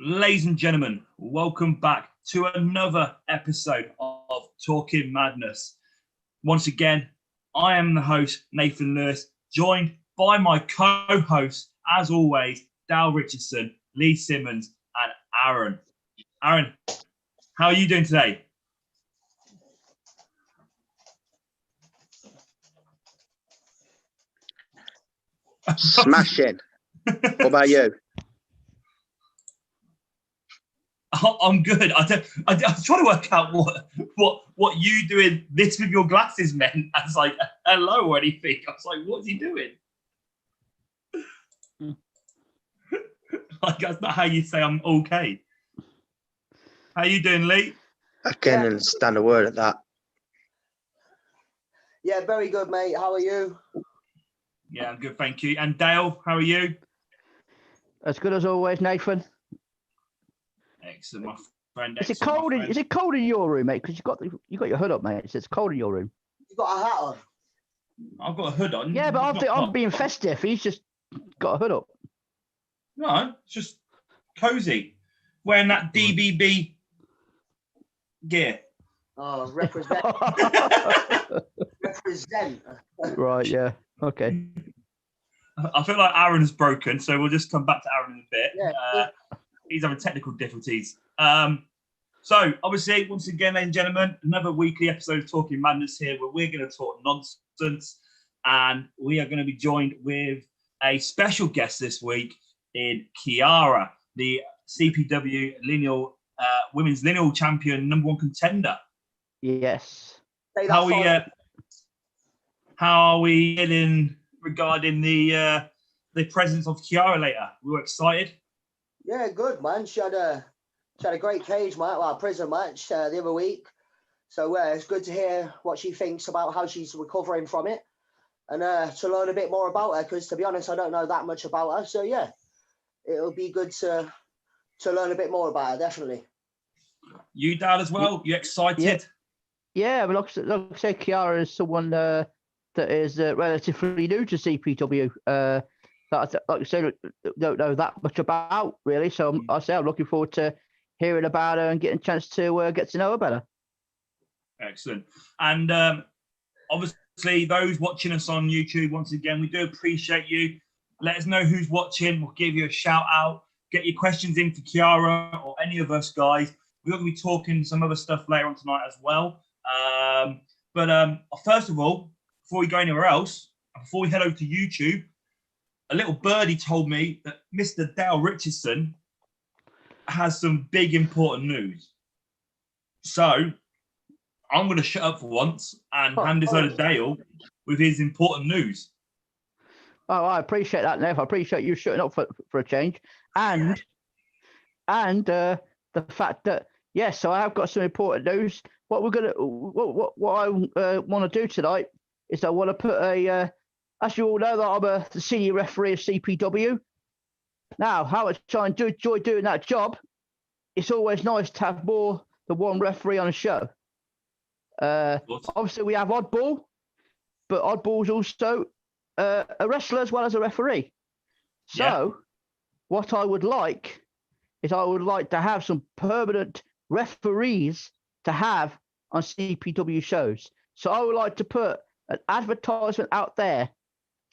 Ladies and gentlemen, welcome back to another episode of Talking Madness. Once again, I am the host, Nathan Lewis, joined by my co-hosts, as always, Dal Richardson, Lee Simmons, and Aaron. Aaron, how are you doing today? Smashing. What about you? I'm good. I was trying to work out what you doing this with your glasses meant as like hello or anything. I was like, what's he doing? Like that's not how you say I'm okay. How you doing, Lee? I can't understand a word of that. Yeah, very good, mate. How are you? Yeah, I'm good, thank you. And Dale, how are you? As good as always, Nathan. Excellent, my friend. Is it cold? Is it cold in your room, mate? Because you got your hood up, mate. It's cold in your room. You got a hat on? I've got a hood on. Yeah, but I'm being festive. He's just got a hood up. No, it's just cozy. Wearing that DBB gear. Oh, represent. Represent. Right, yeah. Okay. I feel like Aaron's broken, so we'll just come back to Aaron in a bit. Yeah. He's having technical difficulties. So, obviously, once again, ladies and gentlemen, another weekly episode of Talking Madness here, where we're going to talk nonsense, and we are going to be joined with a special guest this week in Kiara, the CPW women's lineal champion, number one contender. Yes. How are we feeling regarding the presence of Kiara later? We were excited. Yeah, good, man. She had a great cage match, well, prison match the other week. So it's good to hear what she thinks about how she's recovering from it, and to learn a bit more about her. Because to be honest, I don't know that much about her. So yeah, it'll be good to learn a bit more about her. Definitely. You, Dad, as well. You excited? Yeah, but like I say, Kiara is someone that is relatively new to CPW. That, like I said, don't know that much about really. So I'm looking forward to hearing about her and getting a chance to get to know her better. Excellent. And obviously, those watching us on YouTube, once again, we do appreciate you. Let us know who's watching. We'll give you a shout out. Get your questions in for Kiara or any of us guys. We're going to be talking some other stuff later on tonight as well. But first of all, before we go anywhere else, before we head over to YouTube, a little birdie told me that Mr. Dale Richardson has some big important news. So I'm going to shut up for once and hand this over to Dale with his important news. Oh, I appreciate that, Nev. I appreciate you shutting up for a change, and the fact that yes, so I have got some important news. What I want to do tonight is I want to put a. As you all know, that I'm the senior referee of CPW. Now, how much I enjoy doing that job, it's always nice to have more than one referee on a show. Obviously, we have Oddball, but Oddball's also a wrestler as well as a referee. So, what I would like is to have some permanent referees to have on CPW shows. So I would like to put an advertisement out there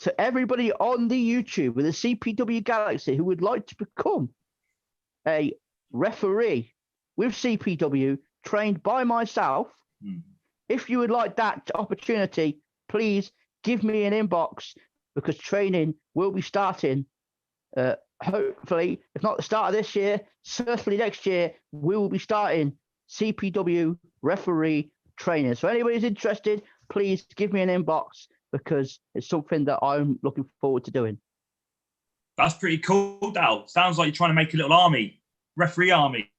to everybody on the YouTube with the CPW Galaxy who would like to become a referee with CPW trained by myself. If you would like that opportunity, please give me an inbox, because training will be starting hopefully, if not the start of this year, certainly next year, we will be starting CPW referee training. So anybody's interested, please give me an inbox, because it's something that I'm looking forward to doing. That's pretty cool, Dal. Sounds like you're trying to make a little army, referee army.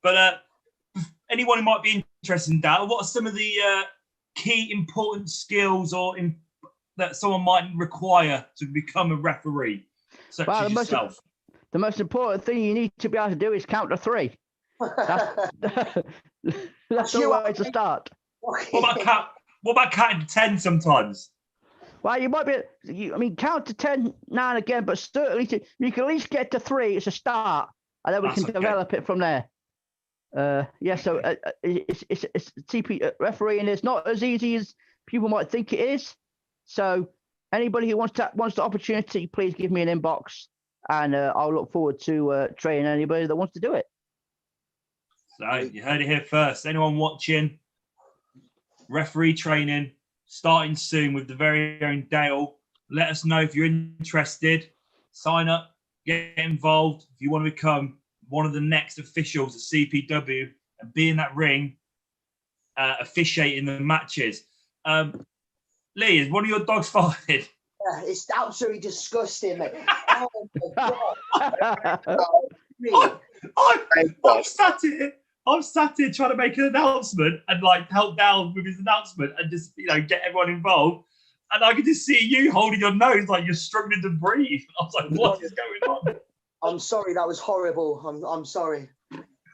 But anyone who might be interested in Dal, what are some of the key important skills that someone might require to become a referee, such as yourself? The most important thing you need to be able to do is count to three. That's always a start. What about counting to 10 sometimes? Well, you might be. I mean, count to 10 now and again, but certainly you can at least get to 3. It's a start, and then we That's can okay. develop it from there. Yeah. So it's TP refereeing is not as easy as people might think it is. So anybody who wants the opportunity, please give me an inbox, and I'll look forward to training anybody that wants to do it. So you heard it here first. Anyone watching, referee training starting soon with the very own Dale. Let us know if you're interested. Sign up, get involved. If you want to become one of the next officials at CPW and be in that ring, officiating the matches. Lee, is one of your dogs farted? Yeah, it's absolutely disgusting, mate. Oh my God. I'm sat here trying to make an announcement and like help down with his announcement and just get everyone involved. And I could just see you holding your nose like you're struggling to breathe. I was like, what is going on? I'm sorry, that was horrible. I'm sorry.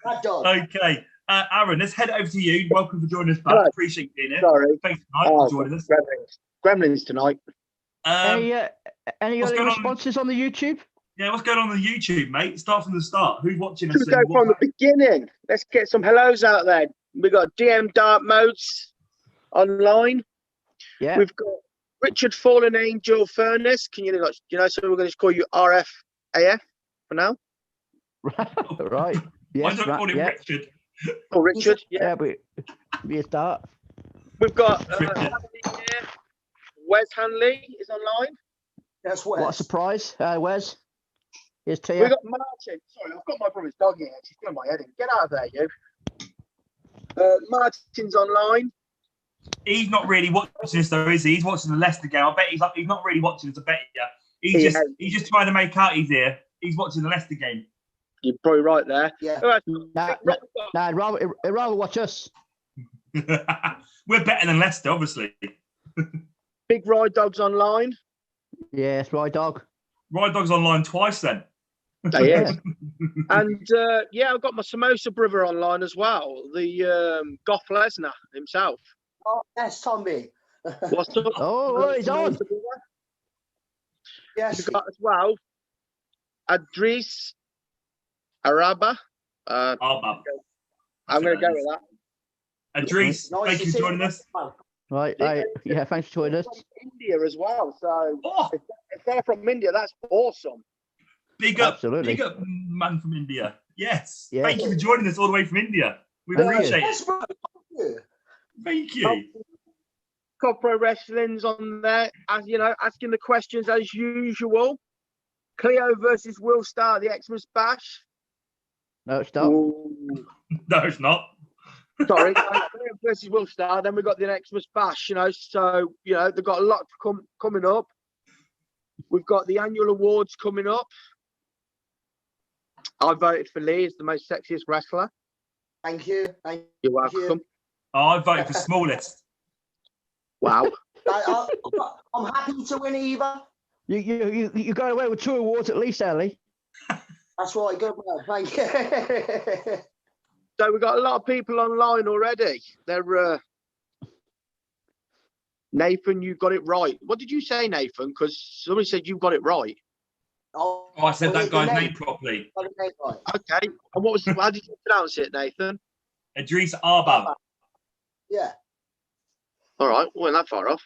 That dog. Okay. Aaron, let's head over to you. Welcome for joining us, bud. Hello. Appreciate you being here. Sorry. Thanks for joining us. Gremlins tonight. Any what's other going on? responses on the YouTube? Yeah, what's going on the YouTube, mate? Start from the start. Who's watching us? Should we go and from the what- beginning? Let's get some hellos out there. We got DM Dark Modes online. Yeah. We've got Richard Fallen Angel Furnace. Can you know? So we're going to just call you RFAF for now. Right. Why Yes. don't call him Richard? Or Richard. Yeah. Yeah, but be a start. We've got Richard. Hanley here. Wes Hanley is online. That's Wes. What a surprise, Wes. Here's to We you. got Martin. Sorry, I've got my brother's dog here. She's doing my head in. Get out of there, you. Martin's online. He's not really watching this though, is he? He's watching the Leicester game. I bet he's not really watching this. I bet you. He's just trying to make out he's here. He's watching the Leicester game. You're probably right there. Yeah. All right. Nah, I'd rather watch us. We're better than Leicester, obviously. Big Ride Dog's online. Yes, right, dog. Ride Dog's online twice then. He is. And I've got my Samosa brother online as well. The Goth Lesnar himself. Oh, yes, Tommy. What's up? Oh, he's on. Samosa brother. Yes. We've got as well Adris Araba. Oh, man. I'm going to go with that. Adris, Nice thank to you for see joining us. Right. Yeah, thanks for joining us. From India as well. So Oh, if they're from India, that's awesome. big up, Absolutely. big up, man from India. Yes. Yes. Thank you for joining us all the way from India. We Thank you. appreciate it. Yes, bro. Yeah. Thank you. Cod Pro Wrestling's on there, as you know, asking the questions as usual. Cleo versus Will Star, the Xmas Bash. No, stop. Ooh. No, it's not. Sorry, Cleo versus Will Star. Then we got the Xmas Bash. So they've got a lot coming up. We've got the annual awards coming up. I voted for Lee as the most sexiest wrestler. Thank you. You're welcome. Oh, I voted for smallest. Wow. I'm happy to win either. You got away with 2 awards at least, Ellie. That's right, good man. Thank you. So we've got a lot of people online already. They're Nathan, you got it right. What did you say, Nathan? Because somebody said you got it right. Oh, I said that guy's name properly. Got the name right. Okay. And how did you pronounce it, Nathan? Idris Arba. Yeah. All right, well, that far off.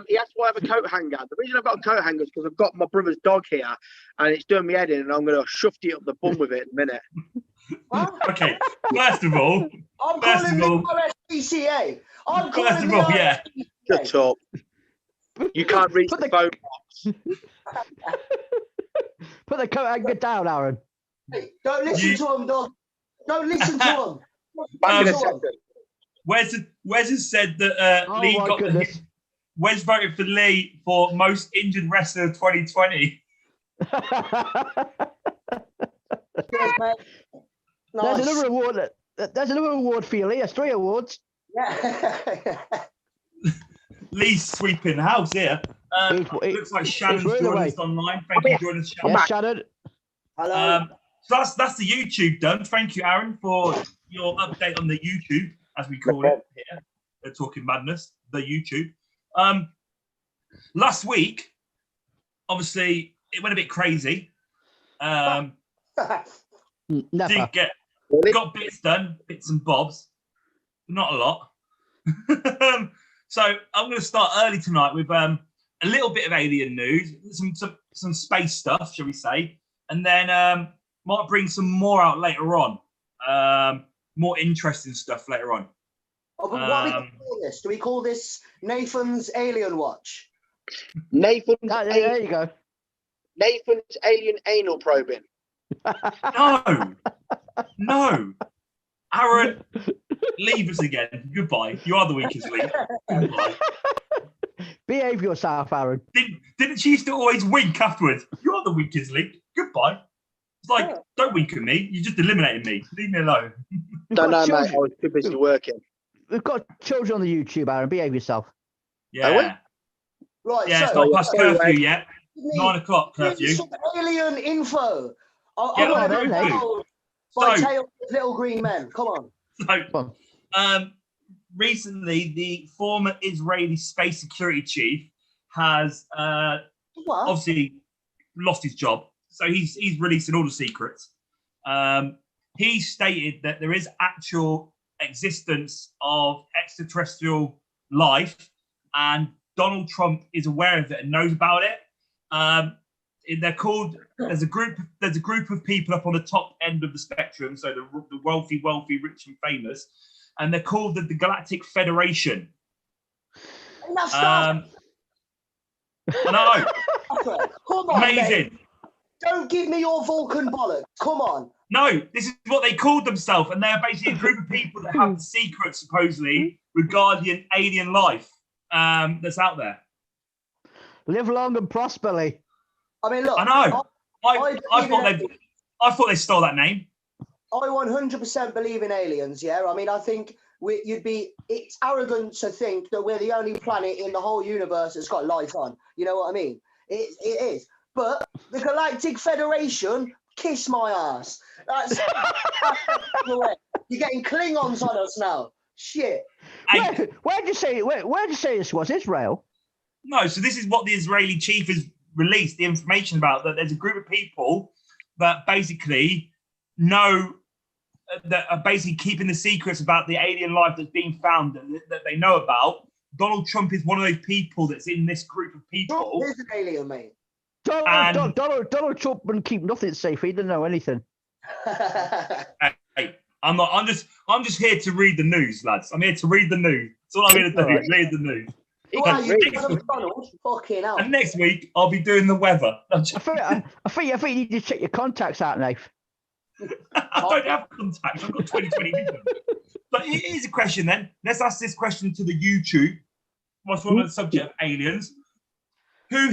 He asked why I have a coat hanger. The reason I've got a coat hanger is because I've got my brother's dog here, and it's doing me head in, and I'm going to shove it up the bum with it in a minute. Well, Okay, first of all, I'm First calling of all- the RSPCA. I'm First calling of the all, yeah. Shut up. You can't reach Put the the- phone box. Put the coat hanger down, Aaron. Hey, don't listen to him, dog. Don't listen to him. Back in a Listen to him. second. Wes has said that Oh Lee my got goodness. Wes voted for Lee for most injured wrestler of 2020. Cheers, mate. There's Nice. another award. There's another award for you, Lee. There's 3 awards. Yeah. Lee's sweeping the house here. Looks like Shannon's really joining away. us online. Thank you for joining us, Shannon. Yes, Shannon. Hello. So that's the YouTube done. Thank you, Aaron, for your update on the YouTube, as we call it here. Talking Madness, the YouTube. Last week, obviously, it went a bit crazy. Never. Did get got bits done, bits and bobs, not a lot. So I'm going to start early tonight with a little bit of alien news, some space stuff, shall we say, and then might bring some more out later on, more interesting stuff later on. Oh, but what do we call this? Do we call this Nathan's Alien Watch? Nathan's There you go. Nathan's alien anal probing. No, Aaron, leave us again. Goodbye. You are the weakest link. Goodbye. Behave yourself, Aaron. Didn't she used to always wink afterwards? You're the weakest link. Goodbye. It's like, don't wink at me. You just eliminated me. Leave me alone. Don't know, mate. I was too busy working. We've got children on the YouTube, Aaron. Behave yourself. Yeah. Right. Yeah, so, it's not past curfew yet. 9 o'clock curfew. Some alien info. Get I on want to there, know by Tale of Little Green Men. Come on. So, recently, the former Israeli space security chief has obviously lost his job. So he's releasing all the secrets. He stated that there is actual existence of extraterrestrial life, and Donald Trump is aware of it and knows about it. They're called. There's a group of people up on the top end of the spectrum, so the wealthy, rich, and famous, and they're called the Galactic Federation. I know. Come on, amazing. Mate. Don't give me your Vulcan bollocks. Come on. No, this is what they called themselves, and they're basically a group of people that have the secrets, supposedly, regarding alien life that's out there. Live long and prosperly. I mean, look. I know. I thought they stole that name. I 100% believe in aliens. Yeah, I mean, I think it's arrogant to think that we're the only planet in the whole universe that's got life on. You know what I mean? It is. But the Galactic Federation, kiss my ass. That's you're getting Klingons on us now. Shit. Where'd you say this was? Israel? No, so this is what the Israeli chief has released the information about, that there's a group of people that basically know, that are basically keeping the secrets about the alien life that's being found that they know about. Donald Trump is one of those people that's in this group of people. There's an alien, mate. Donald Trump wouldn't keep nothing safe. He didn't know anything. Hey, I'm just here to read the news, lads. I'm here to read the news. That's all I'm here to do. Read the news. And next week I'll be doing the weather. I think you need to check your contacts out, Nath. I don't have contacts. I've got 20/20 vision. But here's a question then. Let's ask this question to the YouTube. What's on the subject of aliens? Who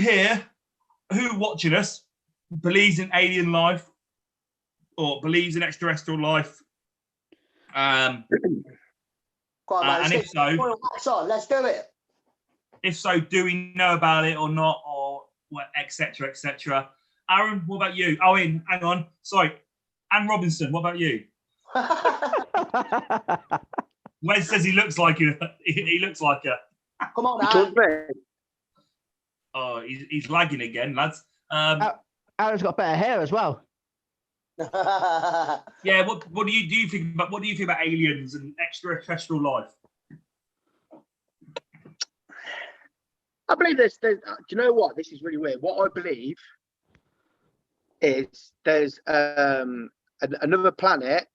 watching us believes in alien life or believes in extraterrestrial life? And if so, let's do it. If so, do we know about it or not, or what, etc., etc.? Aaron, what about you? Oh, hang on. Sorry, Anne Robinson. What about you? Wes says he looks like you. He looks like her. Come on, Anne. Oh, he's lagging again, lads. Aaron's got better hair as well. Yeah. What do you think about? What do you think about aliens and extraterrestrial life? I believe there's do you know what? This is really weird. What I believe is there's another planet.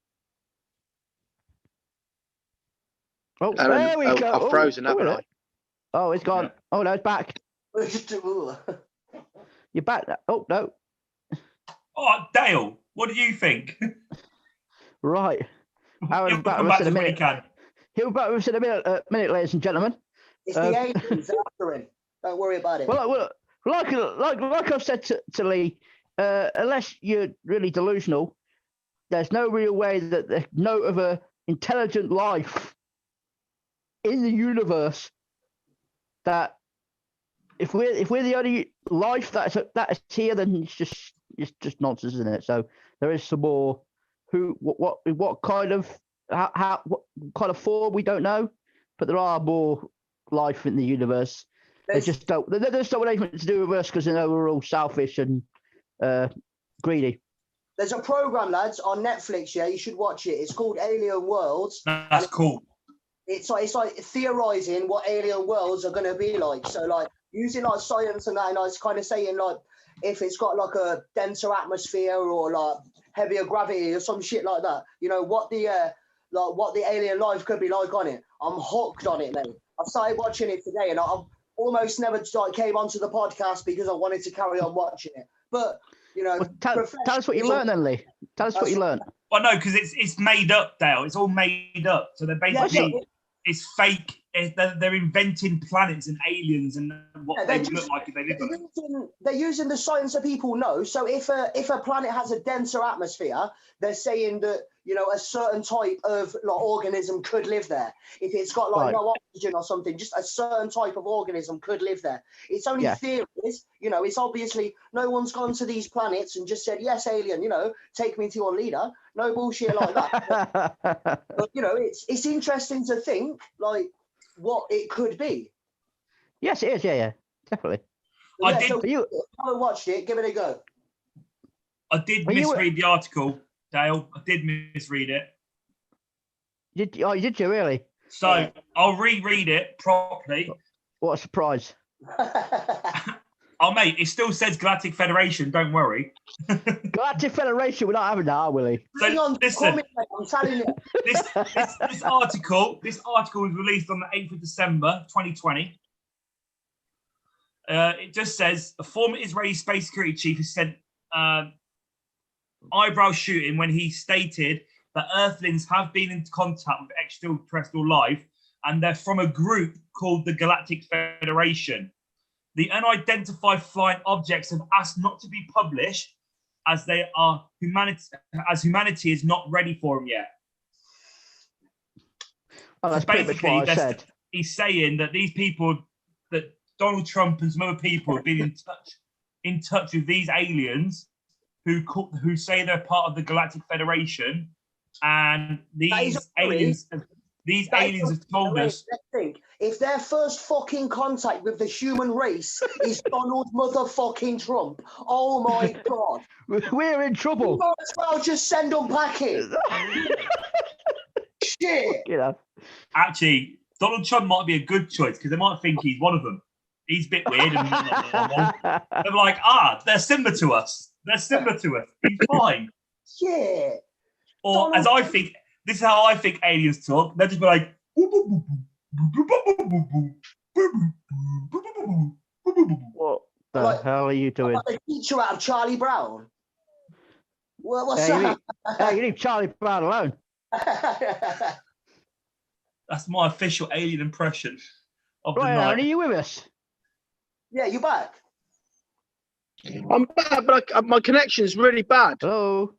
Oh, there we go. I've frozen, haven't I? Oh, it's gone. Yeah. Oh, no, it's back. You're back now. Oh, no. Oh, Dale, what do you think? Right. Aaron, back with us in a minute. He'll be back with us in a minute, ladies and gentlemen. It's the aliens after him. Don't worry about it. Well, like I've said to Lee, unless you're really delusional, there's no real way that there's no other intelligent life in the universe that if we're the only life that is here, then it's just nonsense, isn't it? So there is some more. What kind of how what kind of form we don't know, but there are more life in the universe. They just don't want anything to do with us because they know we're all selfish and greedy. There's a program, lads, on Netflix. Yeah, you should watch it. It's called Alien Worlds. That's cool. It's like theorizing what alien worlds are going to be like. So like using like science and that, and it's kind of saying like if it's got like a denser atmosphere or like heavier gravity or some shit like that. You know what the alien life could be like on it. I'm hooked on it, mate. I've started watching it today, and I've almost never came onto the podcast because I wanted to carry on watching it. But you know, well, tell us what you learned, then, Lee. Tell us what you learned. Well, no, because it's made up, Dale. It's all made up. So they're basically it's fake. They're inventing planets and aliens and what they would look like if they lived on them. They're using the science that people know. So if a planet has a denser atmosphere, they're saying that, you know, a certain type of like organism could live there. If it's got like no oxygen or something, just a certain type of organism could live there. It's only theories, you know. It's obviously no one's gone to these planets and just said, yes, alien, you know, take me to your leader. No bullshit like that. But you know, it's interesting to think like what it could be. Yes, it is. Yeah, definitely. I did. So you haven't watched it? Give it a go. I did misread the article, Dale. I did misread it. Did you really? So I'll reread it properly. What a surprise! Oh, mate, it still says Galactic Federation. Don't worry. Galactic Federation. We're not having that, are we? So listen, I'm telling you. this article was released on the 8th of December, 2020. It just says a former Israeli space security chief has said eyebrow shooting when he stated that Earthlings have been in contact with extraterrestrial life, and they're from a group called the Galactic Federation. The unidentified flying objects have asked not to be published as humanity is not ready for them yet. Oh, that's pretty much what I said. He's saying that these people, that Donald Trump and some other people have been in touch with these aliens who say they're part of the Galactic Federation, and these aliens have told us. Let's think. If their first fucking contact with the human race is Donald motherfucking Trump, oh my God. We're in trouble. You might as well just send them packing. Shit. You know. Actually, Donald Trump might be a good choice because they might think he's one of them. He's a bit weird and normal. They're like, they're similar to us. He's fine. Yeah. Or as I think, this is how I think aliens talk. They'll just be like, what the hell are you doing? Like the teacher out of Charlie Brown. Well, what's that? You leave Charlie Brown alone. That's my official alien impression of Right, the night. Aaron, are you with us? Yeah, you back? I'm bad, but my connection's really bad. Hello.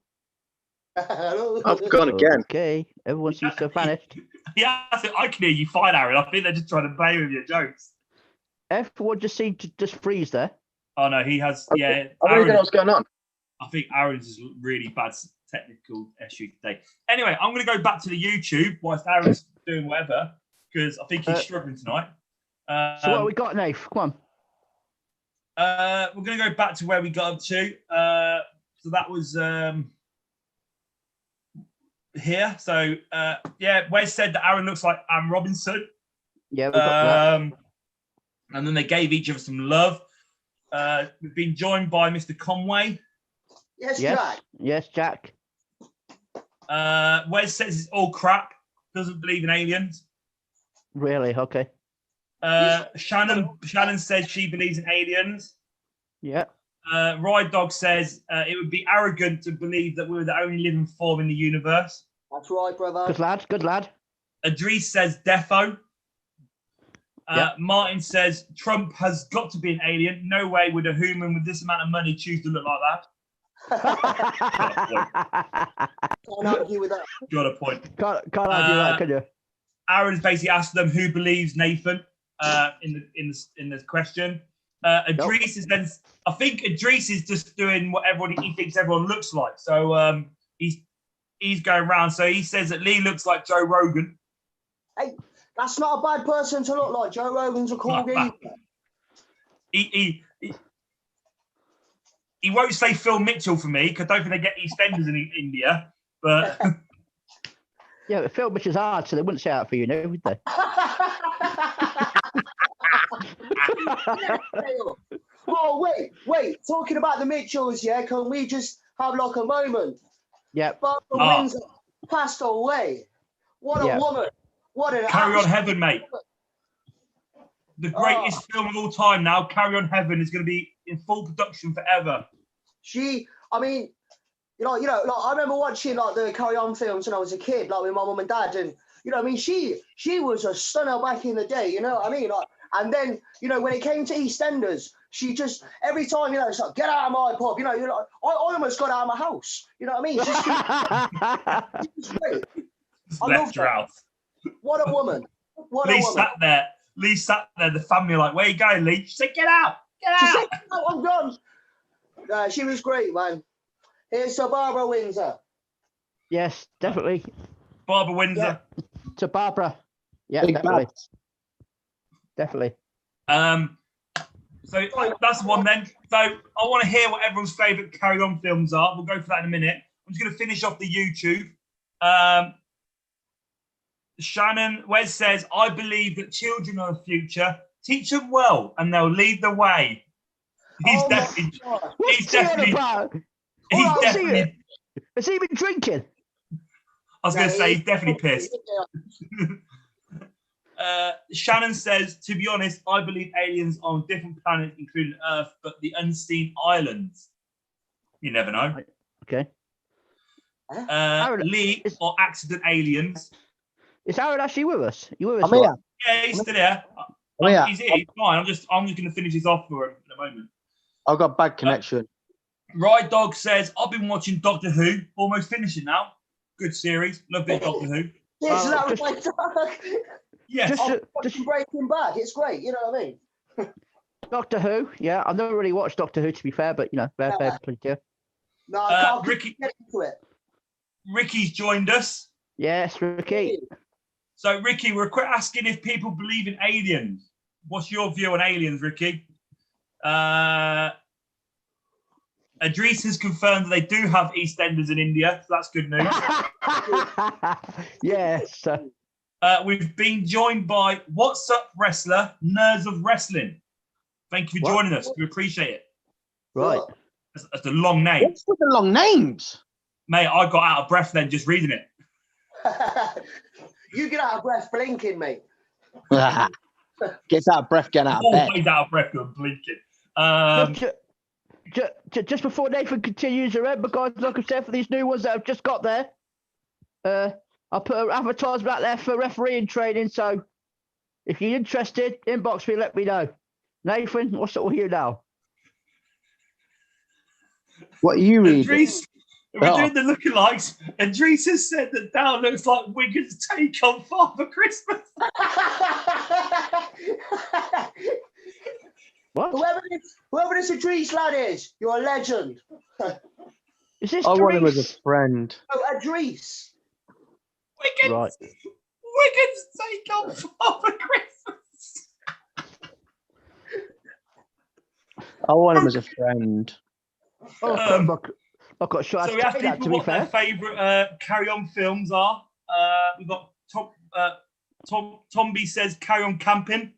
Hello. I've gone again. Okay, everyone seems to have vanished. Yeah, I can hear you fine, Aaron. I think they're just trying to play with your jokes. Everyone just seemed to just freeze there. Oh no, he has. I don't know what's going on. I think Aaron's is really bad technical issue today. Anyway, I'm going to go back to the YouTube whilst Aaron's doing whatever because I think he's struggling tonight. So what have we got, Nath? Come on. We're going to go back to where we got up to. So that was here. So Wes said that Aaron looks like Anne Robinson. Yeah, we got that. And then they gave each other some love. We've been joined by Mr. Conway. Yes, Jack. Yes, Jack. Wes says it's all crap. Doesn't believe in aliens. Really? Okay. Shannon says she believes in aliens. Yeah. Ride Dog says it would be arrogant to believe that we're the only living form in the universe. That's right, brother. Good lad. Idris says defo. Martin says Trump has got to be an alien. No way would a human with this amount of money choose to look like that. Can't argue with that. Got a point. Can't argue that, can you? Aaron's basically asked them who believes Nathan in the question. Idris is then. I think Idris is just doing what he thinks everyone looks like. So he's going around. So he says that Lee looks like Joe Rogan. Hey, That's not a bad person to look like. Joe Rogan's a cool guy. He won't say Phil Mitchell for me because I don't think they get EastEnders in India. But Yeah, but Phil Mitchell's hard, so they wouldn't say out for you, no, would they? Oh, wait. Talking about the Mitchells, yeah, can we just have like a moment? Yeah. Barbara Windsor passed away. What a woman. What an Carry On Heaven, mate. The greatest film of all time now, Carry On Heaven, is going to be in full production forever. I mean, like I remember watching like the Carry On films when I was a kid, like with my mum and dad, and I mean, she was a stunner back in the day, you know what I mean? Like, and then, when it came to EastEnders, she just every time, it's like, get out of my pub, you're like, I almost got out of my house, you know what I mean? She's great. I love her. House. What a woman! Lee sat there. The family like, where you going, Lee? She said, get out. She said, no, I'm gone. She was great, man. Here's to Barbara Windsor. Yes, definitely. Barbara Windsor. Yeah. To Barbara. Yeah, Big definitely. bad. Definitely. So that's one then. So I want to hear what everyone's favourite Carry On films are. We'll go for that in a minute. I'm just going to finish off the YouTube. Shannon Wes says, I believe that children are the future. Teach them well and they'll lead the way. He's definitely. Has he been drinking? I was going to say he's definitely pissed. Shannon says, to be honest, I believe aliens are on different planets, including Earth, but the unseen islands. You never know. Okay. Lee or accident aliens. Is Aaron actually with us? You with us? I'm here. Yeah, he's still here. He's here. He's fine. I'm just going to finish this off for him in a moment. I've got bad connection. Ride Dog says, I've been watching Doctor Who, almost finishing now. Good series. Love this Doctor Who. Yes. Just Breaking Bad. It's great. You know what I mean? Doctor Who. Yeah, I've never really watched Doctor Who, to be fair, but fair play to you. No, I can't Ricky, get into it. Ricky's joined us. Yes, Ricky. So, Ricky, we're asking if people believe in aliens. What's your view on aliens, Ricky? Idris has confirmed that they do have EastEnders in India, so that's good news. Yes. We've been joined by What's Up Wrestler, Nerds of Wrestling. Thank you for joining us. We appreciate it. Right. That's a long name. What's with the long names? Mate, I got out of breath then just reading it. You get out of breath blinking, mate. Gets out of breath, getting out of bed. Always out of breath and blinking. Just before Nathan continues, remember, guys, like I said, for these new ones that have just got there, I'll put an advertisement out there for refereeing training. So if you're interested, inbox me, let me know. Nathan, what's up with you now? What are you reading? We're doing the lookalikes, and Dries has said that Down looks like Wigan's take on Father Christmas. What? Whoever this Idris lad is, you're a legend. Is this I want him Dries? as a friend. Oh, Idris. Wigan's take on Father Christmas. I want him as a friend. I've got shot. So we asked people what their favourite Carry On films are. We've got Tomby says Carry On Camping.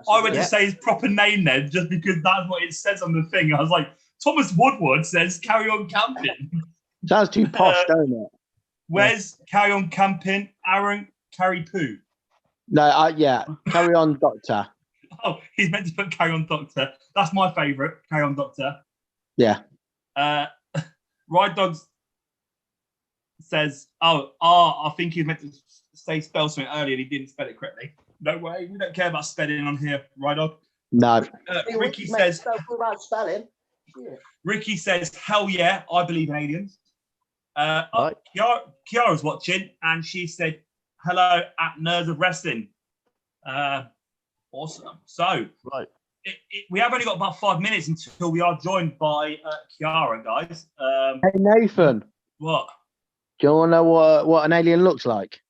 I went to say his proper name then, just because that's what it says on the thing. I was like, Thomas Woodward says Carry On Camping. Sounds too posh, don't it? Wes, Carry On Camping. Aaron, Carry Poo. No, Carry On Doctor. Oh, he's meant to put Carry On Doctor. That's my favourite, Carry On Doctor. Yeah. Ride Dogs says, I think he meant to spell something earlier and he didn't spell it correctly. No way, we don't care about spelling on here, Ride Dog. No. Ricky says, about spelling. Ricky says, hell yeah, I believe in aliens. Right. Kiara's watching and she said, hello at Nerds of Wrestling. Awesome. So, right. We have only got about 5 minutes until we are joined by Kiara, guys. Hey, Nathan. What? Do you want to know what an alien looks like?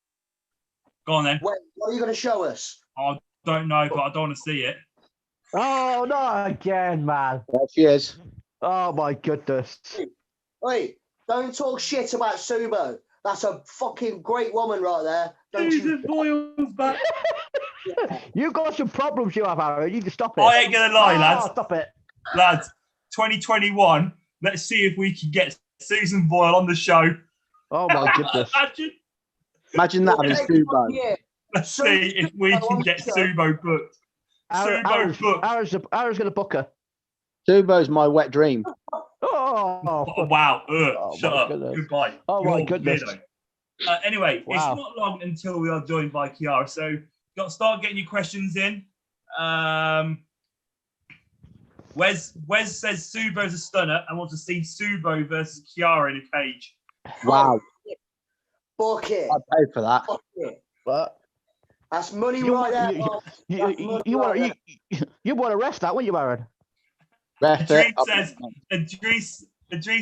Go on then. Wait, what are you going to show us? I don't know, but I don't want to see it. Oh, not again, man. There she is. Oh, my goodness. Wait, don't talk shit about Subo. That's a fucking great woman right there. Don't you? Susan Boyle's back. You got some problems you have, Aaron. You need to stop it. I ain't going to lie, lads. Stop it. Lads, 2021, let's see if we can get Susan Boyle on the show. Oh, my goodness. Imagine that having Subo. Yeah. Let's see if we can get Subo booked. Aaron's going to book her. Subo's my wet dream. Oh, Oh, wow. Shut my up. goodness. Goodbye. Oh, my You're goodness. weirdo. Anyway, Wow. It's not long until we are joined by Kiara. So got to start getting your questions in. Wes says Subo's a stunner and wants to see Subo versus Kiara in a cage. Wow. Book it. I'd pay for that. Book it. What? That's money right there. boss. That's money right there. You want to rest that, wouldn't you, Aaron? Ref it. Idris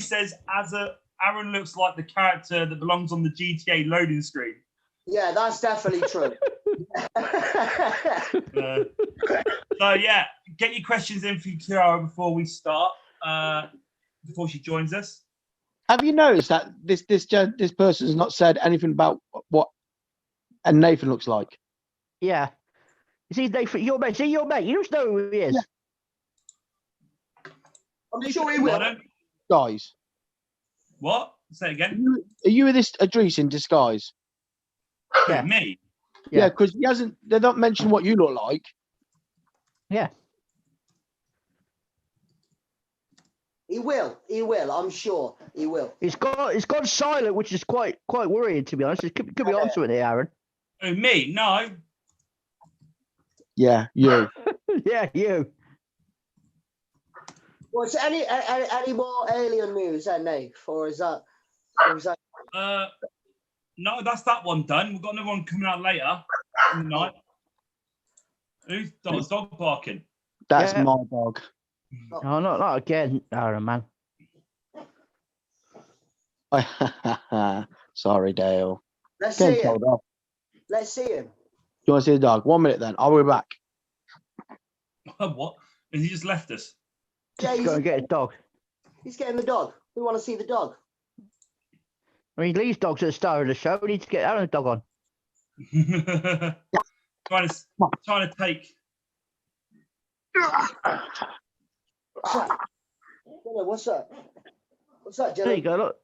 says, Aaron looks like the character that belongs on the GTA loading screen. Yeah, that's definitely true. So yeah, get your questions in for Kiara before we start. Before she joins us. Have you noticed that this person's not said anything about what Nathan looks like? Yeah. Is he Nathan? Your mate? Is he your mate? You just know who he is. Yeah. I'm sure he will. Pardon? Guys, What? Say it again. are you with this Idris in disguise? Yeah. Yeah. Me. Yeah, because he hasn't. They don't mention what you look like. Yeah. He will. He will. I'm sure he will. It's gone silent, which is quite worrying, to be honest. It could be onto it here, Aaron. Oh, me? No. Yeah, you. Yeah, you. Was any more alien news, Nate? Or is that? No, that's that one done. We've got another one coming out later in the night. Who's dog barking? That's Yeah. my dog. No, not again, Aaron, man. Sorry, Dale. Let's Getting see him. told off. Let's see him. You want to see the dog? 1 minute then. I'll be back. What? Has he just left us? Yeah, Just go and get a dog. he's getting the dog. We want to see the dog. I mean, Lee's dog's at the start of the show. We need to get Aaron's dog on. trying to take. What's that? What's that, There you Jenny? go. Look.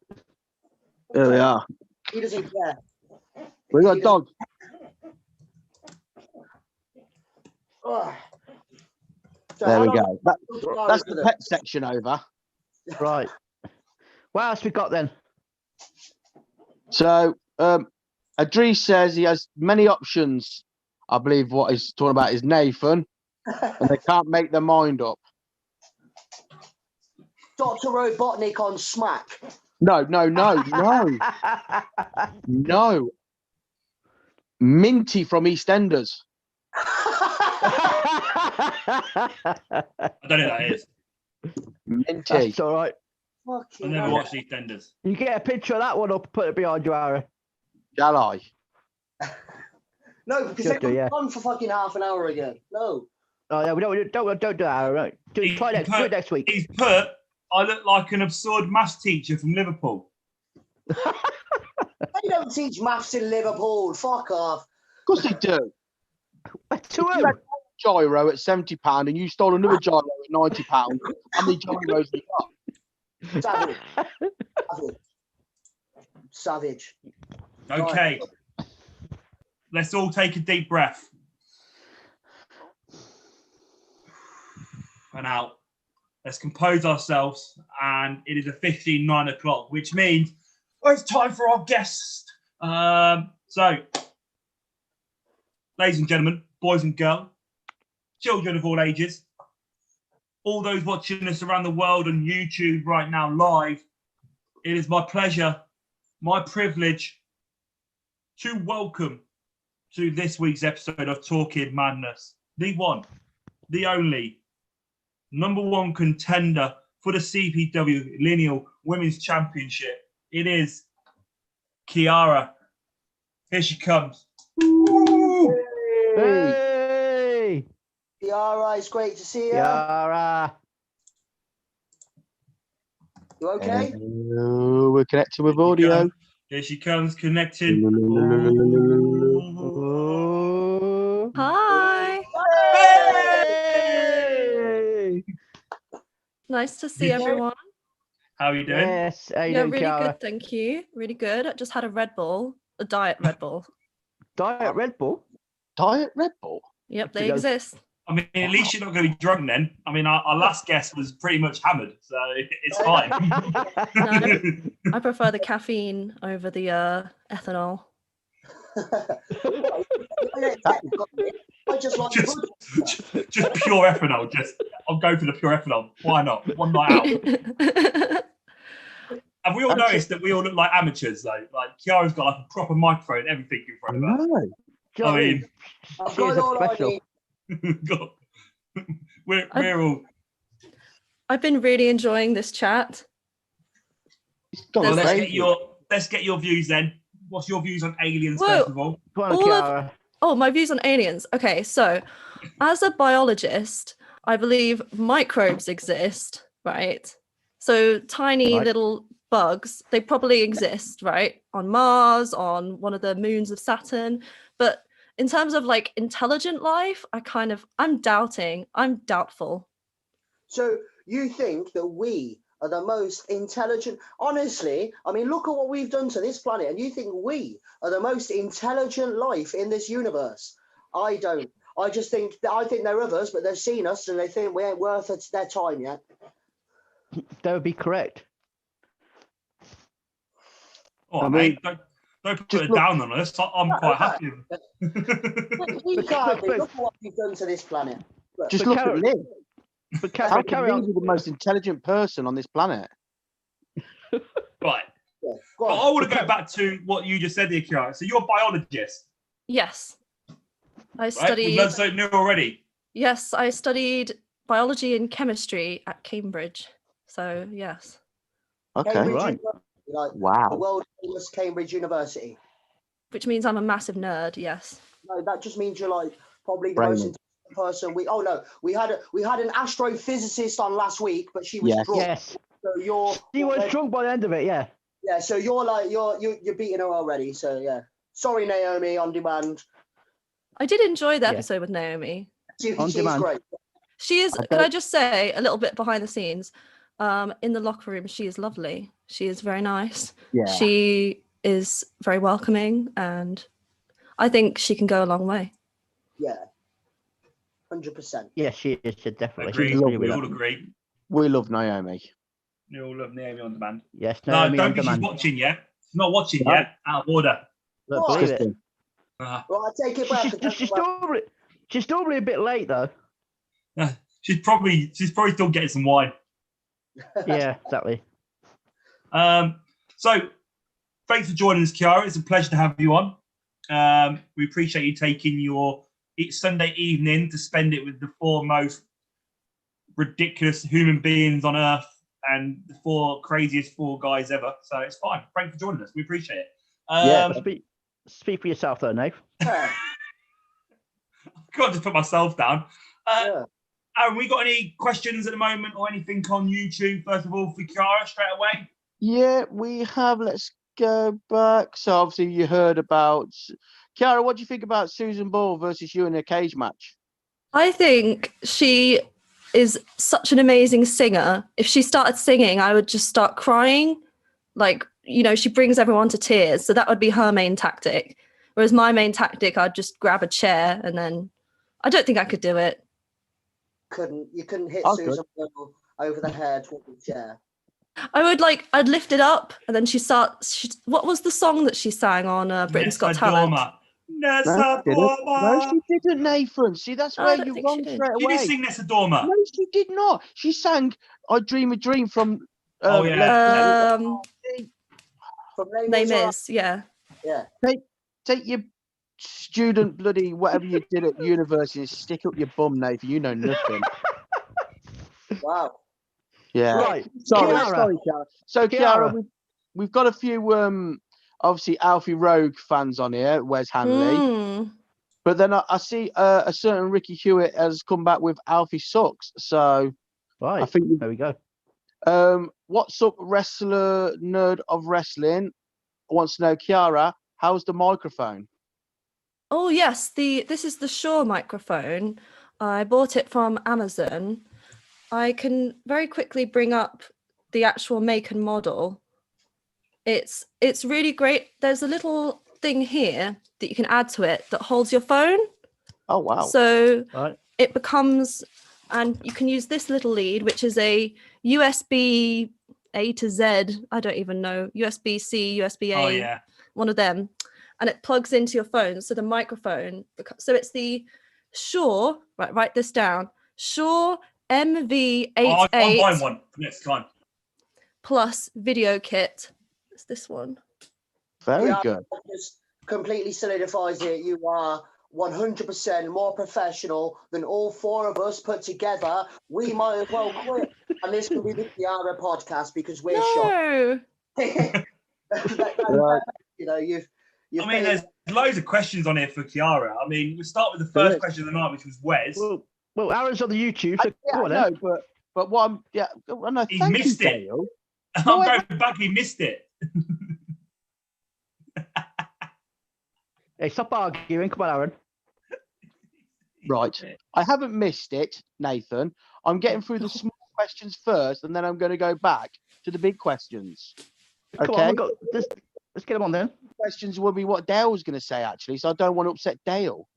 There we are. He doesn't care. We got a dog. Oh. So There how we long- go. That's the pet section over. Right. What else we got then? So, Idris says he has many options. I believe what he's talking about is Nathan, and they can't make their mind up. Dr. Robotnik on Smack. No. Minty from EastEnders. I don't know who that is. Minty. That's all right. I Fucking never hell. watched EastEnders. You get a picture of that one up, put it behind you, Aaron. Shall I? No, because Should they do, were yeah. on for fucking half an hour again. No. Oh yeah, we don't do that, Aaron. Right? Do it next week. He's put, I look like an absurd maths teacher from Liverpool. They don't teach maths in Liverpool. Fuck off. Of course they do. To You who? had gyro at £70 and you stole another gyro at £90. How many gyros you got? Savage. Savage. Okay. Let's all take a deep breath. And out. Let's compose ourselves. And it is a 9 o'clock, which means it's time for our guest. So, ladies and gentlemen, boys and girls, children of all ages, all those watching us around the world on YouTube right now live, it is my pleasure, my privilege to welcome to this week's episode of Talking Madness, the one, the only, number one contender for the CPW Lineal Women's Championship. It is Kiara. Here she comes. Hey, Kiara, it's great to see you. Kiara. You okay? We're connected with audio. Here she comes, connecting. Oh. Hi. Hey. Nice to see everyone. How are you doing? Yes, how you Yeah, doing, really Kiara? good, thank you. Really good. I just had a Red Bull, a diet Red Bull. Diet Red Bull. Diet Red Bull. Yep, they Because- exist. I mean, at least you're not going to be drunk then. I mean, our last guest was pretty much hammered, so it's fine. I prefer the caffeine over the ethanol. I just like just, good. just pure ethanol. I'll go for the pure ethanol. Why not? One night out. Have we all noticed that we all look like amateurs though? Like Kiara's got like a proper microphone and everything in front of her. No. I mean, I've She is got a all I professional. need. we're all. I've been really enjoying this chat. It's gone Well, crazy. let's get your views then. What's your views on aliens Whoa. first of all? Come on, All of- Kiara. Oh, my views on aliens. Okay, so as a biologist, I believe microbes exist, right? So tiny Right. little bugs, they probably exist, right? On Mars, on one of the moons of Saturn. But in terms of like intelligent life, I'm doubtful. So you think that we are the most intelligent? Honestly, I mean, look at what we've done to this planet, and you think we are the most intelligent life in this universe? I don't. I think there are others, but they've seen us and they think we ain't worth their time yet. That would be correct. Oh, I mate, don't put just it look- down on us. I'm quite happy. We can't be. Look at what we've done to this planet. Just But look Karen- at Liv. But How carry, can carry Liv on. be the most intelligent person on this planet? Right. Yeah, go But on. I want to go back to what you just said there, Kiara. So you're a biologist, Yes. I right? studied We've learned something new already. Yes, I studied biology and chemistry at Cambridge. So, yes. Okay. Cambridge Right. University, like the Wow. world famous Cambridge University. Which means I'm a massive nerd, yes. No, that just means you're like probably the Brain most it. intelligent person. We had an astrophysicist on last week, but she was Yes. drunk. Yes. So you're She was drunk by the end of it, yeah. yeah. So you're beating her already. So yeah. Sorry, Naomi, on demand. I did enjoy the Yeah. episode with Naomi. She's demand. great. She is, I can I bet- just say a little bit behind the scenes? In the locker room, she is lovely. She is very nice. Yeah. She is very welcoming, and I think she can go a long way. Yeah. 100%. Yes, she is. She definitely. Agree. lovely. We all agree. We love Naomi. We all love Naomi on demand. Yes, No, Naomi don't on think she's demand. watching yet. She's not watching No. yet. Out of order. Don't What? believe it. Disgusting. Uh, Right, I take it back. She's normally a bit late though. she's probably still getting some wine. Yeah, exactly. So thanks for joining us, Kiara. It's a pleasure to have you on. We appreciate you taking your Sunday evening to spend it with the four most ridiculous human beings on earth and the four craziest four guys ever. So it's fine. Thanks for joining us. We appreciate it. Yeah. Speak for yourself though, Nave. Yeah. I can't just put myself down. Yeah. Aaron, we got any questions at the moment or anything on YouTube, first of all, for Kiara straight away? Yeah, we have. Let's go back. So obviously you heard about Kiara. What do you think about Susan Ball versus you in a cage match? I think she is such an amazing singer. If she started singing, I would just start crying. Like, she brings everyone to tears. So that would be her main tactic. Whereas my main tactic, I'd just grab a chair and then I don't think I could do it. You couldn't hit I Susan Ball over the head with the chair. I'd lift it up and then what was the song that she sang on Britain's Got Talent? Nessa Dorma. No, she didn't, Nathan. See, that's Oh, I where don't you're think wrong she did. straight She away. did sing Nessa Dorma. No, she did not. She sang "I Dream a Dream" from. Oh, yeah. From Les Les Mis. Mis, yeah. Yeah. Take your student bloody whatever you did at university and stick up your bum, Nathan. You know nothing. Wow. Yeah. Right. Sorry, Kiara. Kiara. So, Kiara. Kiara, we've got a few obviously Alfie Rogue fans on here, Wes Hanley. Mm. But then I see a certain Ricky Hewitt has come back with Alfie Sucks. So Right. I think There we go. what's up, wrestler nerd of wrestling? Wants to know, Kiara, how's the microphone? Oh yes, this is the Shure microphone. I bought it from Amazon. I can very quickly bring up the actual make and model. It's really great. There's a little thing here that you can add to it that holds your phone. Oh wow! So Right. it becomes, and you can use this little lead, which is a USB A to Z. I don't even know, USB C, USB A. Oh yeah. One of them, and it plugs into your phone. So the microphone. So it's the Shure. Right, write this down. Shure MV88 Oh, I'm buying one for next time. plus video kit. It's this one. Very Yeah, good. Just completely solidifies it. You are 100% more professional than all four of us put together. We might as well quit. And this could be the Kiara podcast because we're shocked. No. Right. You know, you've I mean, there's loads of questions on here for Kiara. I mean, we start with the first question of the night, which was Wes. Well, Aaron's on the YouTube, so Yeah, go on no, then. but what I'm no, He's thank missed you, it. Dale. I'm No, going back, he missed it. Hey, stop arguing. Come on, Aaron. Right. I haven't missed it, Nathan. I'm getting through the small questions first, and then I'm going to go back to the big questions. Come Okay. on, let's get him on then. Questions will be what Dale was going to say, actually, so I don't want to upset Dale.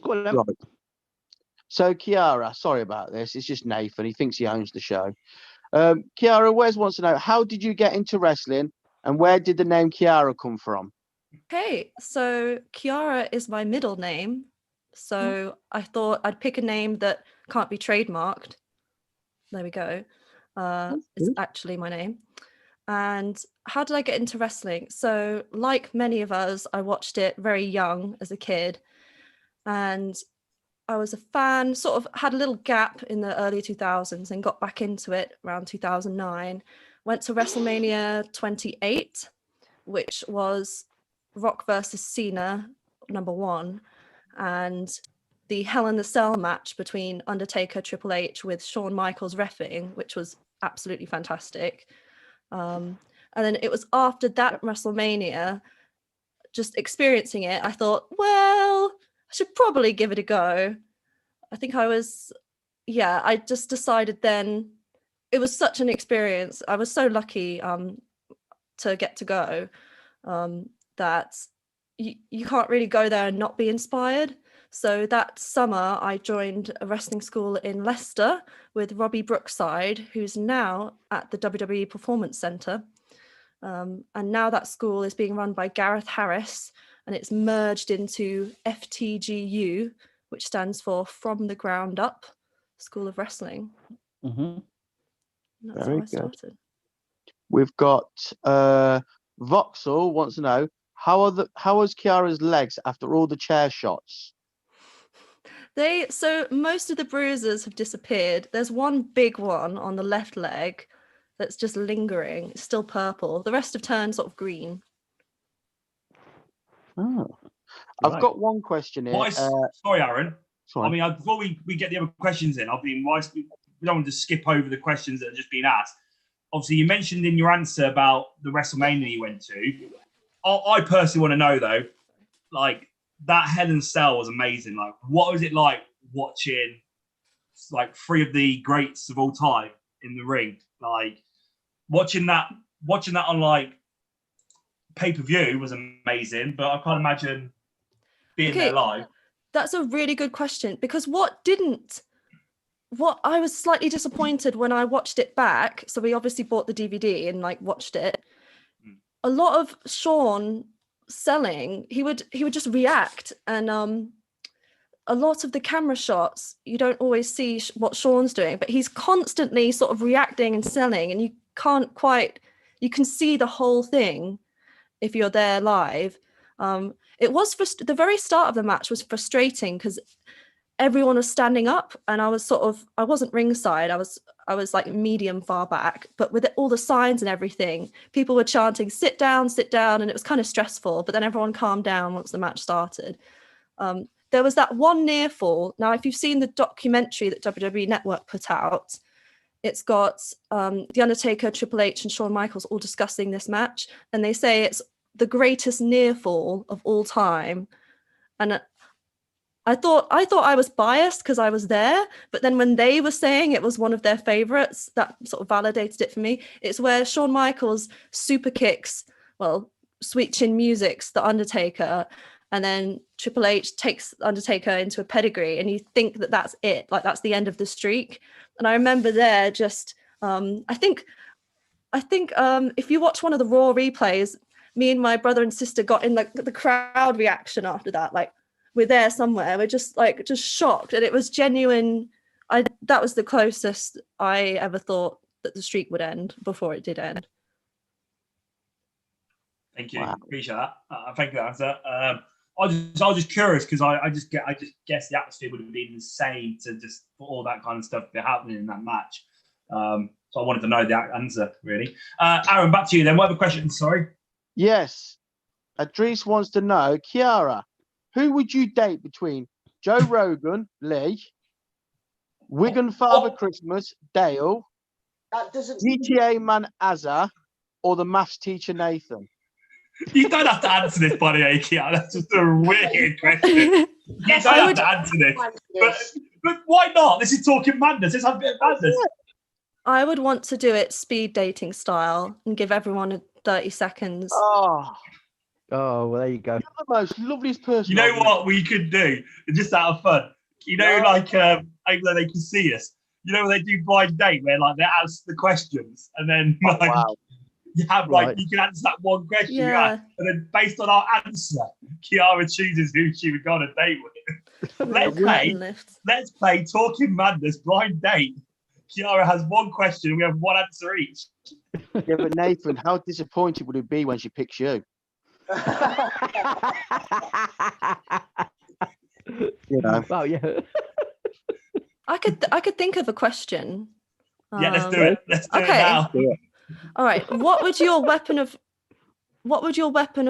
Go on then. Right. So, Kiara, sorry about this. It's just Nathan. He thinks he owns the show. Kiara, Wes wants to know, how did you get into wrestling, and where did the name Kiara come from? Okay, so Kiara is my middle name. So I thought I'd pick a name that can't be trademarked. There we go. It's actually my name. And how did I get into wrestling? So like many of us, I watched it very young as a kid. And I was a fan, sort of had a little gap in the early 2000s and got back into it around 2009. Went to WrestleMania 28, which was Rock versus Cena, #1, and the Hell in the Cell match between Undertaker, Triple H with Shawn Michaels reffing, which was absolutely fantastic. And then it was after that WrestleMania, just experiencing it, I thought, well, I should probably give it a go. I think I just decided then, it was such an experience. I was so lucky to get to go that you can't really go there and not be inspired. So that summer I joined a wrestling school in Leicester with Robbie Brookside, who's now at the WWE Performance Centre. And now that school is being run by Gareth Harris, and it's merged into FTGU, which stands for From the Ground Up School of Wrestling. Mm-hmm. That's Very how I started. We've got Voxel wants to know, how was Kiara's legs after all the chair shots? So most of the bruises have disappeared. There's one big one on the left leg that's just lingering. It's still purple. The rest have turned sort of green. Oh. I've got one question here. Sorry, Aaron. Sorry. I mean, before we get the other questions in, we don't want to skip over the questions that have just been asked. Obviously, you mentioned in your answer about the WrestleMania you went to. I personally want to know, though, like, that Hell in a Cell was amazing. Like, what was it like watching, like, 3 of the greats of all time in the ring? Like, watching that on, like, pay-per-view was amazing, but I can't imagine being there live. That's a really good question, because what I was slightly disappointed when I watched it back. So we obviously bought the DVD and like watched it. A lot of Shawn selling, he would just react, and a lot of the camera shots you don't always see what Shawn's doing, but he's constantly sort of reacting and selling, and you can see the whole thing if you're there live. It was the very start of the match was frustrating because everyone was standing up, and I wasn't ringside. I was like medium far back, but with all the signs and everything, people were chanting, sit down, and it was kind of stressful, but then everyone calmed down once the match started. There was that one near fall. Now, if you've seen the documentary that WWE Network put out, it's got The Undertaker, Triple H, and Shawn Michaels all discussing this match, and they say it's the greatest near fall of all time. And I thought I was biased because I was there, but then when they were saying it was one of their favorites, that sort of validated it for me. It's where Shawn Michaels super kicks, Sweet Chin Music's The Undertaker, and then Triple H takes Undertaker into a pedigree, and you think that that's it, like that's the end of the streak. And I remember there just, I think if you watch one of the Raw replays, me and my brother and sister got in like the crowd reaction after that, like we're there somewhere, we're just shocked, and it was genuine. That was the closest I ever thought that the streak would end before it did end. Thank you. Wow. Appreciate that. Thank you for that answer. I was just curious because I just guess the atmosphere would have been insane to just for all that kind of stuff to be happening in that match. So I wanted to know the answer, really. Aaron, back to you then. What other questions? Sorry. Yes. Adrice wants to know, Kiara, who would you date between Joe Rogan, Lee, Wigan Father Christmas, Dale, That doesn't. GTA man Azza, or the maths teacher Nathan? You don't have to answer this, buddy, Kiara. That's just a weird question. You don't have to answer this. But why not? This is talking madness. Let's have a bit of madness. I would want to do it speed dating style and give everyone 30 seconds. Oh, well, there you go. you're the most loveliest person. You know I've met. what we could do? Just out of fun. You know, like over there they can see us. You know when they do blind date where like they ask the questions and then like Wow. you have like you can answer that one question, Yeah. and then based on our answer, Kiara chooses who she would go on a date with. Let's play Talking Madness blind date. Kiara has one question. We have one answer each. Yeah, but Nathan, how disappointed would it be when she picks you? You know. Well, yeah. I could think of a question. Yeah, let's do it. Let's do it okay. now. All right. What would your weapon of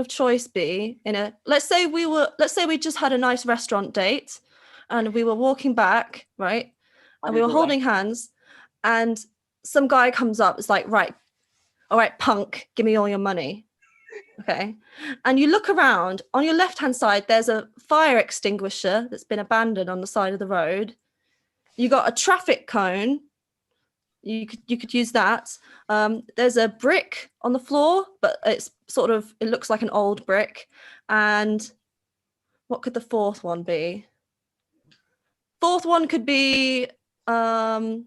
choice be in a let's say we just had a nice restaurant date and we were walking back, right? And we were holding hands and some guy comes up, it's like, right, all right, punk, give me all your money. Okay. And you look around, on your left-hand side, there's a fire extinguisher that's been abandoned on the side of the road. You got a traffic cone. You could use that. There's a brick on the floor, but it looks like an old brick. And what could the fourth one be? Fourth one could be a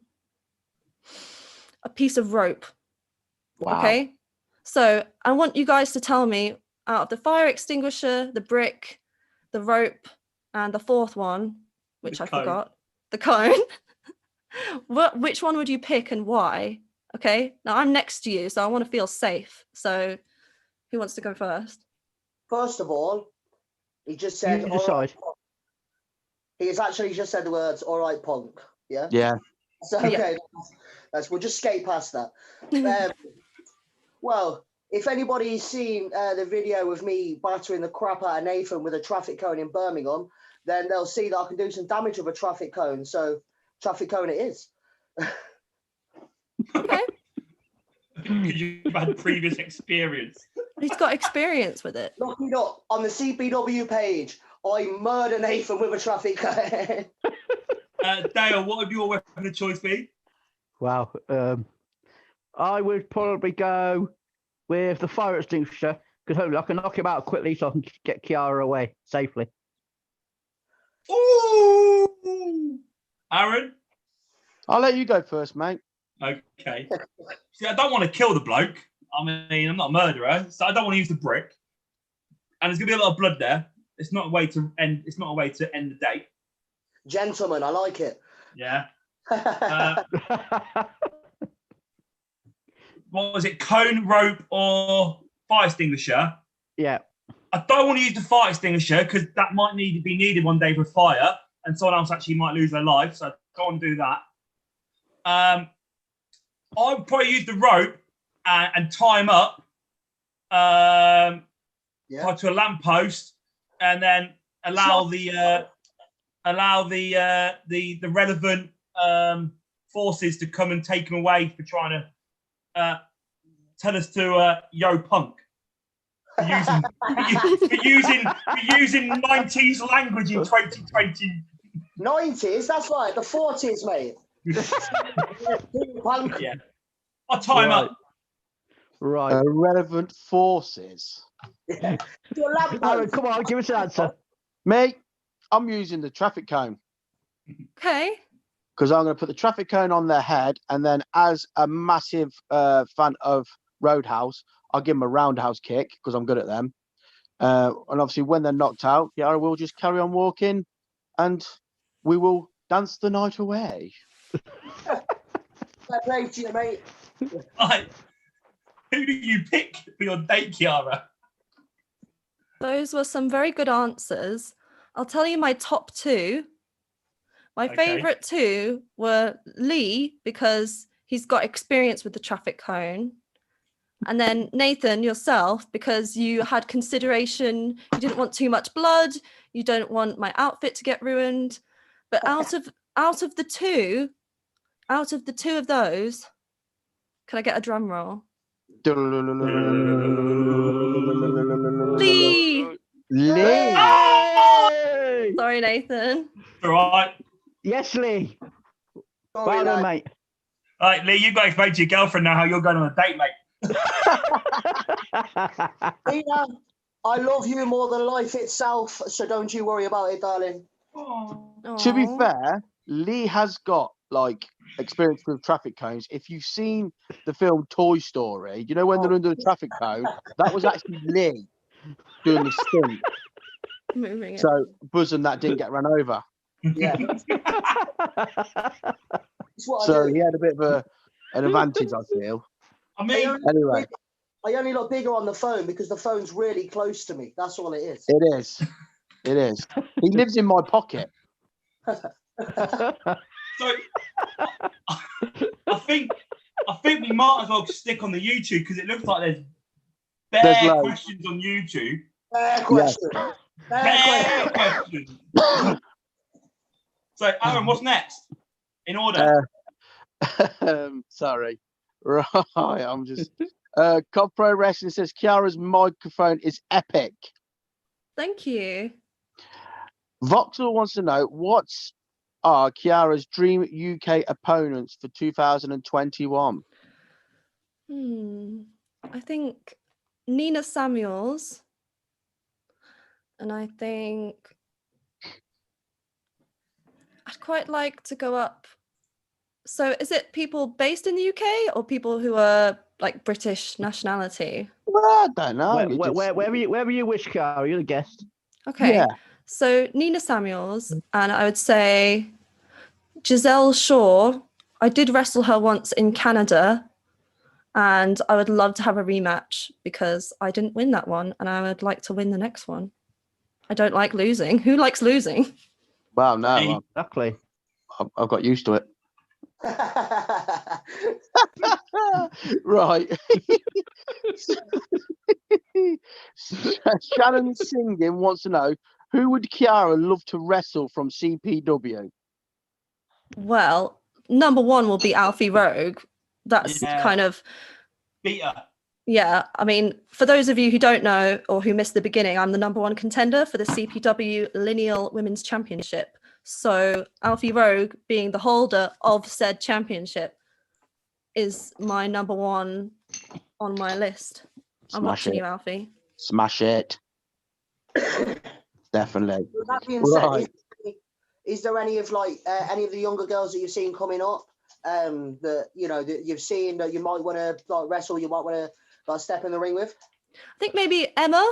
piece of rope. Wow. Okay. So I want you guys to tell me, out of the fire extinguisher, the brick, the rope, and the fourth one, which I forgot, the cone. Which one would you pick and why? Okay. Now I'm next to you, so I want to feel safe. So who wants to go first? First of all, he just said. You decide. He's actually just said the words "all right, punk." Yeah. Yeah. So okay, we'll just skate past that. Well, if anybody's seen the video of me battering the crap out of Nathan with a traffic cone in Birmingham, then they'll see that I can do some damage with a traffic cone. So traffic cone it is. Okay. Because you've had previous experience. He's got experience with it. Look it up on the CPW page. I murder Nathan with a traffic cone. Dale, what would your weapon of choice be? Wow. I would probably go with the fire extinguisher because hopefully I can knock him out quickly so I can get Kiara away safely. Ooh! Aaron? I'll let you go first, mate. Okay. See, I don't want to kill the bloke. I mean, I'm not a murderer, so I don't want to use the brick. And there's gonna be a lot of blood there. It's not a way to end the date. Gentlemen, I like it. Yeah. What was it? Cone, rope, or fire extinguisher? Yeah. I don't want to use the fire extinguisher because that might be needed one day for a fire. and someone else actually might lose their life. So I don't want to do that. I would probably use the rope and tie him up, tied to a lamppost, and then allow the relevant forces to come and take him away for trying to tell us to yo punk. For using 90s language in 2020. 90s? That's right, the 40s, mate. Punk. Yeah. I'll tie him up. Right. Relevant forces. Yeah. Do a lamppost. Aaron, come on, give us an answer. Me, I'm using the traffic cone Okay. because I'm going to put the traffic cone on their head, and then as a massive fan of Roadhouse, I'll give them a roundhouse kick because I'm good at them. And obviously, when they're knocked out, yeah, we'll just carry on walking, and we will dance the night away. Thank you, mate. Right. Who do you pick for your date, Kiara? Those were some very good answers. I'll tell you my top two. My Okay. favorite two were Lee, because he's got experience with the traffic cone. And then Nathan, yourself, because you had consideration. You didn't want too much blood. You don't want my outfit to get ruined. But out of the two of those, can I get a drum roll? Lee. Lee. Hey! Sorry, Nathan. All right. Yes, Lee. Sorry, Well done, lad. mate. All right, Lee, you've got to explain to your girlfriend now how you're going on a date, mate. Tina, I love you more than life itself, so don't you worry about it, darling. To be Aw. fair, Lee has got like experience with traffic cones. If you've seen the film Toy Story, you know when they're under the traffic cone, that was actually Lee doing the stunt. Moving it. So buzzing that didn't get run over. Yeah. It's what So I do. he had a bit of an advantage, I feel. I mean, Anyway, I only look bigger on the phone because the phone's really close to me. That's all it is. it is. It is. He lives in my pocket. so I think we might as well stick on the YouTube because it looks like there's There's bare loads. questions on YouTube. Fair question. Fair question. Questions. So, Aaron, what's next? In order. Sorry. Right, I'm just. Cop Pro Wrestling says Kiara's microphone is epic. Thank you. Voxel wants to know what are Kiara's dream UK opponents for 2021. I think Nina Samuels, and I think I'd quite like to go up. So is it people based in the UK or people who are like British nationality? Well, I don't know. Wherever you wish, Kiara, you're the guest. Okay. Yeah. So Nina Samuels, and I would say Giselle Shaw. I did wrestle her once in Canada, and I would love to have a rematch because I didn't win that one, and I would like to win the next one. I don't like losing. Who likes losing? Well, no, Hey. Exactly. I've got used to it. Right. Shannon Singing wants to know who would Kiara love to wrestle from CPW? Well, number one will be Alfie Rogue. That's Yeah. kind of, Beat her. yeah. I mean, for those of you who don't know or who missed the beginning, I'm the number one contender for the CPW Lineal Women's Championship. So Alfie Rogue, being the holder of said championship, is my number one on my list. I'm Smash watching it. you, Alfie. Smash it. Definitely. With that being said, Right. is there any of any of the younger girls that you've seen coming up that that you've seen that you might want to wrestle, you might want to step in the ring with? I think maybe Emma,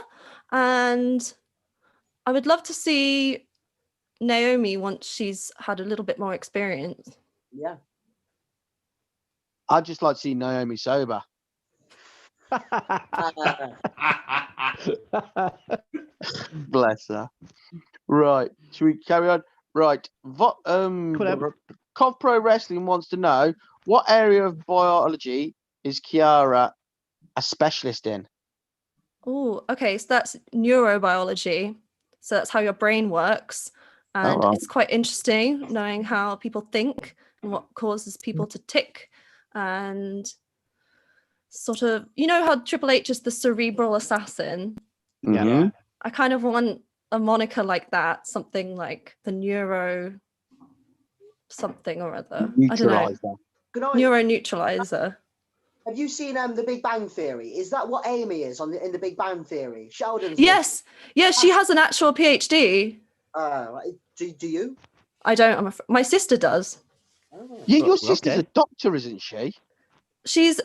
and I would love to see Naomi once she's had a little bit more experience. Yeah. I'd just like to see Naomi sober. Bless her. Right. Should we carry on? Right. Cov Pro Wrestling wants to know what area of biology is Kiara a specialist in? Oh, okay. So that's neurobiology. So that's how your brain works. And right. it's quite interesting knowing how people think and what causes people to tick. And sort of, you know how Triple H is the cerebral assassin? Yeah. Mhm. I kind of want a moniker like that, something like the neuro something or other. I don't know. Neutralizer. Good night. Neuro neutralizer. Have you seen The Big Bang Theory? Is that what Amy is in The Big Bang Theory? Sheldon's. Yes. Yeah, she has an actual PhD. Do you? I don't. My sister does. Oh. Your sister's okay. a doctor, isn't she? She's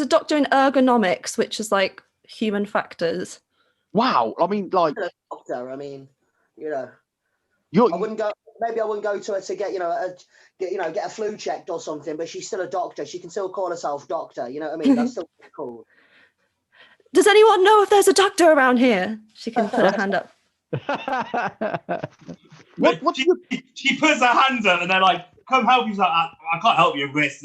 a doctor in ergonomics, which is like human factors. Wow. I mean, like, A doctor. I mean, you know, you're I wouldn't go. Maybe I wouldn't go to her to get get a flu checked or something. But she's still a doctor. She can still call herself doctor. You know what I mean? That's still cool. Does anyone know if there's a doctor around here? She can put her hand up. what She puts her hands up and they're like, "Come help you." She's like, I can't help you with this.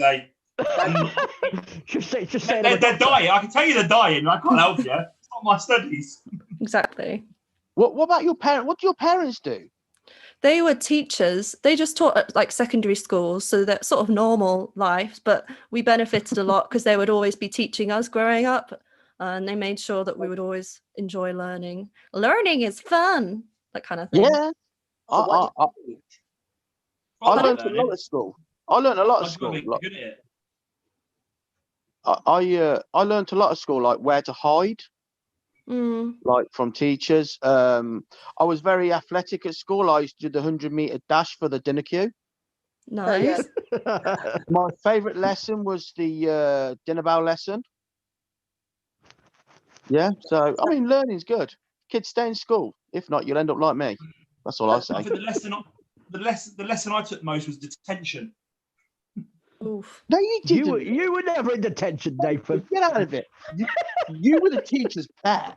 just say They're dying. I can tell you they're dying. I can't help you. It's not my studies. Exactly. what about your parents? What do your parents do? They were teachers. They just taught at like secondary schools, so they're sort of normal lives. But we benefited a lot because they would always be teaching us growing up, and they made sure that we would always enjoy learning. Learning is fun, that kind of thing. Yeah. So what do you teach? I learned a lot at school. I learned a lot at I've got school. to be good at it. I learned a lot at school, like where to hide, like from teachers. I was very athletic at school. I used to do the 100-meter dash for the dinner queue. Nice. My favourite lesson was the dinner bell lesson. Yeah, so I mean, learning's good. Kids stay in school. If not, you'll end up like me. That's all I say. I think the lesson I took most was detention. Oof. No, you didn't. You were never in detention, Nathan. Get out of it. You were the teacher's pet.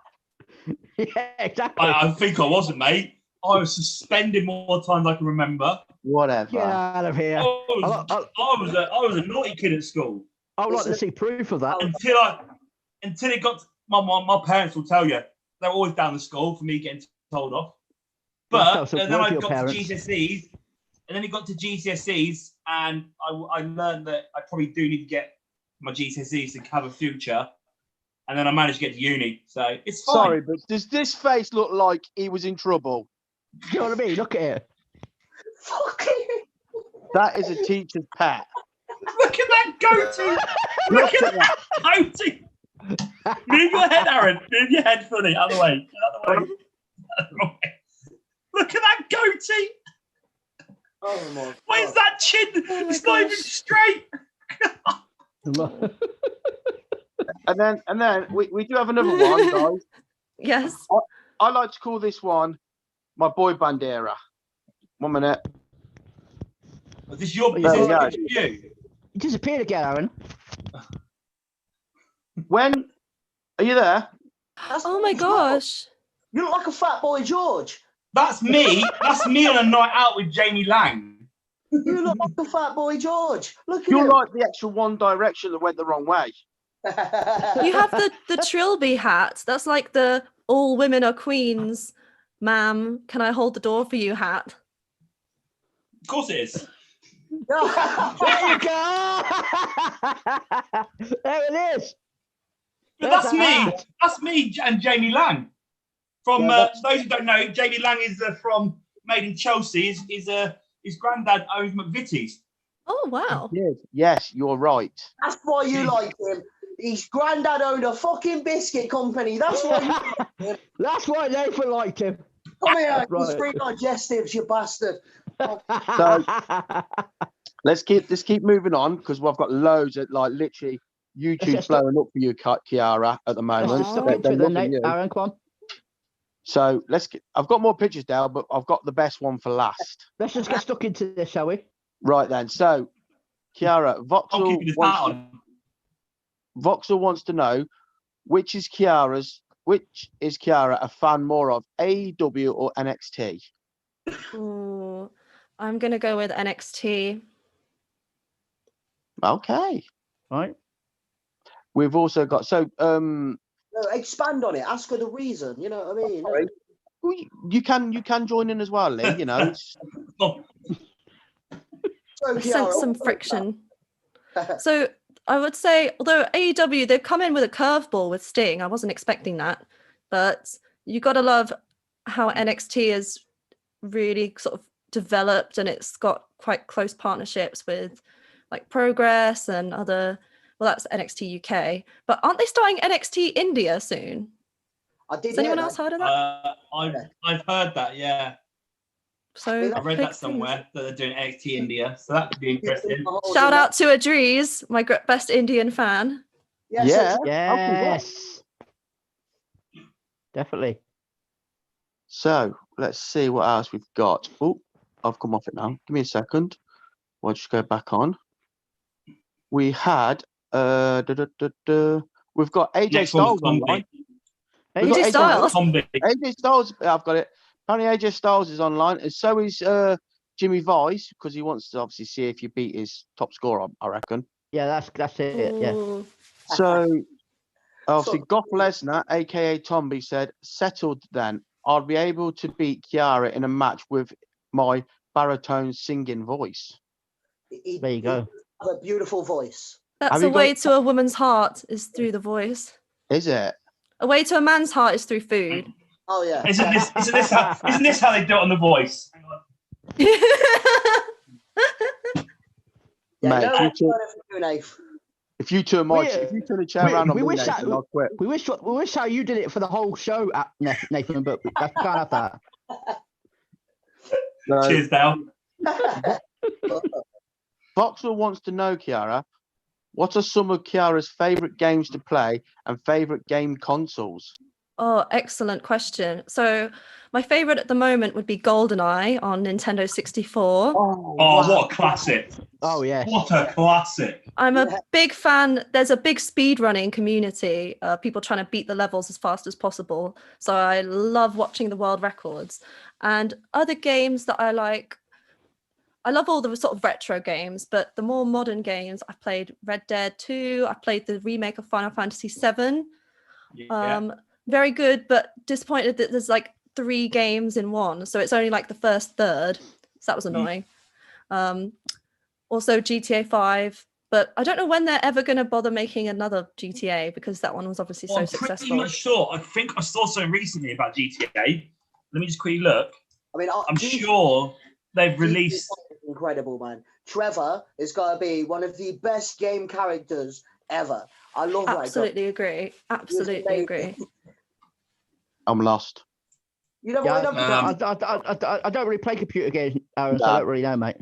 Yeah, exactly. I think I wasn't, mate. I was suspended more times than I can remember. Whatever. Get out of here. I was a naughty kid at school. I would like to see proof of that. Until it got to, my parents will tell you they're always down the school for me getting told off. But then I got to GCSEs, and then it got to GCSEs, and I learned that I probably do need to get my GCSEs to have a future. And then I managed to get to uni, so it's fine. Sorry, but does this face look like he was in trouble? Do you know what I mean? Look at it. Fucking. That is a teacher's pet. Look at that goatee! Look at that goatee! Move your head, Aaron. Move your head funny. Out of the way. Out of the way. Look at that goatee! Oh my God. Where's that chin? It's not even straight. And then we do have another one, guys. Yes. I like to call this one my boy band era. 1 minute. Is this your There we go. you? You disappeared again, Aaron. Are you there? Oh my gosh. You look like a fat boy George. That's me. That's me on a night out with Jamie Lang. You look like a fat boy George. Look at You're you. like the extra One Direction that went the wrong way. You have the Trilby hat. That's like the all women are queens, ma'am. Can I hold the door for you hat? Of course it is. There you go. There it is. But There's that's a me. hat. That's me and Jamie Lang. From Yeah, those who don't know, Jamie Lang is from Made in Chelsea. His granddad owns McVitie's. Oh wow. Yes, you're right. That's why you like him. His granddad owned a fucking biscuit company. That's why you like him. That's why Nathan liked him. Come here, you Right. spring digestives, you bastard. So let's keep moving on because we've got loads of like literally YouTube's Let's blowing up for you, Kiara, at the moment. Let's stuck They're into it then, loving Nate. you. Aaron, come on. So I've got more pictures down, but I've got the best one for last. Let's just get stuck into this, shall we? Right then. So Kiara, I'm Voxel keeping his hat on. wants to know which is Kiara a fan more of, AEW or NXT? Ooh. I'm gonna go with NXT. Okay. Right. We've also got No, expand on it. Ask her the reason. You know what I mean? Sorry. You can join in as well, Lee. You know, it's Oh, So, I sense Kiara, some what was friction. that? So I would say, although AEW, they've come in with a curveball with Sting. I wasn't expecting that, but you got to love how NXT is really sort of developed, and it's got quite close partnerships with like Progress and other. Well, that's NXT UK, but aren't they starting NXT India soon? I did Has hear anyone that. else heard of that? I've heard that. Yeah, So I read big that somewhere that they're doing NXT India, so that could be interesting. Shout out to Adriz, my best Indian fan. yeah. Yes. Definitely. So let's see what else we've got. Oh, I've come off it now. Give me a second. We'll just go back on. We had we've got AJ Next one's Styles online. Hey, We've got AJ Styles. Tombi. AJ Styles, I've got it. Apparently AJ Styles is online, and so is Jimmy Vice, because he wants to obviously see if you beat his top scorer, I reckon. Yeah, that's it. Yeah. Ooh. So obviously So- Goff Lesnar, aka Tomby, said, settled then. I'll be able to beat Kiara in a match with my baritone singing voice. There you go. Have a beautiful voice. That's Have a you got way it? to a woman's heart is through the voice. Is it? A way to a man's heart is through food. Oh yeah. Isn't this how they do it on The Voice? Hang on. Yeah, Mate, no, if you that's for you, Nath. If you turn the chair around on me, Nathan, I'll quit. We wish how you did it for the whole show, Nathan, but we can't have that. So, Cheers, Dale. Boxer wants to know, Kiara, what are some of Kiara's favourite games to play and favourite game consoles? Oh, excellent question. So my favorite at the moment would be GoldenEye on Nintendo 64. Oh, what a classic. Oh, yes. What a classic. I'm a big fan. There's a big speedrunning community, people trying to beat the levels as fast as possible. So I love watching the world records. And other games that I like, I love all the sort of retro games, but the more modern games, I've played Red Dead 2. I played the remake of Final Fantasy 7. Yeah. Very good, but disappointed that there's like 3 games in one. So it's only like the first third. So that was annoying. Also GTA 5. But I don't know when they're ever going to bother making another GTA, because that one was obviously Well, so I'm successful. pretty much sure. I think I saw something recently about GTA. Let me just quickly look. I mean, I'm sure they've released. Incredible, man. Trevor is going to be one of the best game characters ever. I love that. Absolutely agree. Absolutely agree. I'm lost. You know Yeah, what? I don't really play computer games, Aaron, so I don't really know, mate.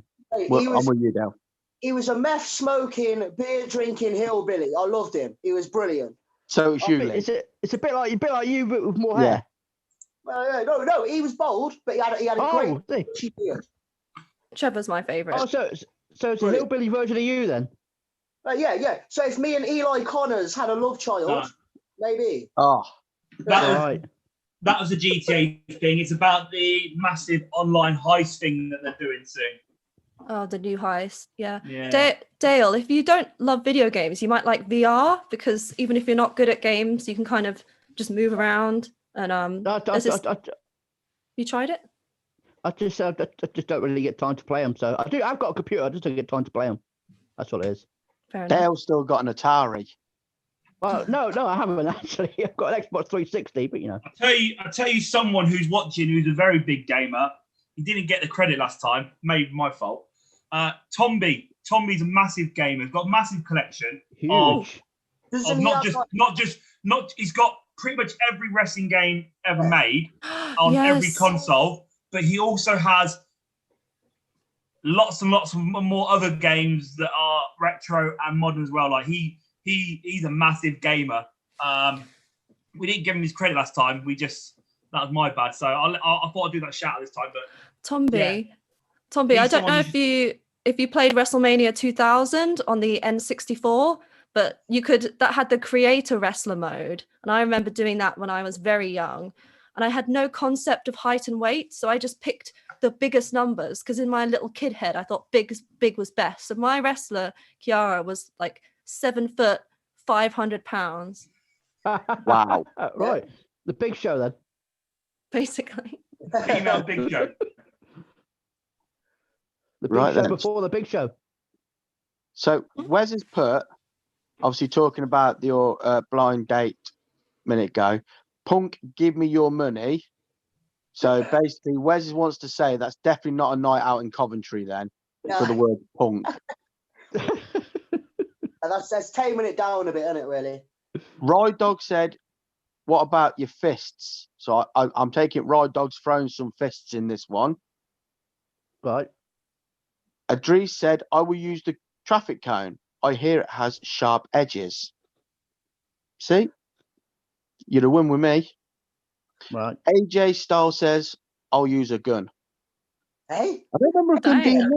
Well, I'm with you now. He was a meth smoking, beer drinking hillbilly. I loved him. He was brilliant. So it's you, Lee. It's a bit like you, but with more hair. No, he was bold, but he had a great see. beard. Trevor's my favorite. Oh, so it's a hillbilly version of you then? Yeah. So if me and Eli Connors had a love child, maybe. Oh, That was a GTA thing. It's about the massive online heist thing that they're doing soon. Oh, the new heist. Yeah. Yeah. Dale, if you don't love video games, you might like VR, because even if you're not good at games, you can kind of just move around. And you tried it? I just don't really get time to play them. So I've got a computer. I just don't get time to play them. That's what it is. Fair enough. Dale's still got an Atari. Well, no, I haven't actually. I've got an Xbox 360, but you know. I tell you, someone who's watching who's a very big gamer. He didn't get the credit last time. Maybe my fault. Tomby. Tomby's a massive gamer. He's got a massive collection. Huge. He's got pretty much every wrestling game ever made on every console. But he also has lots and lots of more other games that are retro and modern as well. Like he's a massive gamer. We didn't give him his credit last time. That was my bad. So I thought I'd do that shout out this time. But Tomby, He's I don't know someone if you played WrestleMania 2000 on the N64, but that had the creator wrestler mode, and I remember doing that when I was very young. and I had no concept of height and weight, so I just picked the biggest numbers because in my little kid head I thought big was best. So my wrestler Kiara was like 7 foot 500 pounds Wow. Right. The Big Show then. basically. Female Big Show. The Big Right Show then. before the Big Show. So Wes has put, obviously talking about your blind date minute ago, Punk, give me your money. So basically, Wes wants to say that's definitely not a night out in Coventry then for the word punk. That's taming it down a bit, isn't it, really? Ride Dog said, what about your fists? So I'm taking Ride Dog's throwing some fists in this one. Right. Adris said, I will use the traffic cone. I hear it has sharp edges. See? You'd have win with me. Right. AJ Style says, I'll use a gun. Hey, I don't remember a gun being there.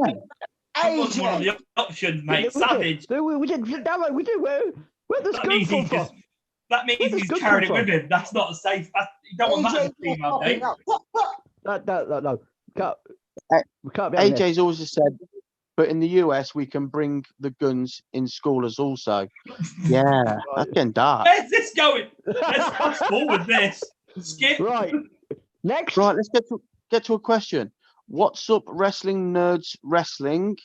That was one of AJ. the options, mate. We Savage. did. We did. Damn it, we did. Where does That gun means come he's from? just. That means Where does he's good carried it come with him. That's not a safe. You don't want that as a female date. No. Eh, We can't be having this. AJ's always said, but in the US, we can bring the guns in school as also. Yeah, that's getting dark. Where's this going? Let's fast forward this. Skip. Right. Next. Right, let's get to a question. What's up, wrestler nerds wrestling?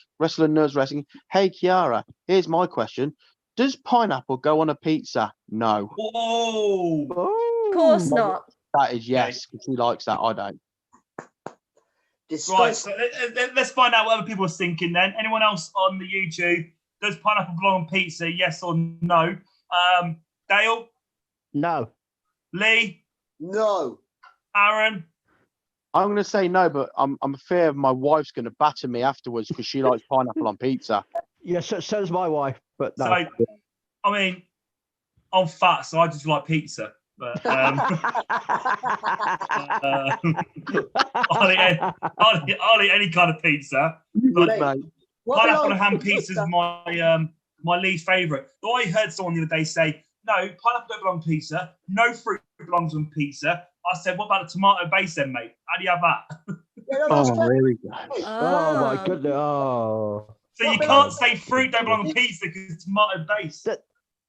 Hey, Kiara, here's my question. Does pineapple go on a pizza? No. Whoa. Oh. Of course not. That is yes, because he likes that. I don't. Right, so let's find out what other people are thinking then. Anyone else on the YouTube? Does pineapple belong on pizza? Yes or no? Dale? No. Lee? No. Aaron? I'm going to say no, but I'm afraid my wife's going to batter me afterwards because she likes pineapple on pizza. Yes, so does my wife, but no. So, I mean, I'm fat, so I just like pizza. But I'll eat any kind of pizza. But Mate. pineapple and ham pizza is my least favourite. Though I heard someone the other day say, no, pineapple don't belong on pizza. No fruit belongs on pizza. I said, what about a tomato base then, mate? How do you have that? Oh, here we go. Oh my goodness. Oh. So you can't say fruit don't belong on pizza because it's tomato based.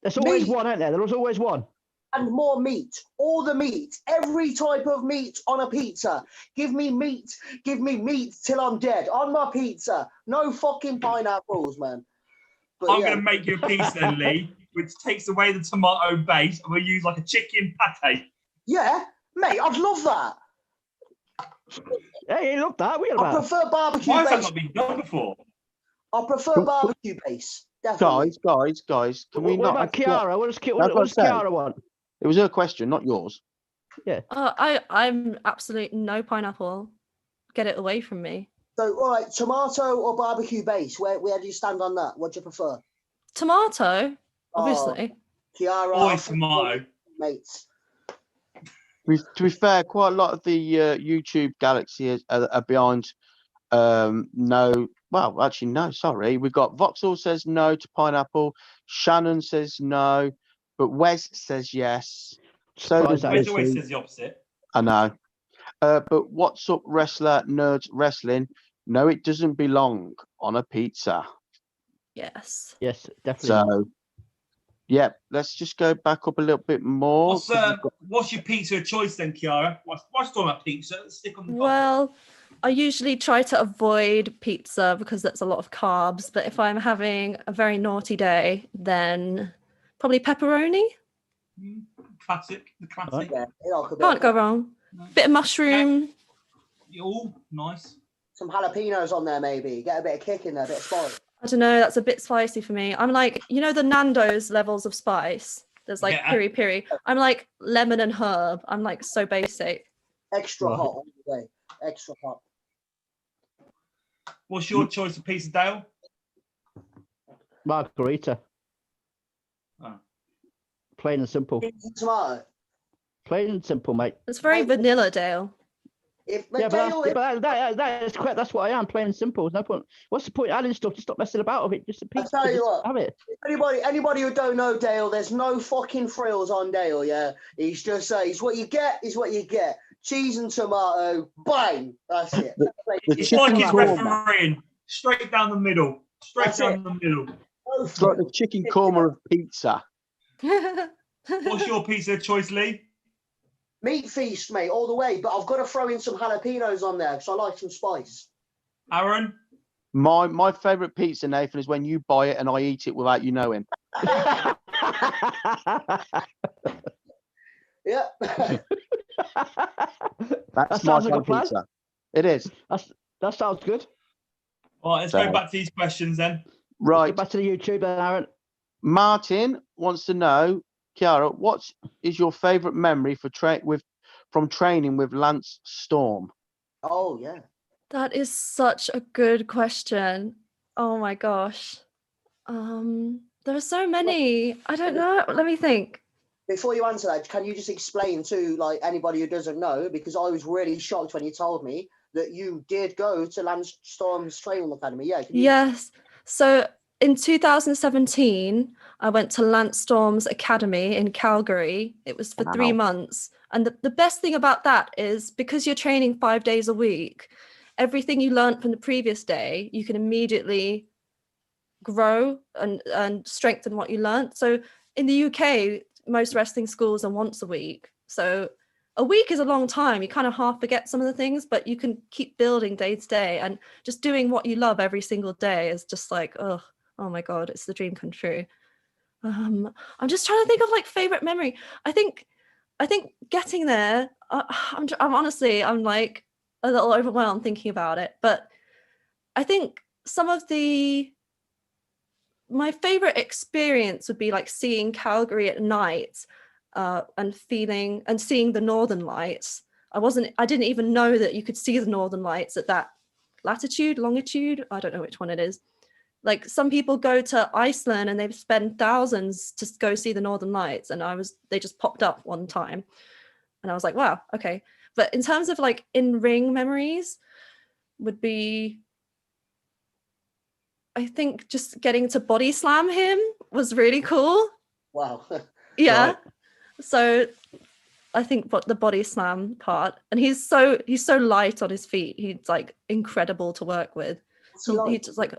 There's always Meat. one, ain't there? There's always one. And more meat. All the meat. Every type of meat on a pizza. Give me meat. Give me meat till I'm dead. On my pizza. No fucking pineapples, man. But I'm going to make you a pizza then, Lee, which takes away the tomato base and we'll use like a chicken pate. Yeah, mate, I'd love that. Hey, look that. We I about. prefer barbecue Why has that base. not been done before? I prefer barbecue base. Definitely. Guys, can we What not? about Kiara? What does That's what Kiara I said. want? It was her question, not yours. I'm absolutely no pineapple. Get it away from me. So, all right, tomato or barbecue base? Where do you stand on that? What do you prefer? Tomato, obviously. Kiara. Always tomato. Mates. To be fair, quite a lot of the YouTube galaxy are behind no. Well, actually, no, sorry. We've got Voxel says no to pineapple. Shannon says no. But Wes says yes. So does Wes always Lizzie. says the opposite. I know. But what's up, wrestler nerds wrestling? No, it doesn't belong on a pizza. Yes. Yes, definitely. So, yeah, let's just go back up a little bit more. What's your pizza of choice then, Kiara? What's talking about pizza? Let's stick on the topic. Well, I usually try to avoid pizza because that's a lot of carbs. But if I'm having a very naughty day, then probably pepperoni. Classic, the classic. Yeah, Can't go wrong. Bit of mushroom. Oh, nice. Some jalapenos on there, maybe. Get a bit of kick in there, a bit of spice. I don't know. That's a bit spicy for me. I'm like, you know, the Nando's levels of spice. There's like piri piri. I'm like lemon and herb. I'm like so basic. Extra Right. hot all the way. Extra hot. What's your choice of pizza, Dale? Margarita. Oh. Plain and simple. Tomato. Plain and simple, mate. It's very vanilla, Dale. If Yeah, Dale, but that is correct. That's what I am. Plain and simple. There's no point. What's the point adding stuff? Just stop messing about with it. Just a pizza. tell you just what. have it. Anybody who don't know Dale, there's no fucking frills on Dale, yeah? He's just he's what you get is what you get. cheese and tomato, bang. That's it. The It's chicken like he's korma. refereeing straight down the middle. Straight That's down the middle. Go It's for like the it. chicken korma of pizza. What's your pizza of choice, Lee? Meat feast, mate, all the way. But I've got to throw in some jalapenos on there because I like some spice. Aaron? My favourite pizza, Nathan, is when you buy it and I eat it without you knowing. Yeah. That's That my sounds like kind a of plan. pizza. It is. That sounds good. All right, let's So- go back to these questions then. Let's Right. get back to the YouTube then, Aaron. Martin wants to know, Kiara, what is your favourite memory from training with Lance Storm? Oh, yeah. That is such a good question. Oh my gosh. There are so many. I don't know. Let me think. Before you answer that, can you just explain to like anybody who doesn't know? Because I was really shocked when you told me that you did go to Lance Storm's training academy. Yeah. Can you Yes. So in 2017, I went to Lance Storm's Academy in Calgary. It was for 3 Wow. months. And the best thing about that is because you're training 5 days a week, everything you learned from the previous day, you can immediately grow and strengthen what you learned. So in the UK, most wrestling schools are once a week. So a week is a long time. You kind of half forget some of the things, but you can keep building day to day, and just doing what you love every single day is just like, oh my God, it's the dream come true. I'm just trying to think of like favorite memory. I think getting there, I'm honestly, I'm like a little overwhelmed thinking about it, but I think some of my favorite experience would be like seeing Calgary at night, and seeing the northern lights. I didn't even know that you could see the northern lights at that longitude. I don't know which one it is. Like some people go to Iceland and they spend thousands to go see the northern lights, and they just popped up one time and I was like, wow, okay. But in terms of like in-ring memories would be, I think just getting to body slam him was really cool. Wow. Yeah. Right. So I think the body slam part, and he's so light on his feet. He's like incredible to work with. What's he like? He's just like,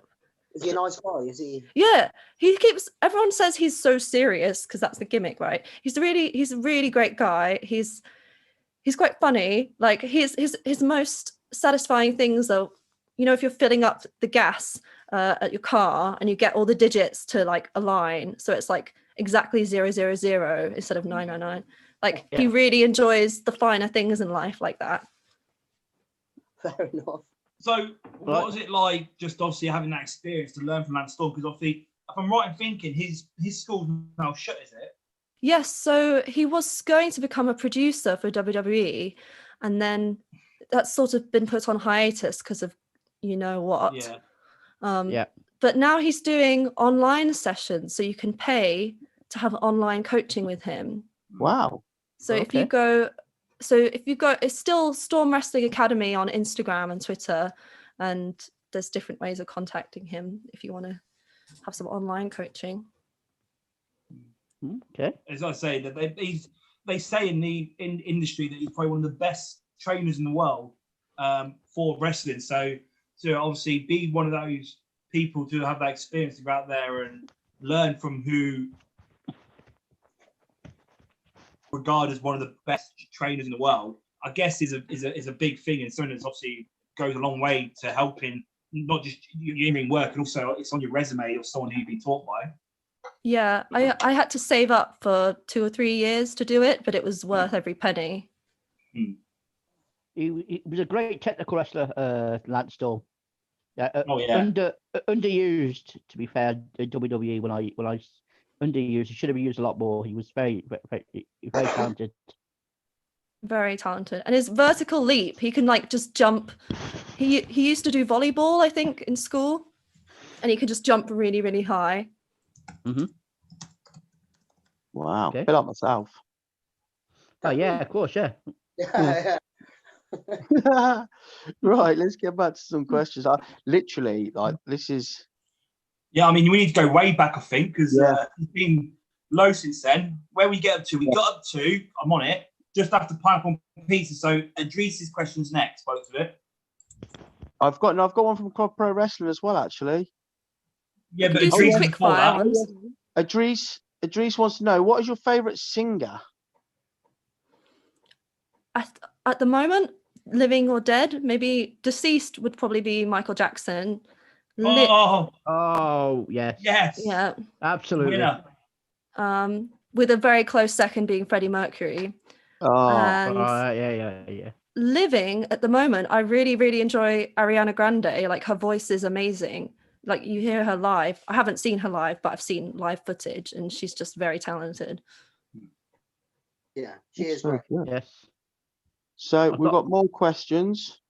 Is he a nice guy? Is he? yeah, everyone says he's so serious because that's the gimmick, right? He's a really great guy. He's quite funny. Like his most satisfying things are, if you're filling up the gas at your car and you get all the digits to like align, so it's like exactly 000 instead of 999. Like he really enjoys the finer things in life like that. Fair enough. So what was it like just obviously having that experience to learn from Lance Storm? Because obviously, if I'm right in thinking, his school's now shut, is it? Yes, so he was going to become a producer for WWE, and then that's sort of been put on hiatus because of you know what. Yeah. But now he's doing online sessions, so you can pay to have online coaching with him. Wow. So if you go, it's still Storm Wrestling Academy on Instagram and Twitter, and there's different ways of contacting him if you want to have some online coaching. Okay. As I say, that they say in the industry that he's probably one of the best trainers in the world for wrestling. So to obviously be one of those people to have that experience to go out there and learn from who regarded as one of the best trainers in the world, I guess is a big thing, and something that's obviously goes a long way to helping not just your in-ring work, and also it's on your resume of someone who you've been taught by. Yeah, I had to save up for 2 or 3 years to do it, but it was worth every penny. He was a great technical wrestler, Lance Storm. Yeah, underused, to be fair, in WWE when I underused. He should have been used a lot more. He was very, very, very talented. Very talented. And his vertical leap, he can like just jump. He used to do volleyball, I think, in school, and he could just jump really, really high. Wow. Okay. Feel like myself. Oh yeah, of course, yeah. Yeah. Right, let's get back to some questions. Literally, like, this is... Yeah, I mean, we need to go way back, I think, because Yeah. it's been low since then. Where we get up to, I'm on it, just after Pineapple Pizza. So Idris's question's next, both of it. I've got one from Club Pro Wrestling as well, actually. Yeah, but do some Idris quick before fire that. ones. Idris wants to know, what is your favourite singer? At the moment, living or dead, maybe deceased would probably be Michael Jackson. Oh, Oh, yes. yes. Yeah. Absolutely. Winner. With a very close second being Freddie Mercury. Oh, And Yeah. living at the moment, I really, really enjoy Ariana Grande. Like, her voice is amazing. Like, you hear her live. I haven't seen her live, but I've seen live footage, and she's just very talented. Yeah, she is so great. good. Yes. So we've got more questions.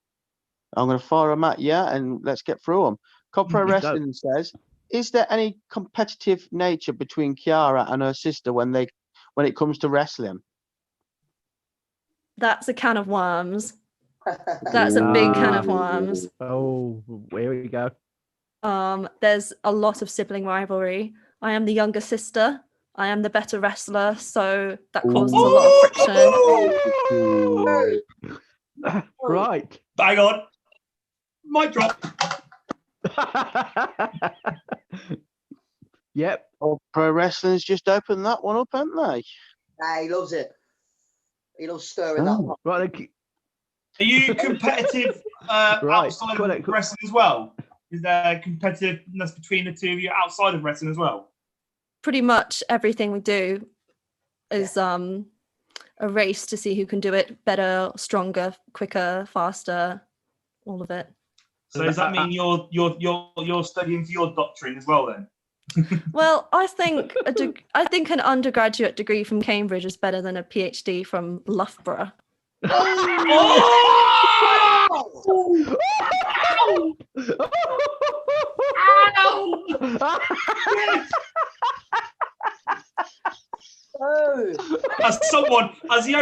I'm going to fire them at you, and let's get through them. Club Pro Let's go. Wrestling says, is there any competitive nature between Kiara and her sister when it comes to wrestling? That's a can of worms. That's a big can of worms. Oh, here we go. There's a lot of sibling rivalry. I am the younger sister. I am the better wrestler, so that causes a lot of friction. Right. Bang on. Mic drop. Yep. Oh, Pro Wrestling's just opened that one up, haven't they? Nah, he loves it. He loves stirring that pot. Right. Are you competitive Right, outside correct. of wrestling as well? Is there competitiveness between the two of you outside of wrestling as well? Pretty much everything we do is a race to see who can do it better, stronger, quicker, faster, all of it. So does that mean you're studying for your doctorate as well then? Well, I think an undergraduate degree from Cambridge is better than a PhD from Loughborough. As the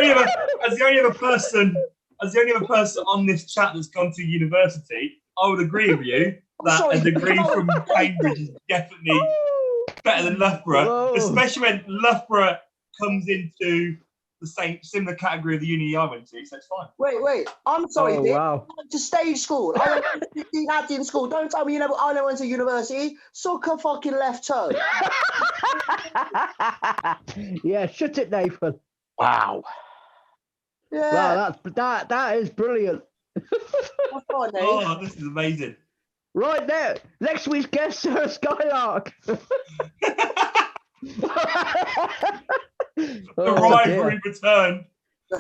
only other person on this chat that's gone to university, I would agree with you that a degree from Cambridge is definitely better than Loughborough, Whoa. especially when Loughborough comes into the similar category of the uni I went to, so it's fine. Wait. I'm sorry, Oh, Dick. wow. I went to stage school. I went to 15 acting school. Don't tell me I never went to university. Suck a fucking left toe. Yeah, shut it, Nathan. Wow. Yeah. Wow, that is brilliant. That's fine, Nate. Oh, this is amazing. Right there. Next week's guest, Sarah Skylark. The Oh, rivalry dear. returned. I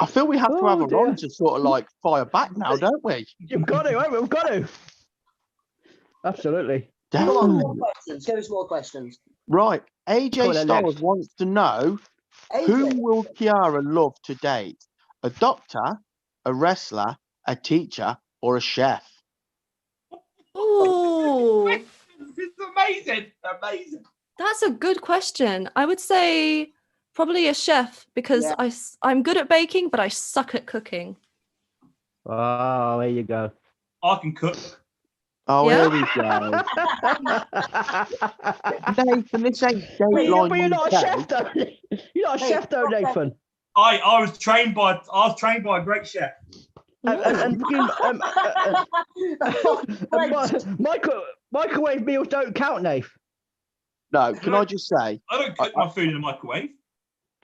feel we have to have Oh, her on dear. to sort of like fire back now, don't we? You've got to, haven't we? We've got to. Absolutely. Come on, Definitely. more questions. Give us more questions. Right. Come AJ on then, Styles next. wants to know, who AJ. will Kiara love to date? A doctor, a wrestler, a teacher, or a chef? Ooh, It's amazing. that's a good question. I would say probably a chef because Yeah. I'm good at baking, but I suck at cooking. Oh, there you go. I can cook. Oh, Yeah? here we go. Nathan, this ain't But Dateline you're not a chef, UK. though. You're not a Hey, chef, though, okay. Nathan. I was trained by a great chef. And microwave meals don't count, Nath. No, can I just say, I don't cook my food in a microwave.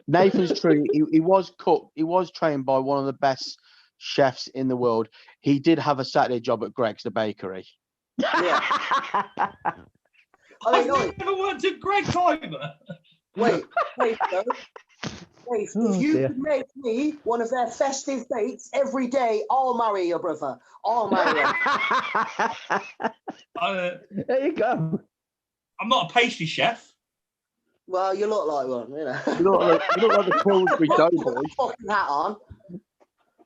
Nathan's true. He was cooked. He was trained by one of the best chefs in the world. He did have a Saturday job at Greg's, the bakery. Yeah. I I've mean, oi, never worked at Greg's either. wait, though. Wait, Oh, if you dear. could make me one of their festive dates every day, I'll marry your brother. I'll marry him. There you go. I'm not a pastry chef. Well, you look like one, you know. You look like the Pillsbury Put Doughboy. that fucking hat on.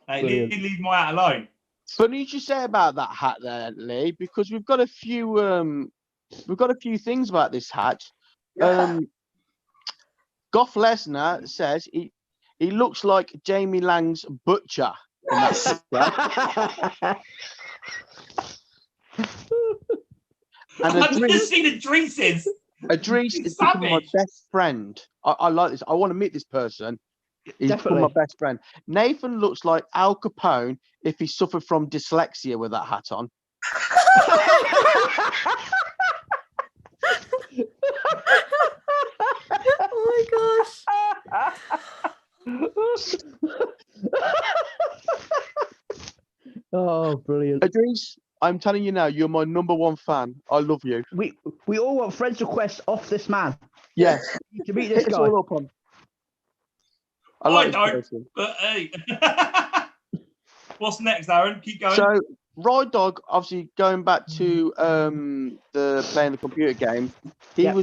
Hey, Brilliant. leave my hat alone. Funny you should say about that hat there, Lee, because we've got a few things about this hat. Goff Lesnar says he looks like Jamie Lang's butcher. In that picture. And I've just seen the Dreeses. Idris He's is becoming my savage. best friend. I like this. I want to meet this person. He's become my Definitely. best friend. Nathan looks like Al Capone if he suffered from dyslexia with that hat on. Oh my gosh. Oh, brilliant. Idris, I'm telling you now, you're my number one fan. I love you. We all want friends requests off this man. Yes. To meet Hit this us guy. all up on. I I like this don't. person. But hey. What's next, Aaron? Keep going. So, Ride Dog, obviously going back to the playing the computer game, he Yep.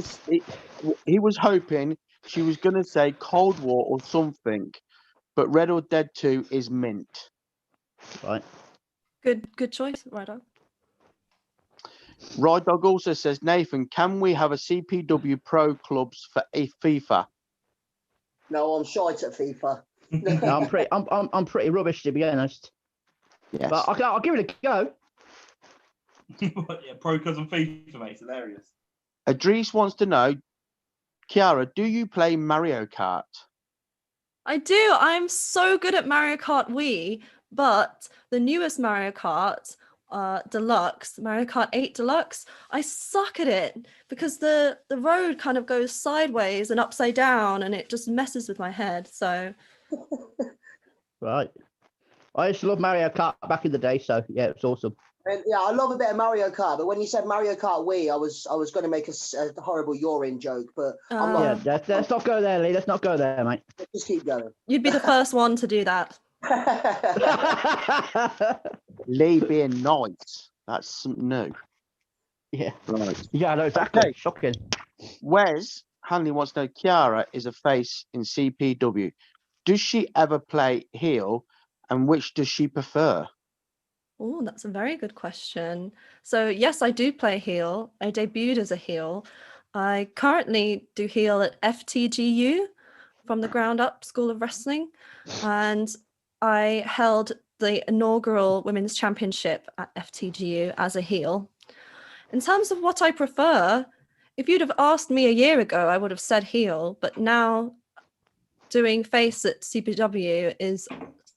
was hoping she was going to say Cold War or something, but Red or Dead 2 is mint. Right. Good choice, right on. Ride Dog also says, Nathan, can we have a CPW Pro clubs for a FIFA? No, I'm shite at FIFA. No, I'm pretty rubbish, to be honest. Yes. But I'll give it a go. Yeah, pro cousin FIFA, mate. It's hilarious. Idris wants to know, Kiara, do you play Mario Kart? I do. I'm so good at Mario Kart Wii, but the newest Mario Kart Deluxe, Mario Kart 8 Deluxe, I suck at it because the road kind of goes sideways and upside down and it just messes with my head. So Right. I used to love Mario Kart back in the day, so yeah, it's awesome. And yeah, I love a bit of Mario Kart, but when you said Mario Kart Wii, I was going to make a horrible urine joke, but I'm not. Yeah, let's not go there, Lee. Let's not go there, mate. Just keep going. you'd be the first one to do that. Lee being nice. That's something new. Yeah. Right. Yeah, no, exactly. Okay. Shocking. Wes Hanley wants to know, Kiara is a face in CPW. Does she ever play heel, and which does she prefer? Oh, that's a very good question. So yes, I do play heel. I debuted as a heel. I currently do heel at FTGU, from the ground up School of Wrestling, and I held the inaugural women's championship at FTGU as a heel. In terms of what I prefer, if you'd have asked me a year ago, I would have said heel, but now doing face at CPW is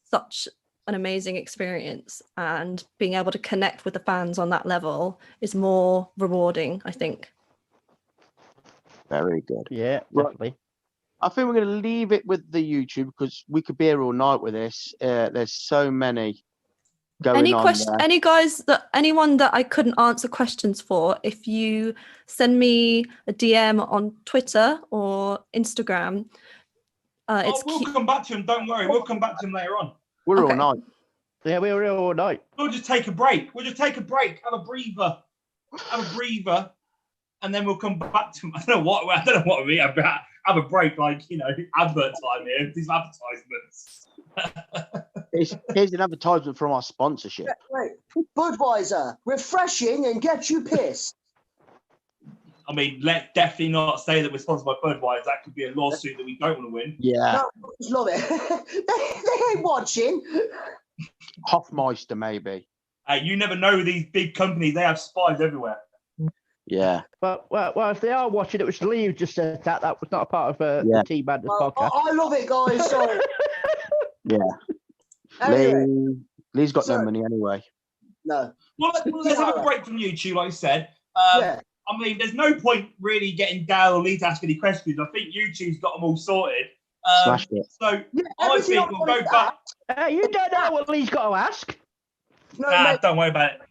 such an amazing experience, and being able to connect with the fans on that level is more rewarding, I think. Very good. Yeah, Right. definitely. I think we're going to leave it with the YouTube because we could be here all night with this. There's so many going on there. Anyone that I couldn't answer questions for, if you send me a DM on Twitter or Instagram, We'll come back to him. Don't worry. We'll come back to him later on. We're Okay. all night. Yeah, we were here all night. We'll just take a break. Have a breather, and then we'll come back to him. I don't know what I mean. Have a break, like, advert time here. These advertisements. Here's an advertisement from our sponsorship. Right. Budweiser, refreshing and get you pissed. I mean, let's definitely not say that we're sponsored by Budweiser. That could be a lawsuit that we don't want to win. Yeah. No, I just love it. they ain't watching. Hofmeister, maybe. Hey, you never know these big companies. They have spies everywhere. Yeah. Well, if they are watching, it was Lee who just said that. That was not a part of the Team Madness podcast. I love it, guys. Sorry. Yeah. Anyway, Lee's got no money anyway. no. Well, let's have a break from YouTube, like I said. Yeah. I mean, there's no point really getting Dale or Lee to ask any questions. I think YouTube's got them all sorted. Smashed it. So Yeah, I everything think we'll go wanted to back. ask- You don't know what Lee's got to ask. No, Nah, mate, don't worry about it.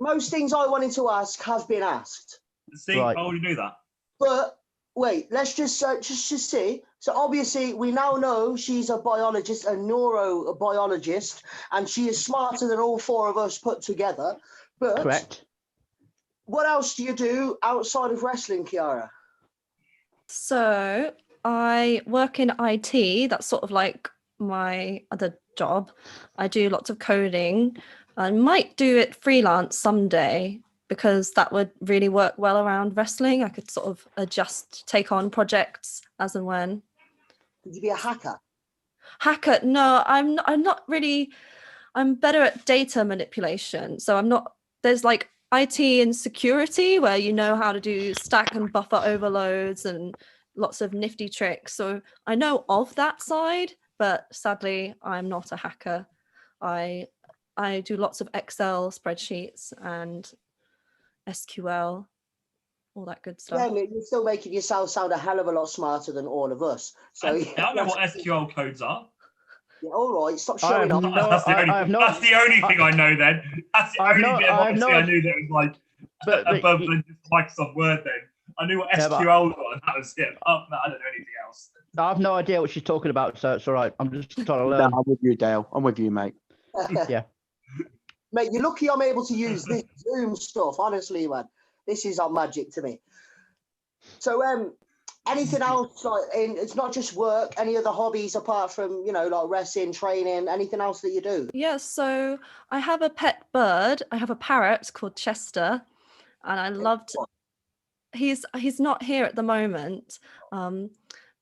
most things I wanted to ask have been asked. See, Right. I already knew that. But wait, let's just see. So obviously, we now know she's a biologist, a neurobiologist, and she is smarter than all four of us put together. But Correct. what else do you do outside of wrestling, Kiara? So I work in IT. That's sort of like my other job. I do lots of coding. I might do it freelance someday because that would really work well around wrestling. I could sort of take on projects as and when. Could you be a hacker? Hacker? No, I'm not really. I'm better at data manipulation. So I'm not. There's like IT and security, where you know how to do stack and buffer overloads and lots of nifty tricks. So I know of that side, but sadly, I'm not a hacker. I do lots of Excel spreadsheets and SQL, all that good stuff. Yeah, I mean, you're still making yourself sound a hell of a lot smarter than all of us. So I don't know what SQL codes are. Yeah, all right, stop I showing have off. no- That's the only, I have no- that's the only thing I know then. That's the I have only no- bit of I have honesty no- I knew that was like But above than just Microsoft Word then. I knew what Yeah, but- SQL was, and that was it. Apart from that, I don't know anything else. I have no idea what she's talking about, so it's all right. I'm just trying to No, learn. I'm with you, Dale. I'm with you, mate. Yeah. Mate, you're lucky I'm able to use this Zoom stuff. Honestly, man, this is like magic to me. So, anything else? Like, it's not just work. Any other hobbies apart from like wrestling, training? Anything else that you do? Yeah, so I have a pet bird. I have a parrot called Chester, and I loved. He's not here at the moment,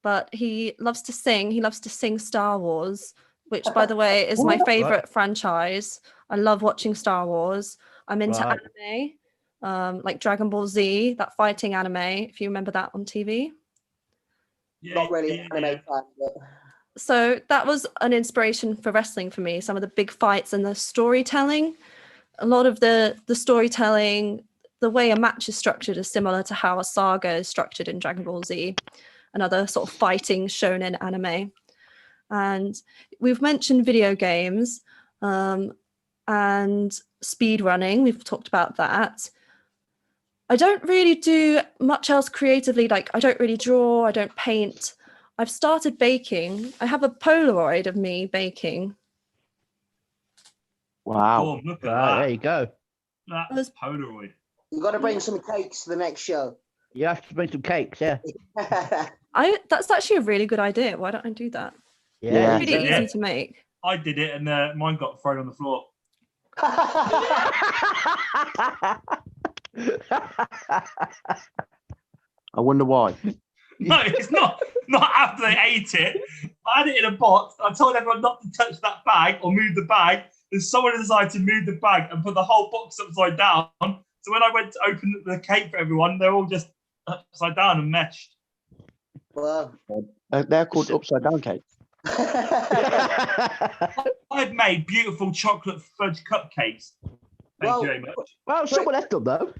but he loves to sing. He loves to sing Star Wars, which, by the way, is my favorite franchise. I love watching Star Wars. I'm into anime, like Dragon Ball Z, that fighting anime. If you remember that on TV. Yeah, Not really yeah, anime yeah. fan, but So that was an inspiration for wrestling for me. Some of the big fights and the storytelling. A lot of the storytelling, the way a match is structured is similar to how a saga is structured in Dragon Ball Z, another sort of fighting shonen anime. And we've mentioned video games and speed running. We've talked about that. I don't really do much else creatively. Like, I don't really draw, I don't paint. I've started baking. I have a Polaroid of me baking. Wow. Oh, look at Right, there that. you go. That's Polaroid. you got to bring some cakes to the next show. You have to bring some cakes, yeah. That's actually a really good idea. Why don't I do that? Yeah. Pretty Yeah. easy to make. I did it, and mine got thrown on the floor. I wonder why. No, it's not. Not after they ate it. I had it in a box. I told everyone not to touch that bag or move the bag. And someone decided to move the bag and put the whole box upside down. So when I went to open the cake for everyone, they're all just upside down and meshed. Well, They're called upside down cakes. I've made beautiful chocolate fudge cupcakes. Thank you very much. Well, someone left them, though.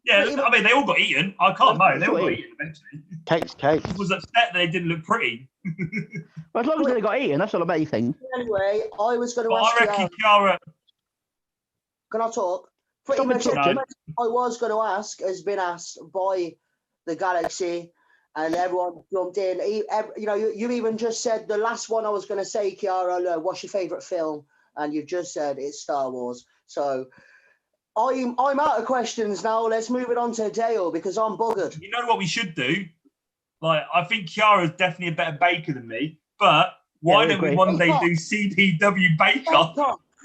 Yeah, I mean, they all got eaten. I can't moan. They all got eaten eventually. Cakes. I was upset that they didn't look pretty. Well, as long as they got eaten, that's all the main thing. anyway, I was going to But ask I reckon you. Kiara. Can I talk? Pretty Stop much interrupting. everything I was going to ask has been asked by the Galaxy, and everyone jumped in. You even just said the last one I was going to say, Kiara. Look, what's your favourite film? And you've just said it's Star Wars. So I'm out of questions now. Let's move it on to Dale because I'm buggered. You know what we should do? Like, I think Kiara's definitely a better baker than me. But why we don't we agree. one day do CPW Bake Off?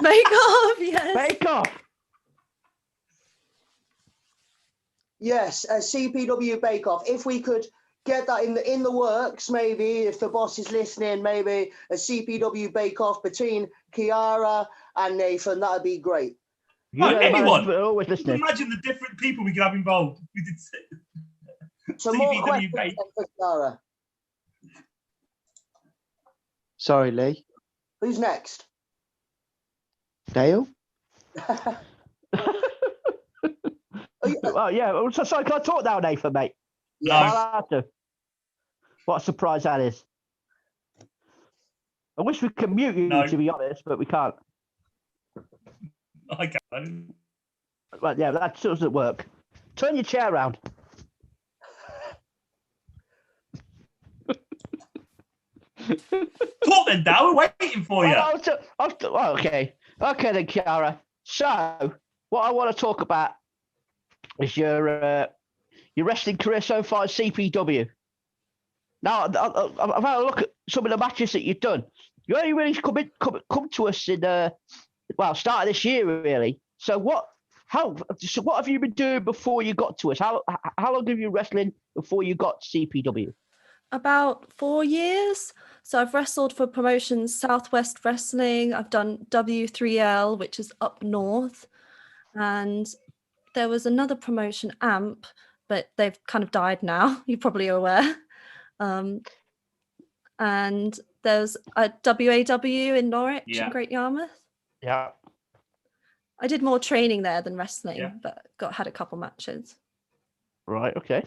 Make off, yes. Bake off! Yes, a CPW Bake Off. If we could get that in the works, maybe if the boss is listening, maybe a CPW Bake Off between Kiara and Nathan, that'd be great. No, You know, anyone. man, always listening. Imagine the different people we could have involved. We did So more CPW questions Bake. then for Kiara. Sorry, Lee. Who's next? Dale? Well, yeah. So, sorry, can I talk now, Nathan, mate? No. I'll have to. What a surprise that is. I wish we could mute you, No. to be honest, but we can't. I can't. Well, yeah, that doesn't work. Turn your chair around. Talk then, Dal. We're waiting for you. Well, okay. Okay then, Kiara. So, what I want to talk about is your wrestling career so far at CPW. Now, I've had a look at some of the matches that you've done. You only really come to us in start of this year, really. So what have you been doing before you got to us? How long have you been wrestling before you got to CPW? About 4 years. So I've wrestled for promotions Southwest Wrestling. I've done W3L, which is up north. And there was another promotion, AMP, but they've kind of died now. You're probably aware. And there's a WAW in Norwich Yeah. and Great Yarmouth. Yeah. I did more training there than wrestling, Yeah. but had a couple matches. Right. Okay.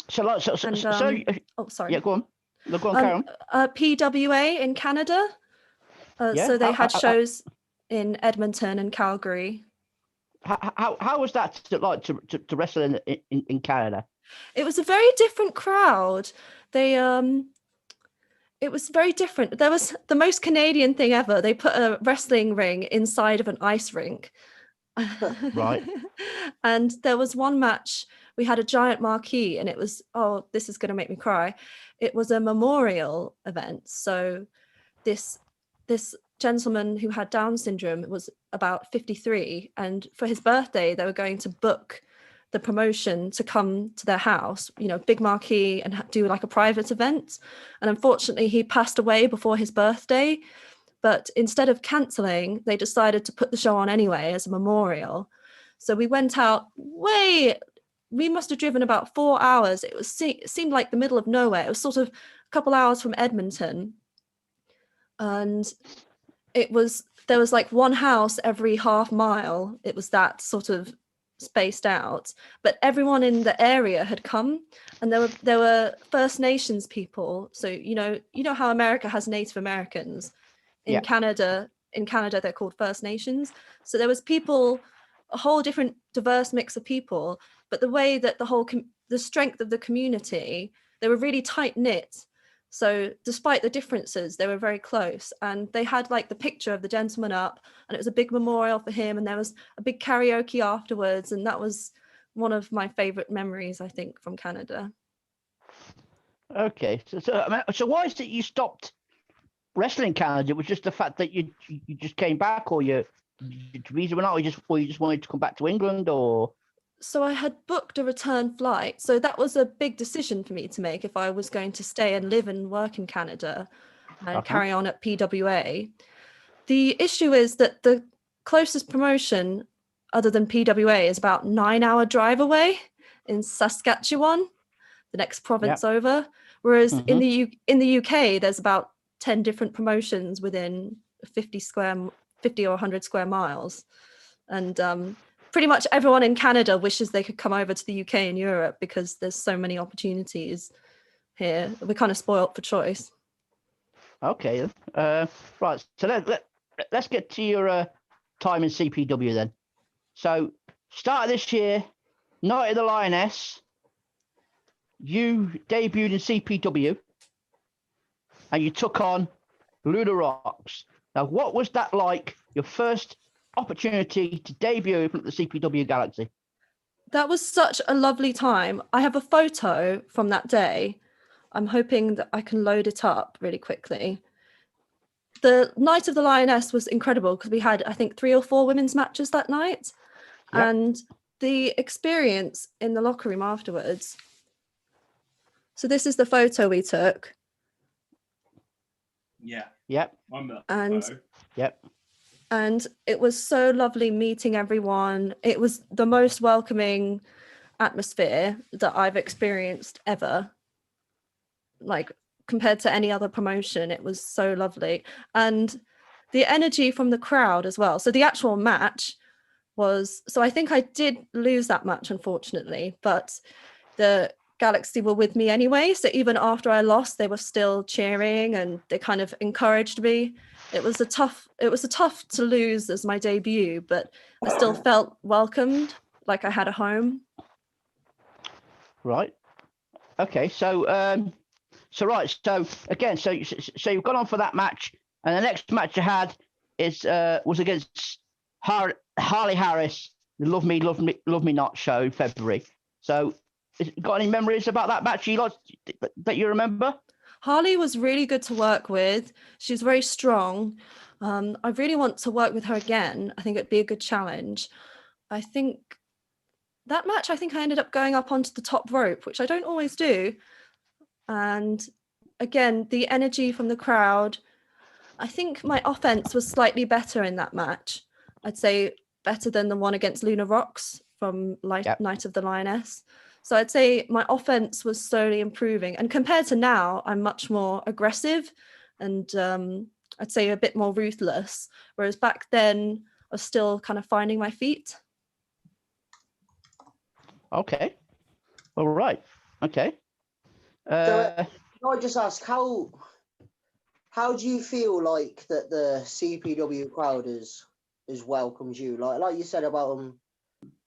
So Oh, sorry. yeah, go on. No, go on, carry on. PWA in Canada. Yeah, So they had shows in Edmonton and Calgary. How was that like to wrestle in Canada? It was a very different crowd. It was very different. There was the most Canadian thing ever. They put a wrestling ring inside of an ice rink. Right. And there was one match, we had a giant marquee, and it was, oh, this is going to make me cry. It was a memorial event. So this gentleman who had Down syndrome was about 53, and for his birthday, they were going to book the promotion to come to their house, big marquee, and do like a private event. And unfortunately, he passed away before his birthday. But instead of cancelling, they decided to put the show on anyway as a memorial. So we went out we must have driven about 4 hours. It seemed like the middle of nowhere. It was sort of a couple hours from Edmonton. And there was like one house every half mile. It was that sort of spaced out, but everyone in the area had come, and there were First Nations people. So you know how America has Native Americans. In Canada they're called First Nations. So there was people, a whole different diverse mix of people, but the way that the strength of the community, they were really tight knit. So despite the differences, they were very close, and they had like the picture of the gentleman up, and it was a big memorial for him, and there was a big karaoke afterwards, and that was one of my favorite memories, I think, from Canada. Okay, so why is it you stopped wrestling in Canada? It was just the fact that you just came back, or your visa went out, or you just wanted to come back to England, or? So I had booked a return flight. So that was a big decision for me to make if I was going to stay and live and work in Canada and carry on at PWA. The issue is that the closest promotion other than PWA is about 9-hour drive away in Saskatchewan, the next province over. Whereas in the UK, there's about 10 different promotions within 50 or 100 square miles. And pretty much everyone in Canada wishes they could come over to the UK and Europe because there's so many opportunities here. We're kind of spoiled for choice. Okay, right. So let's get to your time in CPW then. So start of this year, Night of the Lioness, you debuted in CPW, and you took on Luna Rocks. Now, what was that like? Your first opportunity to debut in front of the CPW Galaxy? That was such a lovely time. I have a photo from that day. I'm hoping that I can load it up really quickly. The Night of the Lioness was incredible because we had, I think, 3 or 4 women's matches that night. Yep. And the experience in the locker room afterwards. So this is the photo we took. Yeah. Yep. Yep. And it was so lovely meeting everyone. It was the most welcoming atmosphere that I've experienced ever. Like, compared to any other promotion, it was so lovely. And the energy from the crowd as well. So the actual match was, so I think I did lose that match, unfortunately, but the Galaxy were with me anyway. So even after I lost, they were still cheering and they kind of encouraged me. It was a tough to lose as my debut, but I still felt welcomed, like I had a home. Right. Okay. So again, so you've gone on for that match, and the next match you had was against Harley Harris, the Love Me Not show in February. So, got any memories about that match that you remember? Harley was really good to work with. She's very strong. I really want to work with her again. I think it'd be a good challenge. I think that match, I ended up going up onto the top rope, which I don't always do. And again, the energy from the crowd. I think my offense was slightly better in that match. I'd say better than the one against Luna Rocks from Yep. Night of the Lioness. So I'd say my offense was slowly improving. And compared to now, I'm much more aggressive and I'd say a bit more ruthless. Whereas back then, I was still kind of finding my feet. Okay. All right. Okay. Can I just ask how do you feel like that the CPW crowd has welcomed you? Like you said about them,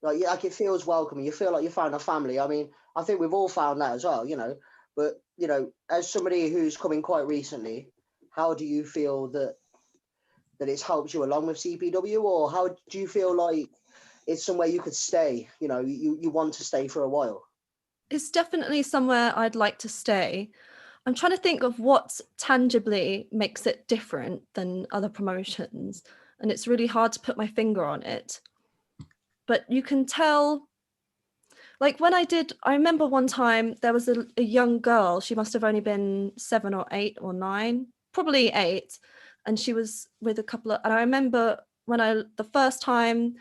like it feels welcoming. You feel like you found a family. I mean, I think we've all found that as well, you know. But you know, as somebody who's come in quite recently, how do you feel that it's helped you along with CPW, or how do you feel like it's somewhere you could stay? You know, you want to stay for a while. It's definitely somewhere I'd like to stay. I'm trying to think of what tangibly makes it different than other promotions, and it's really hard to put my finger on it. But you can tell, like I remember one time there was a young girl, she must have only been 7 or 8 or 9, probably 8, and she was with a couple of, and I remember the first time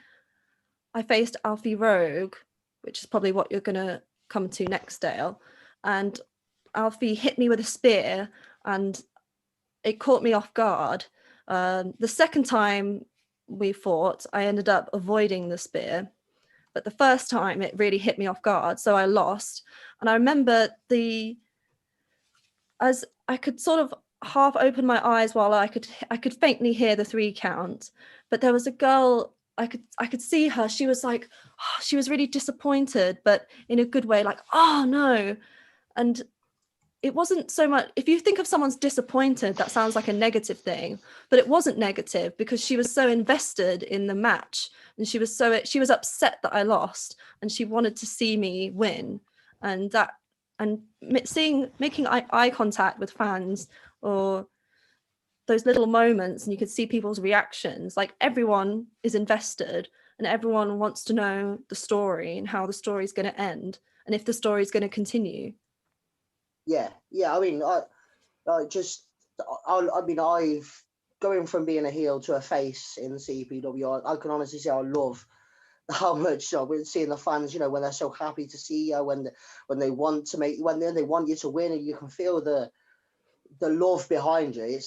I faced Alfie Rogue, which is probably what you're going to come to next, Dale, and Alfie hit me with a spear and it caught me off guard. The second time we fought, I ended up avoiding the spear, but the first time it really hit me off guard, so I lost. And I remember as I could sort of half open my eyes while I could faintly hear the 3 count, but there was a girl, I could see her, she was like, oh, she was really disappointed, but in a good way, like, oh no. And it wasn't so much, if you think of someone's disappointed, that sounds like a negative thing, but it wasn't negative because she was so invested in the match and she was upset that I lost and she wanted to see me win. And making eye contact with fans, or those little moments, and you could see people's reactions, like everyone is invested and everyone wants to know the story and how the story is going to end and if the story is going to continue. Yeah. I mean, I've going from being a heel to a face in CPW. I can honestly say I love how much we're seeing the fans. You know, when they're so happy to see you, when they want to when they want you to win, and you can feel the love behind you.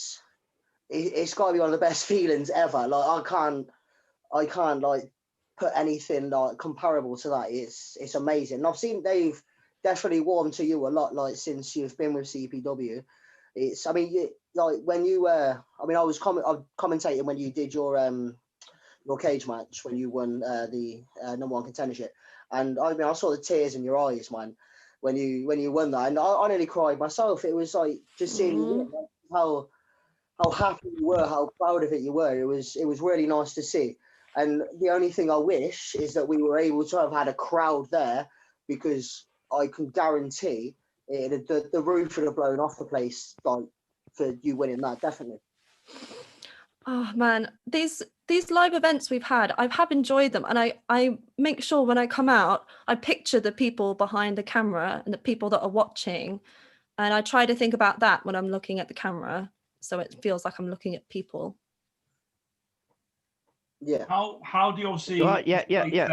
It's got to be one of the best feelings ever. Like I can't like put anything like comparable to that. It's amazing. And I've seen they've definitely warmed to you a lot, like since you've been with CPW. I mean, like when you were, I mean, I was commentating when you did your cage match when you won the number 1 contendership, and I mean, I saw the tears in your eyes, man, when you won that, and I nearly cried myself. It was like just seeing you win, like, how happy you were, how proud of it you were. It was really nice to see. And the only thing I wish is that we were able to have had a crowd there, because I can guarantee the roof would have blown off the place, like, for you winning that, definitely. Oh man, these live events we've had, I have enjoyed them, and I make sure when I come out, I picture the people behind the camera and the people that are watching, and I try to think about that when I'm looking at the camera, so it feels like I'm looking at people. Yeah. How do you see? Right, yeah.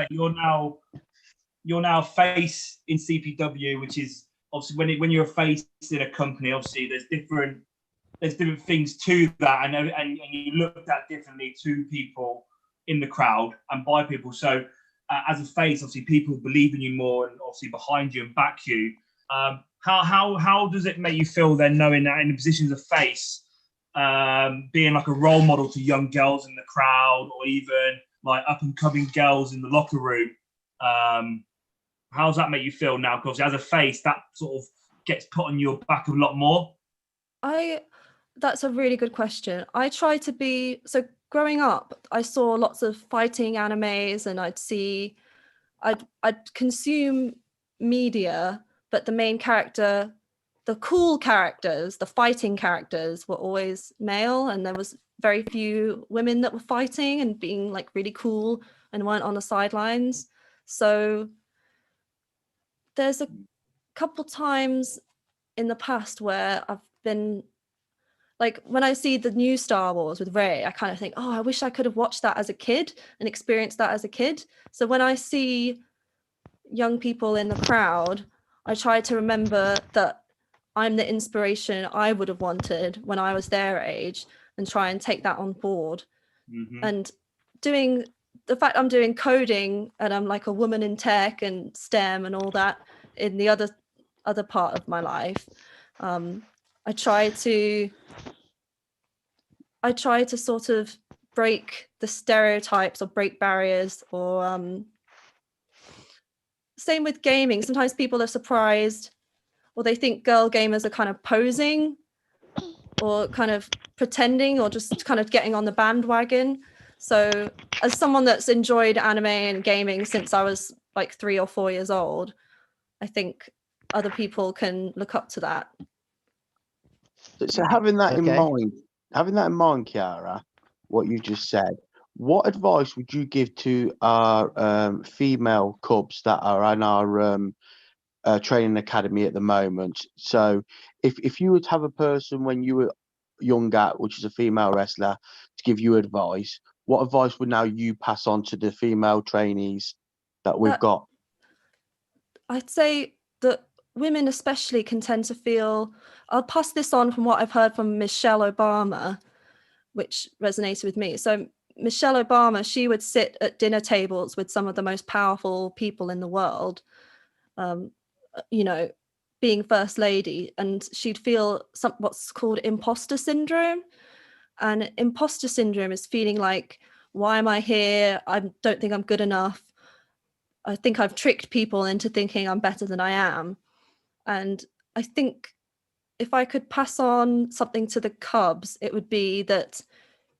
You're now face in CPW, which is obviously when you're a face in a company, obviously there's different things to that, and you looked at differently to people in the crowd and by people. So as a face, obviously people believe in you more and obviously behind you and back you. How does it make you feel then, knowing that in the position of face, being like a role model to young girls in the crowd, or even like up and coming girls in the locker room? How does that make you feel now? Because as a face, that sort of gets put on your back a lot more. That's a really good question. I try to be, so growing up, I saw lots of fighting animes, and I'd consume media, but the main character, the cool characters, the fighting characters were always male, and there was very few women that were fighting and being like really cool and weren't on the sidelines. So there's a couple times in the past where I've been like when I see the new Star Wars with Rey, I kind of think, oh, I wish I could have watched that as a kid and experienced that as a kid. So when I see young people in the crowd, I try to remember that I'm the inspiration I would have wanted when I was their age, and try and take that on board. And doing the fact I'm doing coding and I'm like a woman in tech and STEM and all that in the other part of my life, I try to sort of break the stereotypes or break barriers, or same with gaming. Sometimes people are surprised, or they think girl gamers are kind of posing or kind of pretending or just kind of getting on the bandwagon. So as someone that's enjoyed anime and gaming since I was like 3 or 4 years old, I think other people can look up to that. So having that in Okay. mind, Kiara, what you just said, what advice would you give to our female cubs that are in our training academy at the moment? So if you would have a person when you were younger, which is a female wrestler, to give you advice, what advice would now you pass on to the female trainees that we've got? I'd say that women especially can tend to feel, I'll pass this on from what I've heard from Michelle Obama, which resonated with me. So Michelle Obama, she would sit at dinner tables with some of the most powerful people in the world, you know, being first lady, and she'd feel what's called imposter syndrome. And imposter syndrome is feeling like, why am I here? I don't think I'm good enough. I think I've tricked people into thinking I'm better than I am. And I think if I could pass on something to the Cubs, it would be that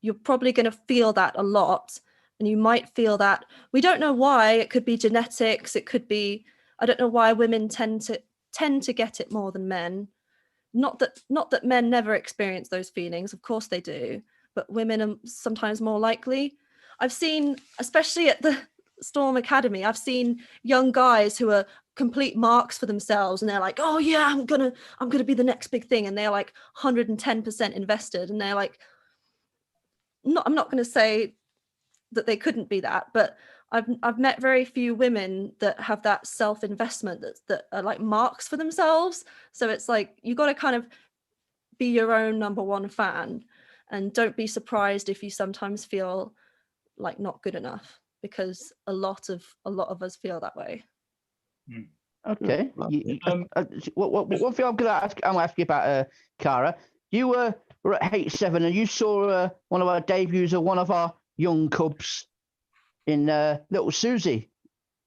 you're probably going to feel that a lot. And you might feel that. We don't know why. It could be genetics. It could be, I don't know why women tend to get it more than men. Not that men never experience those feelings. Of course they do. But women are sometimes more likely. I've seen, especially at the Storm Academy, I've seen young guys who are complete marks for themselves, and they're like, oh yeah, I'm gonna be the next big thing, and they're like 110% invested, and they're like, I'm not going to say that they couldn't be that, but I've met very few women that have that self-investment that are like marks for themselves. So it's like you got to kind of be your own number one fan, and don't be surprised if you sometimes feel like not good enough, because a lot of us feel that way. Okay. Yeah, One thing I'm gonna ask you about, Kiara. You were at H7 and you saw one of our debuts of one of our young cubs in Little Susie.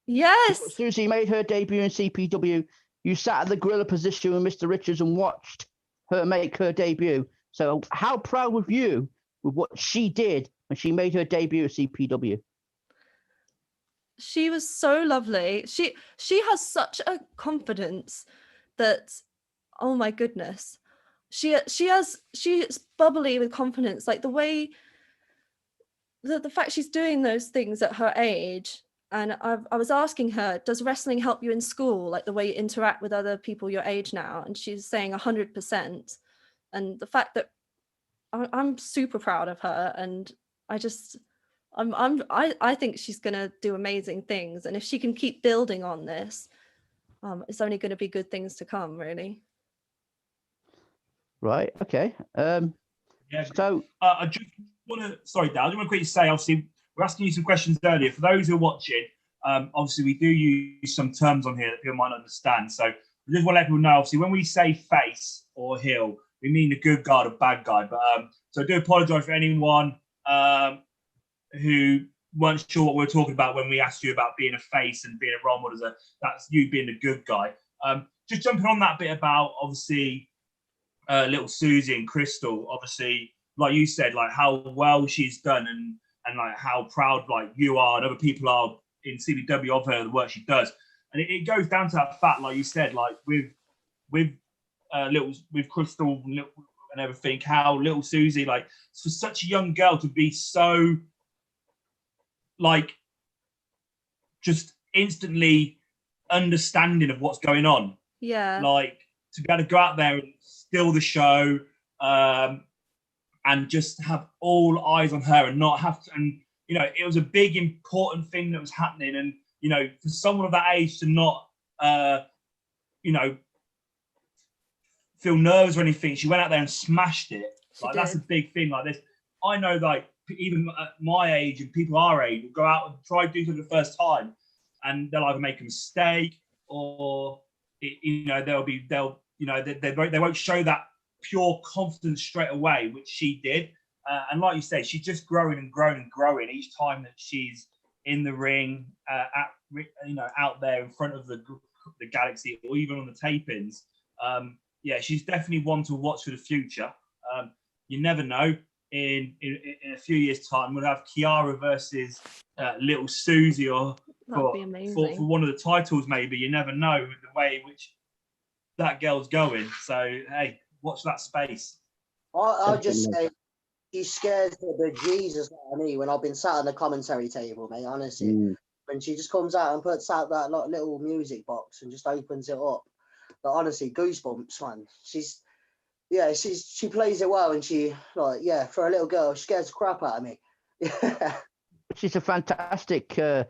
Yes. Little Susie made her debut in CPW. You sat at the gorilla position with Mr. Richards and watched her make her debut. So how proud were you with what she did when she made her debut at CPW? She was so lovely. She has such a confidence that, oh my goodness, she's bubbly with confidence. Like the way, the fact she's doing those things at her age. And I was asking her, does wrestling help you in school, like the way you interact with other people your age now? And she's saying 100%. And the fact that I'm super proud of her, and I think she's gonna do amazing things, and if she can keep building on this, it's only going to be good things to come, really. Right. Okay. Yeah. So I just want to, sorry, Dad, I just want to quickly say, obviously, we're asking you some questions earlier. For those who are watching, obviously, we do use some terms on here that people might understand. So we just want to let people know, obviously, when we say face or heel, we mean the good guy or bad guy. But so I do apologise for anyone who weren't sure what we were talking about when we asked you about being a face and being a role model. That's you being the good guy. Just jumping on that bit about, obviously, little Susie and Crystal, obviously, like you said, like how well she's done and like how proud like you are and other people are in CBW of her, the work she does. And it goes down to that fact, like you said, like with Crystal and everything, how little Susie, like for such a young girl to be so like just instantly understanding of what's going on. Yeah. Like to be able to go out there and steal the show, and just have all eyes on her and not have to. And you know, it was a big important thing that was happening. And you know, for someone of that age to not, you know, feel nerves or anything, she went out there and smashed it. Like that's a big thing. Like this, I know, like even at my age and people our age will go out and try to do something for the first time, and they'll either make a mistake or you know they won't show that pure confidence straight away, which she did. And like you say, she's just growing and growing and growing each time that she's in the ring, out there in front of the Galaxy or even on the tapings. Yeah, she's definitely one to watch for the future. You never know. In a few years' time, we'll have Kiara versus little Susie, or for one of the titles, maybe. You never know the way in which that girl's going. So, hey, watch that space. I'll just say, she scares the Jesus out of me when I've been sat on the commentary table, mate, honestly. When she just comes out and puts out that little music box and just opens it up. But honestly, goosebumps, man. She plays it well, and she, like, yeah, for a little girl, she scares the crap out of me. She's a fantastic character,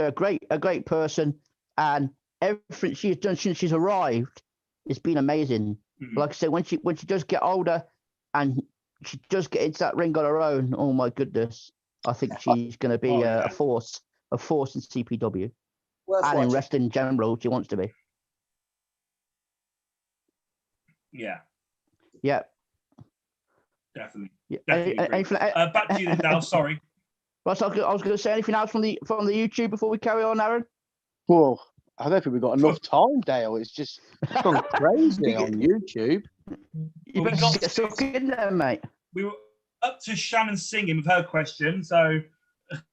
a great person, and everything she's done since she's arrived, it's been amazing. Like I said, when she does get older, and she does get into that ring on her own, oh my goodness, I think she's going to be a force in CPW and in wrestling in general. She wants to be. Yeah. Definitely. Yeah. Back to you then, Dal. Sorry. Well, so I was going to say anything else from the YouTube before we carry on, Aaron. Well, I don't think we've got enough time, Dale. It's just gone crazy on YouTube. You better get stuck in there, mate. We were up to Shannon singing with her question, so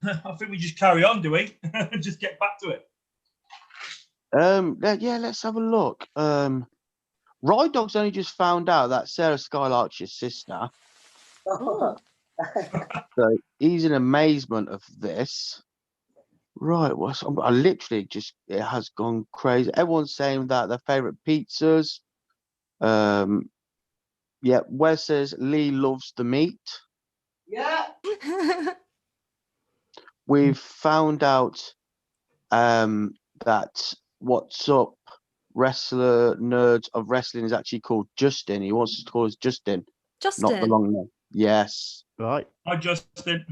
I think we just carry on, do we? Just get back to it. Yeah, let's have a look. Ride Dog's only just found out that Sarah Skylark's sister. Oh. So he's in amazement of this. Right, I literally just, it has gone crazy. Everyone's saying that their favourite pizzas. Yeah, Wes says Lee loves the meat. Yeah. We've found out that What's Up Wrestler Nerds of Wrestling is actually called Justin. He wants to call us Justin. Justin. Not the long name. Yes. Right. Hi, Justin.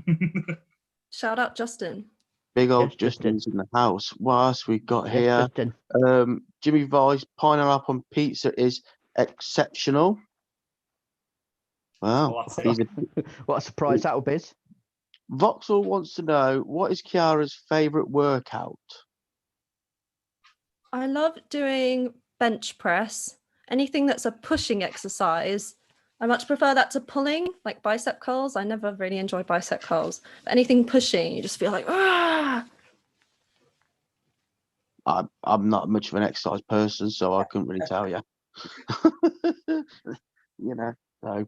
Shout out Justin. Big old Yes, Justin's in the house. What else we got Yes, here? Justin. Jimmy Vice, pineapple on pizza is exceptional. Wow. What a surprise that would be. Vauxhall wants to know, what is Kiara's favourite workout? I love doing bench press. Anything that's a pushing exercise. I much prefer that to pulling, like bicep curls. I never really enjoy bicep curls. But anything pushing, you just feel like, ah. I'm not much of an exercise person, so I couldn't really tell you. You know, so.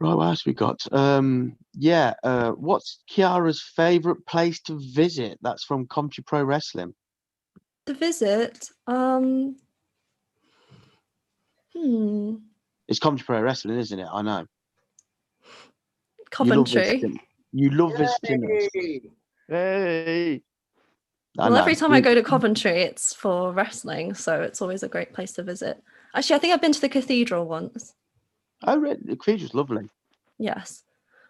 Right, what else we got? What's Kiara's favourite place to visit? That's from Commentary Pro Wrestling. To visit? It's Commentary Pro Wrestling, isn't it? I know. Coventry. You love visiting us. Hey. Well, every time I go to Coventry, it's for wrestling, so it's always a great place to visit. Actually, I think I've been to the cathedral once. Oh, really? The cathedral's lovely. Yes.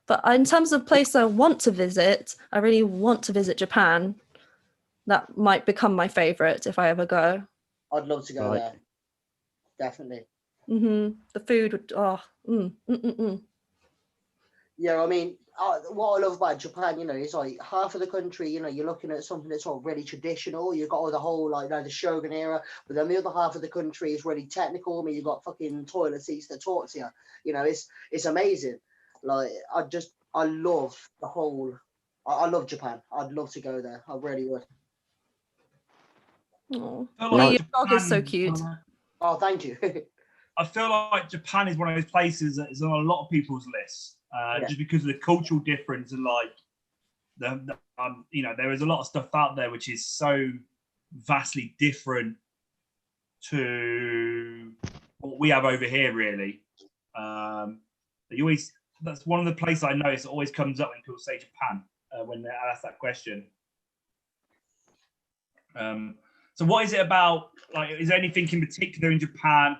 But in terms of place I want to visit, I really want to visit Japan. That might become my favourite if I ever go. I'd love to go there. Definitely. The food would, Yeah, I mean, what I love about Japan, it's like half of the country, you're looking at something that's all really traditional. You've got all the whole, the Shogun era, but then the other half of the country is really technical. I mean, you've got fucking toilet seats that talk to you. It's amazing. Like, I love the whole, I love Japan. I'd love to go there. I really would. Oh, your dog is so cute. Oh, thank you. I feel like Japan is one of those places that is on a lot of people's lists, just because of the cultural difference and there is a lot of stuff out there which is so vastly different to what we have over here, really. You always, that's one of the places I notice it always comes up when people say Japan when they ask that question. So what is it about? Like, is there anything in particular in Japan?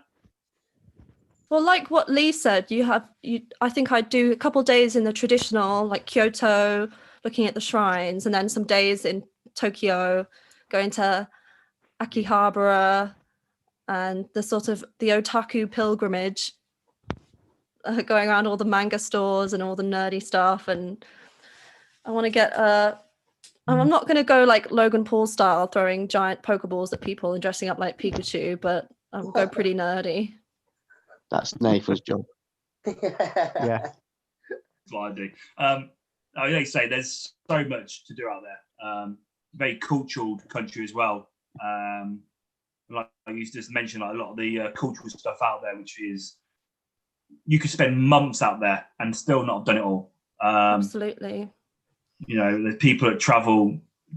Well, like what Lee said, I think I do a couple of days in the traditional, like Kyoto, looking at the shrines, and then some days in Tokyo, going to Akihabara and the sort of the otaku pilgrimage, going around all the manga stores and all the nerdy stuff. And I want to get I'm not going to go like Logan Paul style, throwing giant Pokeballs at people and dressing up like Pikachu, but I'll go pretty nerdy. That's Nathan's job. Yeah. That's what I do. Like they say, there's so much to do out there. Very cultural country as well. Like I used to mention, like a lot of the cultural stuff out there, which is you could spend months out there and still not have done it all. Absolutely. You know, there's people that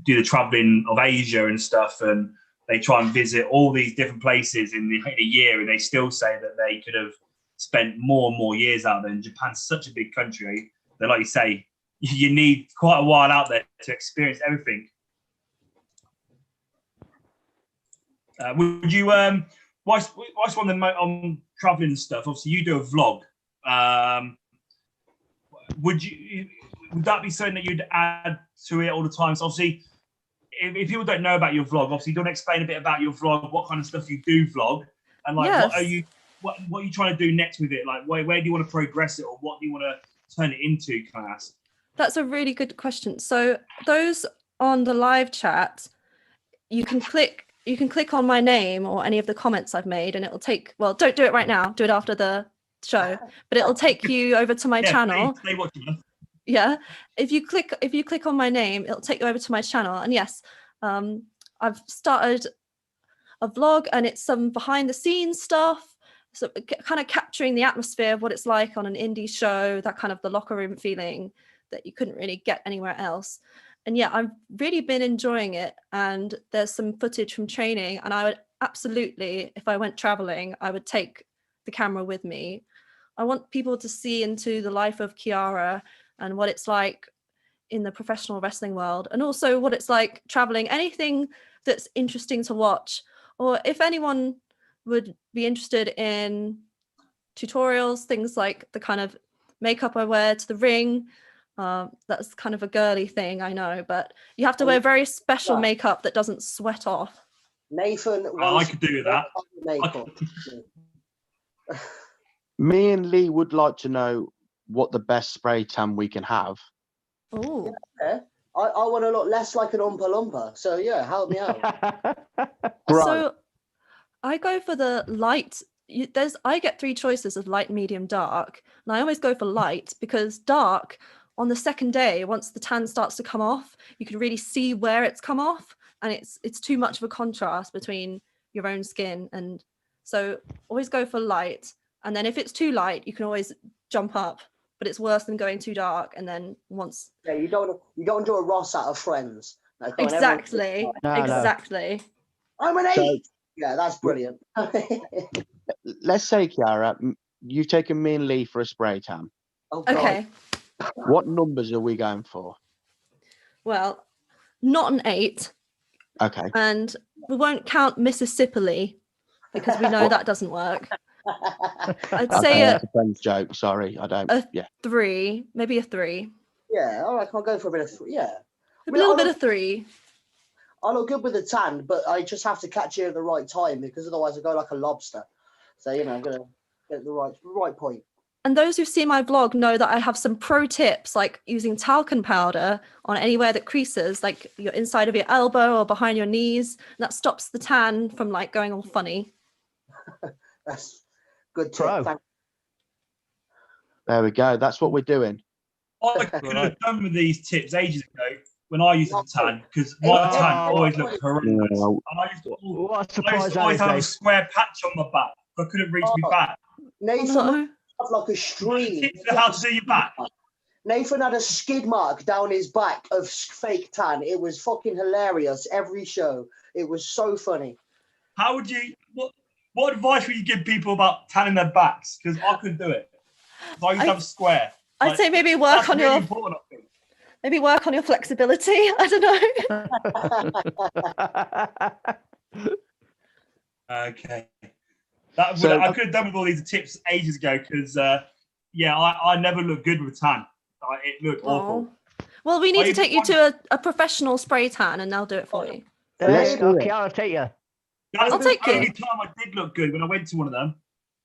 do the traveling of Asia and stuff, and they try and visit all these different places in a year, and they still say that they could have spent more and more years out there. And Japan's such a big country that, like you say, you need quite a while out there to experience everything. Would you, whilst on traveling and stuff, obviously you do a vlog. Would that be something that you'd add to it all the time? So obviously, if people don't know about your vlog, obviously, you want to explain a bit about your vlog, what kind of stuff you do vlog, and like, yes. what are you trying to do next with it? Like, where do you want to progress it, or what do you want to turn it into? Can I ask? That's a really good question. So those on the live chat, you can click on my name or any of the comments I've made, and it'll take. Well, don't do it right now. Do it after the show, but it'll take you over to my channel. Stay watching. Yeah, if you click on my name, it'll take you over to my channel. And yes, I've started a vlog, and it's some behind the scenes stuff, so kind of capturing the atmosphere of what it's like on an indie show, that kind of the locker room feeling that you couldn't really get anywhere else. And yeah, I've really been enjoying it, and there's some footage from training, and I would absolutely, if I went traveling, I would take the camera with me. I want people to see into the life of Kiara and what it's like in the professional wrestling world, and also what it's like traveling, anything that's interesting to watch. Or if anyone would be interested in tutorials, things like the kind of makeup I wear to the ring, that's kind of a girly thing, I know, but you have to wear very special makeup that doesn't sweat off. Nathan, I could do that. Me and Lee would like to know what the best spray tan we can have. Oh, yeah. I want to look less like an Oompa Loompa. So yeah, help me out. So I go for the light. I get 3 choices of light, medium, dark, and I always go for light, because dark on the second day, once the tan starts to come off, you can really see where it's come off, and it's too much of a contrast between your own skin. And so always go for light, and then if it's too light, you can always jump up, but it's worse than going too dark. And then once you don't do a Ross out of Friends. Like, exactly. I'm an 8. Yeah, that's brilliant. Let's say, Kiara, you've taken me and Lee for a spray tan. Okay. What numbers are we going for? Well, not an 8. Okay. And we won't count Mississippi, because we know that doesn't work. I'd say that's a friend's joke. Sorry, I don't. 3, maybe a 3. Yeah, all right, I'll go for a bit of 3. Yeah, a little bit of 3. I look good with the tan, but I just have to catch you at the right time, because otherwise I go like a lobster. So I'm gonna get the right point. And those who see my vlog know that I have some pro tips, like using talcum powder on anywhere that creases, like your inside of your elbow or behind your knees. And that stops the tan from like going all funny. That's good tip. There we go. That's what we're doing. I could have done with these tips ages ago when I used to tan, because my tan always looked horrendous. And I used to always have a square patch on my back. I couldn't reach my back. Nathan had like a stream. How to do your back? Nathan had a skid mark down his back of fake tan. It was fucking hilarious. Every show, it was so funny. How would you? What advice would you give people about tanning their backs? Because I couldn't do it. So I used to have a square. I'd say maybe work That's on really your important, I think. maybe work on your flexibility. I don't know. Okay. That would, So- I could have done with all these tips ages ago because, I never looked good with a tan. It looked awful. Oh. Well, we need I to take you to a professional spray tan, and they'll do it for you. Let's do it. Kiara, take you. That's I'll the take only you. time I did look good when I went to one of them.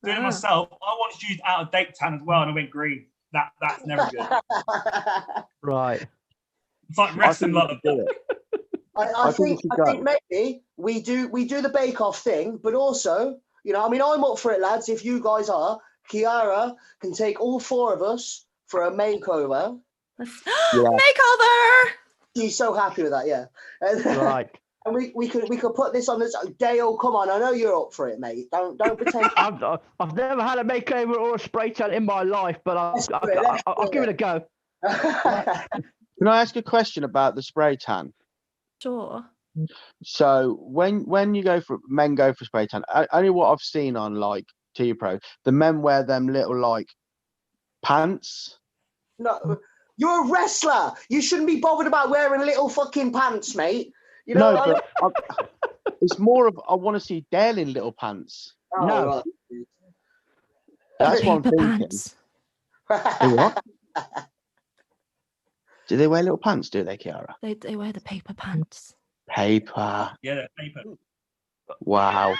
Doing it Ah. myself, I wanted to use out of date tan as well, and I went green. That's never good. Right. It's like wrestling I like think the we should do it. I I think we think should I go. think maybe we do the Bake Off thing, but also, I mean, I'm up for it, lads. If you guys are, Kiara can take all 4 of us for a makeover. Makeover. She's so happy with that, yeah. And, Right. and we could put this on this. Dale, come on, I know you're up for it, mate. Don't pretend. I've never had a makeover or a spray tan in my life, but I'll give it a go. Can I ask a question about the spray tan? Sure. So when you men go for spray tan, only what I've seen on like T-Pro, the men wear them little like pants. No, you're a wrestler. You shouldn't be bothered about wearing little fucking pants, mate. No, but it's more of I want to see Dale in little pants. No. That's what I'm Paper thinking. pants. What? Do they wear little pants? Do they, Kiara? They wear the paper pants. Paper. Yeah, that paper. Wow.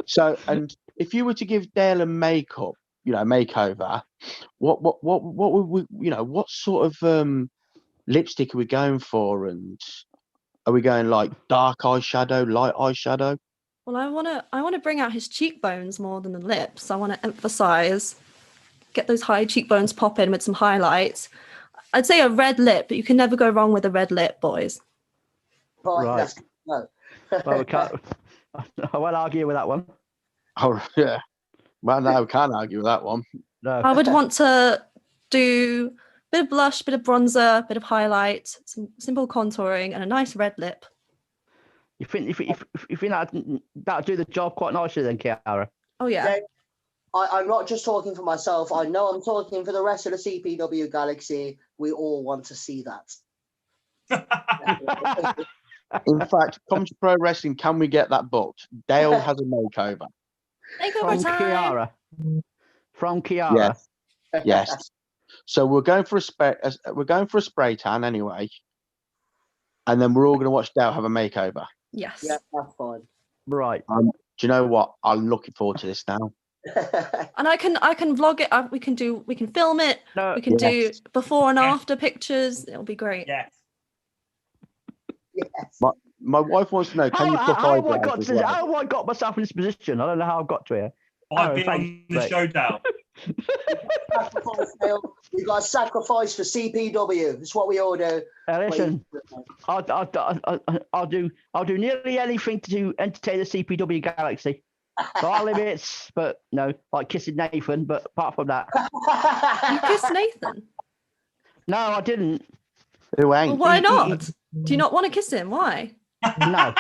So, and if you were to give Dale a makeover, what would we, what sort of lipstick are we going for? And are we going like dark eyeshadow, light eyeshadow? Well, I wanna bring out his cheekbones more than the lips. I want to emphasize, get those high cheekbones popping with some highlights. I'd say a red lip, but you can never go wrong with a red lip, boys. Right. No. Well, we can't. I won't argue with that one. Oh yeah. Well, no, we can't argue with that one. No. I would want to do a bit of blush, bit of bronzer, bit of highlight, some simple contouring, and a nice red lip. You think that'll do the job quite nicely then, Kiara? Oh yeah. Yeah. I'm not just talking for myself. I know I'm talking for the rest of the CPW galaxy. We all want to see that. In fact, come to pro wrestling. Can we get that booked? Dale has a makeover. Makeover time. From Kiara. Yes. Yes. So we're going for a spray tan anyway, and then we're all going to watch Dale have a makeover. Yes. Yeah, that's fine. Right. Do you know what? I'm looking forward to this now. And I can vlog it. We can film it. No. We can do Yes. before and Yes. after pictures. It'll be great. Yes. Yes. My wife wants to know, can you put How have I eyebrows got as to well? how have I got myself in this position? I don't know how I've got to here. I've Oh, been thanks, on the mate. show, Dale. Sacrifice, Dale. We got to sacrifice for CPW. It's what we all do. Listen, I'll do nearly anything to entertain the CPW galaxy. There are limits, but no, like kissing Nathan. But apart from that, You kissed Nathan. no, I didn't. Who Well, ain't? why not? Do you not want to kiss him? Why? No.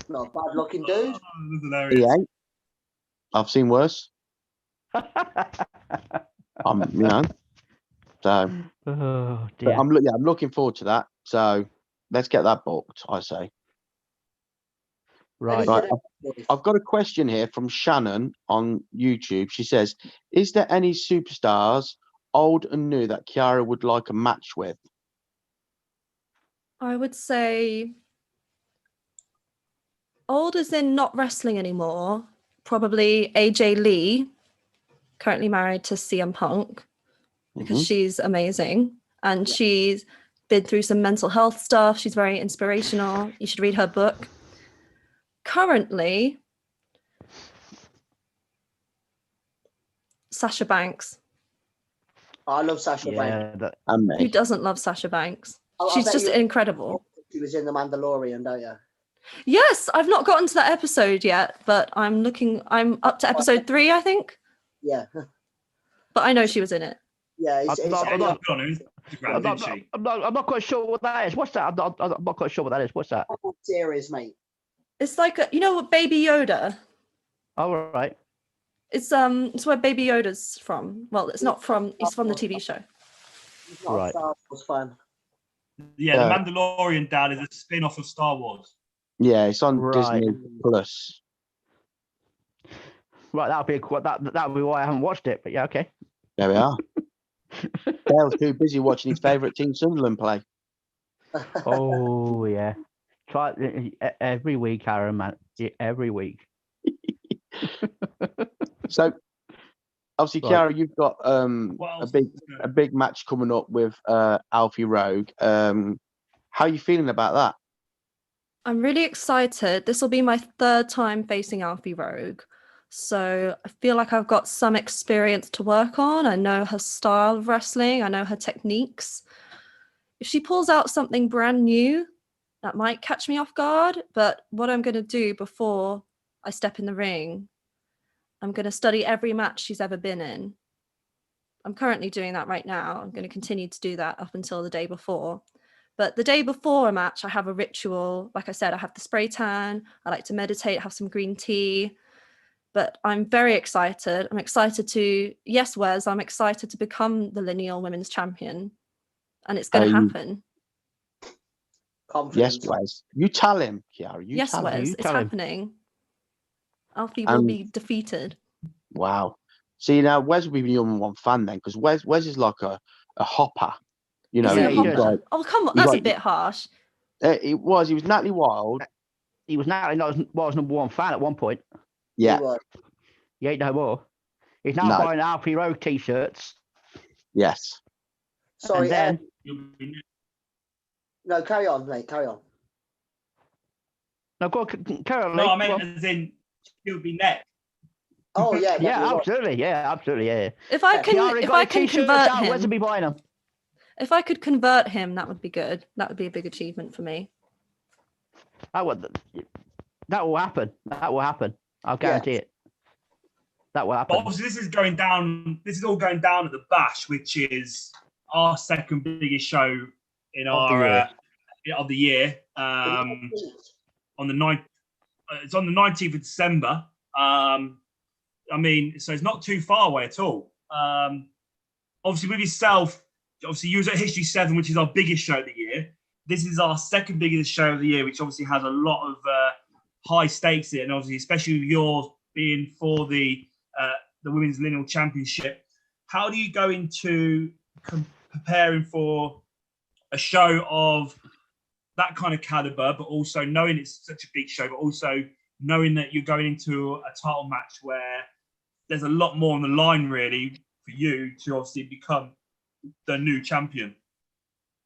Not a bad looking dude. Oh, this is He hilarious. ain't. I've seen worse. So Oh but dear. I'm looking forward to that. So let's get that booked, I say. Right. Right. I've got a question here from Shannon on YouTube. She says, is there any superstars, old and new, that Kiara would like a match with? I would say old as in not wrestling anymore. Probably AJ Lee, currently married to CM Punk, because Mhm. she's amazing and she's been through some mental health stuff. She's very inspirational. You should read her book. Currently, Sasha Banks. I love Sasha Banks. Yeah. And Who me. doesn't love Sasha Banks? I She's bet just you- incredible. She was in The Mandalorian, don't you? Yes, I've not gotten to that episode yet, but I'm up to episode 3, I think. Yeah. But I know she was in it. Yeah. I'm She not- ended up on Instagram, didn't she? I'm not quite sure what that is. What's that? I'm not quite sure what that is. What's that? Series, mate. It's like you know what Baby Yoda. All right. It's where Baby Yoda's from. Well, it's not from. It's from the TV show. He's not a Right. Star Wars fan. Yeah, Yeah. The Mandalorian, Dad, is a spin-off of Star Wars. Yeah, it's on Right. Disney Plus. Right, that'll be that'll be why I haven't watched it. But yeah, okay. There we are. Dale's too busy watching his favourite team, Sunderland, play. Oh yeah. Try every week, Aaron, man. Every week. So, obviously, Right. Kiara, you've got What a else? big match coming up with Alfie Rogue. How are you feeling about that? I'm really excited. This will be my third time facing Alfie Rogue. So I feel like I've got some experience to work on. I know her style of wrestling, I know her techniques. If she pulls out something brand new, that might catch me off guard. But what I'm going to do before I step in the ring, I'm going to study every match she's ever been in. I'm currently doing that right now. I'm going to continue to do that up until the day before. But the day before a match, I have a ritual. Like I said, I have the spray tan. I like to meditate, have some green tea. But I'm very excited. I'm excited to, yes, Wes, I'm excited to become the lineal women's champion. And it's going to happen. Confidence. Yes, Wes. You tell him, Kiara. You Yes, tell him. Wes, You it's tell him. happening. Alfie will be defeated. Wow. See, now Wes will be your number one fan then, because Wes is like a hopper. You know, Is he a he he's does. hopper? like, Oh, come on. he's That's a like- bit harsh. he was Natalie Wild. He was now was number one fan at one point. Yeah, He was. He ain't no more. He's now No. buying Alfie Rogue t-shirts. yes. Sorry, And then no, carry on, mate. Carry on. no, go on, carry on, No, Lee, I go meant on. as in she'll be next. Oh yeah, Yeah, you're right. absolutely. Yeah, absolutely. Yeah. If I Yeah. can, Kiara if got I your can t-shirts convert out. Where's him, be buying them? if I could convert him, that would be good. That would be a big achievement for me. That will happen. That will happen. I'll guarantee it. That will But happen. obviously, this is going down. This is all going down at the Bash, which is our second biggest show in Of the our year. of the year. On the 9th, it's on the 19th of December. I mean, so it's not too far away at all. Obviously, with yourself, obviously you was at History 7, which is our biggest show of the year. This is our second biggest show of the year, which obviously has a lot of high stakes in it, and obviously, especially with yours being for the Women's Lineal Championship. How do you go into preparing for a show of that kind of caliber, but also knowing it's such a big show, but also knowing that you're going into a title match where there's a lot more on the line, really, for you to obviously become the new champion?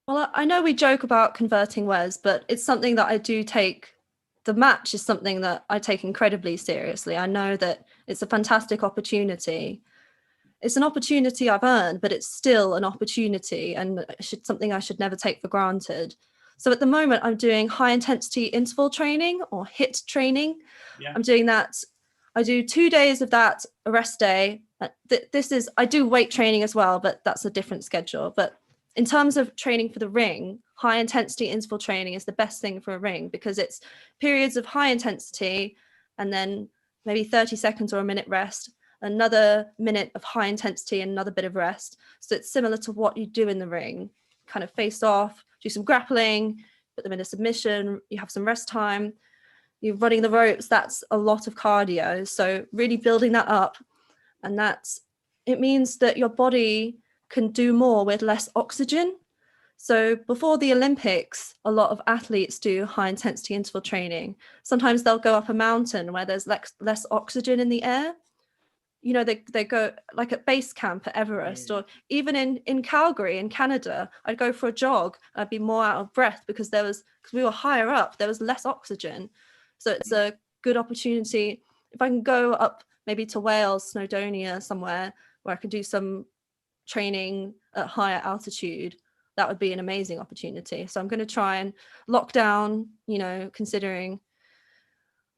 Well, I know we joke about converting Wes, but it's something that I do take. The match is something that I take incredibly seriously. I know that it's a fantastic opportunity. It's an opportunity I've earned, but it's still an opportunity and something I should never take for granted. So at the moment, I'm doing high intensity interval training or HIIT training. Yeah. I'm doing that. I do 2 days of that, a rest day. I do weight training as well, but that's a different schedule. But in terms of training for the ring, high intensity interval training is the best thing for a ring because it's periods of high intensity and then maybe 30 seconds or a minute rest, another minute of high intensity and another bit of rest. So it's similar to what you do in the ring, kind of face off, do some grappling, put them in a submission, you have some rest time, you're running the ropes. That's a lot of cardio. So really building that up, and it means that your body can do more with less oxygen. So before the Olympics, a lot of athletes do high intensity interval training. Sometimes they'll go up a mountain where there's less oxygen in the air. You know, they go like at base camp at Everest, or even in Calgary in Canada, I'd go for a jog. I'd be more out of breath because we were higher up, there was less oxygen. So it's a good opportunity. If I can go up maybe to Wales, Snowdonia, somewhere where I can do some training at higher altitude, that would be an amazing opportunity. So I'm going to try and lock down, considering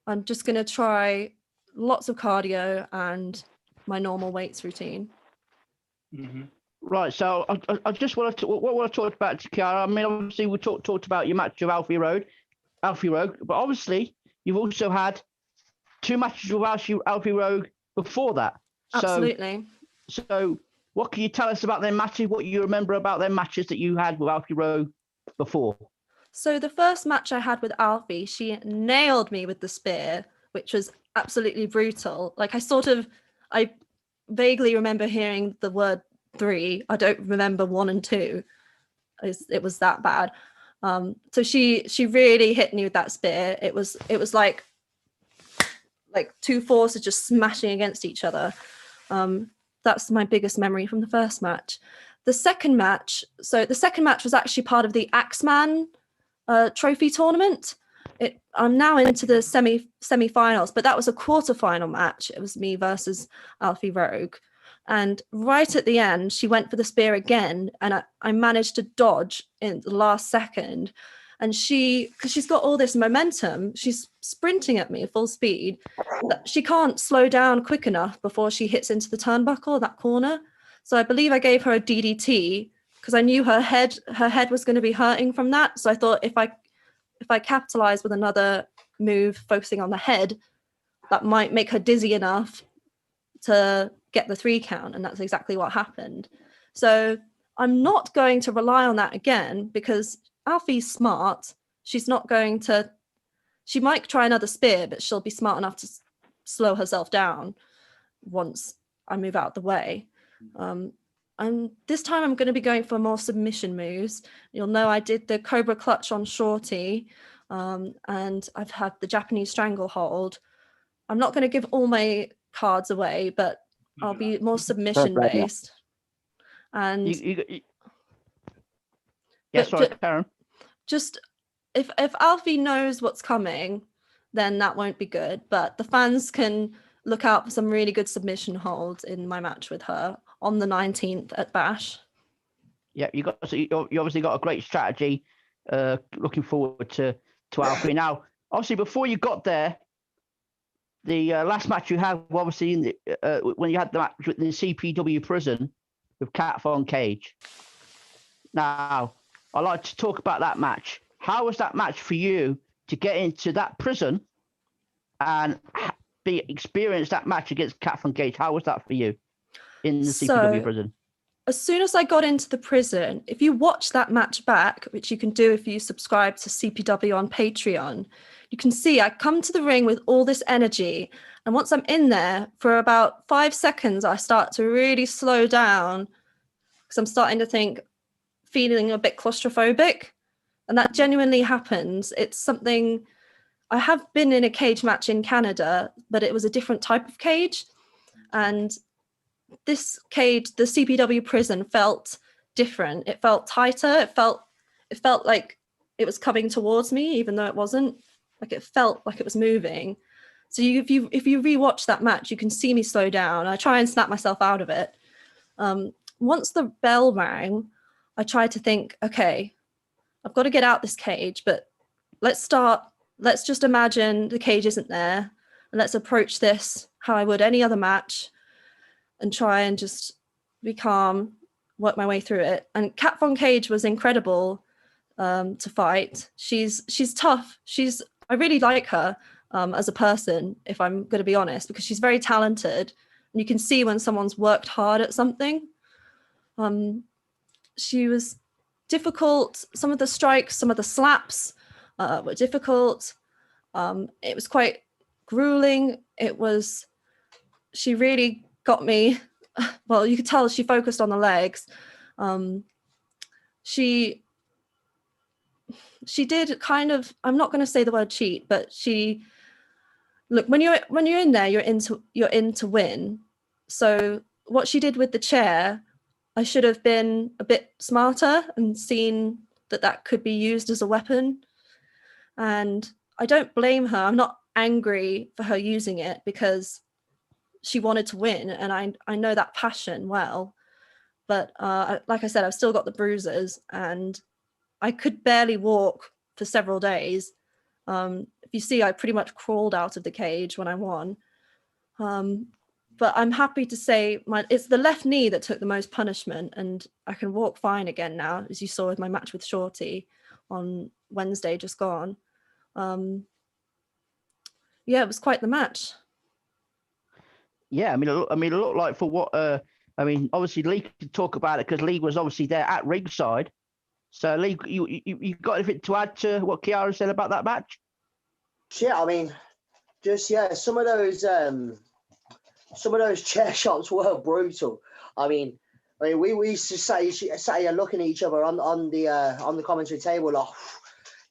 I'm just going to try lots of cardio and my normal weights routine. Mm-hmm. Right, so I just want to what I talked about, Kiara. I mean, obviously we talked about your match of Alfie Rogue, but obviously you've also had 2 matches with Alfie Rogue before that. Absolutely. So what can you tell us about their matches? What you remember about their matches that you had with Alfie Rogue before? So the first match I had with Alfie, she nailed me with the spear, which was absolutely brutal. Like I vaguely remember hearing the word 3. I don't remember 1 and 2. It was that bad. So she really hit me with that spear. It was like 2 forces just smashing against each other. That's my biggest memory from the first match. The second match was actually part of the Axeman trophy tournament. I'm now into the semi-finals, but that was a quarterfinal match. It was me versus Alfie Rogue. And right at the end, she went for the spear again, and I managed to dodge in the last second. And because she's got all this momentum, she's sprinting at me full speed. She can't slow down quick enough before she hits into the turnbuckle, that corner. So I believe I gave her a DDT because I knew her head was going to be hurting from that. So I thought if I capitalize with another move focusing on the head, that might make her dizzy enough to get the 3 count, and that's exactly what happened. So I'm not going to rely on that again because Alfie's smart. She might try another spear, but she'll be smart enough to slow herself down once I move out the way. And this time I'm going to be going for more submission moves. You'll know I did the Cobra Clutch on Shorty, and I've had the Japanese Stranglehold. I'm not going to give all my cards away, but I'll be more submission based. And Karen. Just if Alfie knows what's coming, then that won't be good. But the fans can look out for some really good submission holds in my match with her on the 19th at Bash. Yeah, you obviously got a great strategy. Looking forward to Alfie. Now, obviously, before you got there, the last match you had, obviously, in the, when you had the match with the CPW prison with Kat Von Cage. Now, I'd like to talk about that match. How was that match for you to get into that prison and experience that match against Kat Von Cage? How was that for you in the CPW prison? As soon as I got into the prison, if you watch that match back, which you can do if you subscribe to CPW on Patreon, you can see I come to the ring with all this energy. And once I'm in there, for about 5 seconds, I start to really slow down because I'm starting to feeling a bit claustrophobic. And that genuinely happens. It's something, I have been in a cage match in Canada, but it was a different type of cage. And this cage, the CPW prison, felt different. It felt tighter. It felt like it was coming towards me, even though it wasn't. Like it felt like it was moving. So if you rewatch that match, you can see me slow down. I try and snap myself out of it. Once the bell rang, I tried to think, okay, I've got to get out this cage, but let's just imagine the cage isn't there, and let's approach this how I would any other match and try and just be calm, work my way through it. And Kat Von Cage was incredible to fight. She's tough. I really like her as a person, if I'm going to be honest, because she's very talented. And you can see when someone's worked hard at something. She was difficult. Some of the strikes, some of the slaps were difficult. It was quite grueling. She really got me. Well, you could tell she focused on the legs. She did kind of, I'm not going to say the word cheat, but when you're in there, you're in to win. So what she did with the chair, I should have been a bit smarter and seen that could be used as a weapon. And I don't blame her. I'm not angry for her using it because she wanted to win, and I know that passion well. But like I said, I've still got the bruises, and I could barely walk for several days. If you see, I pretty much crawled out of the cage when I won. But I'm happy to say it's the left knee that took the most punishment, and I can walk fine again now, as you saw with my match with Shorty on Wednesday just gone. Yeah, it was quite the match. Yeah, I mean, it looked like for what. I mean, obviously Lee could talk about it because Lee was obviously there at ringside. So Lee, you got anything to add to what Kiara said about that match? Yeah, I mean, just some of those chair shots were brutal. I mean, we used to sat here looking at each other on the commentary table, like,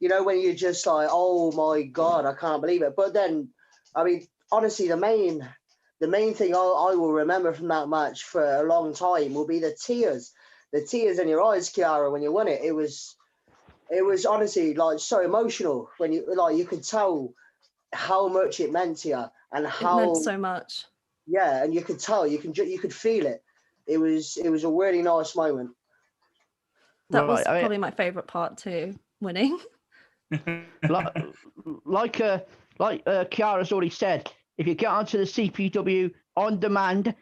you know, when you're just like, oh my god, I can't believe it. But then, I mean, honestly, the main thing I will remember from that match for a long time will be the tears in your eyes, Kiara, when you won it. It was honestly like so emotional when you could tell how much it meant to you and how It meant so much. yeah, and you could tell, you could feel it. It was a really nice moment. That was Right, probably my favorite part too, winning. like Kiara's already said, if you get onto the CPW on demand,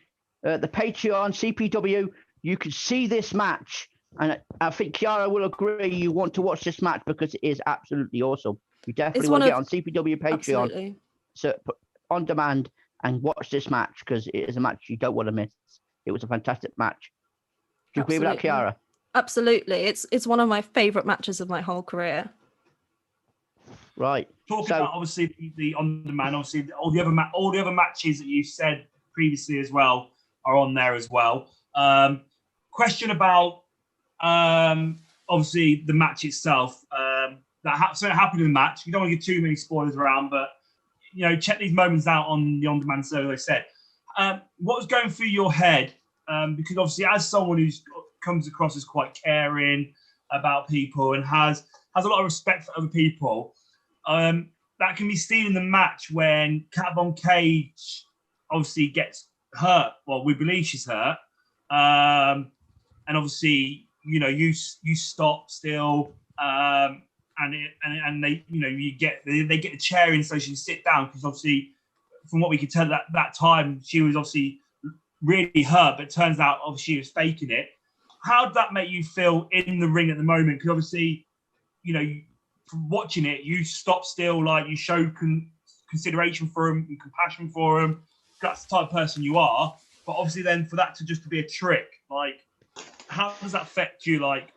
the Patreon CPW, you can see this match, and I think Kiara will agree. You want to watch this match because it is absolutely awesome. You definitely want to get on CPW Patreon, Absolutely. so on demand, and watch this match because it is a match you don't want to miss. It was a fantastic match. Do you agree with that, Kiara? Absolutely. It's one of my favorite matches of my whole career. Right. Talking about obviously the on demand, obviously all the other matches that you said previously as well are on there as well. Question about obviously the match itself. So it happened in the match. We don't want to give too many spoilers around, but you know, check these moments out on the on demand. So they said, what was going through your head? Because obviously, as someone who comes across as quite caring about people and has a lot of respect for other people. That can be seen in the match when Kat Von Cage obviously gets hurt. Well, we believe she's hurt, and obviously, you know, you stop still, and they, you know, they get the chair in so she can sit down because obviously, from what we could tell that time, she was obviously really hurt, but it turns out obviously she was faking it. How did that make you feel in the ring at the moment? Because obviously, you know, from watching it, you stop still, like you show consideration for him and compassion for him. That's the type of person you are. But obviously, then for that to just to be a trick, like, how does that affect you? Like,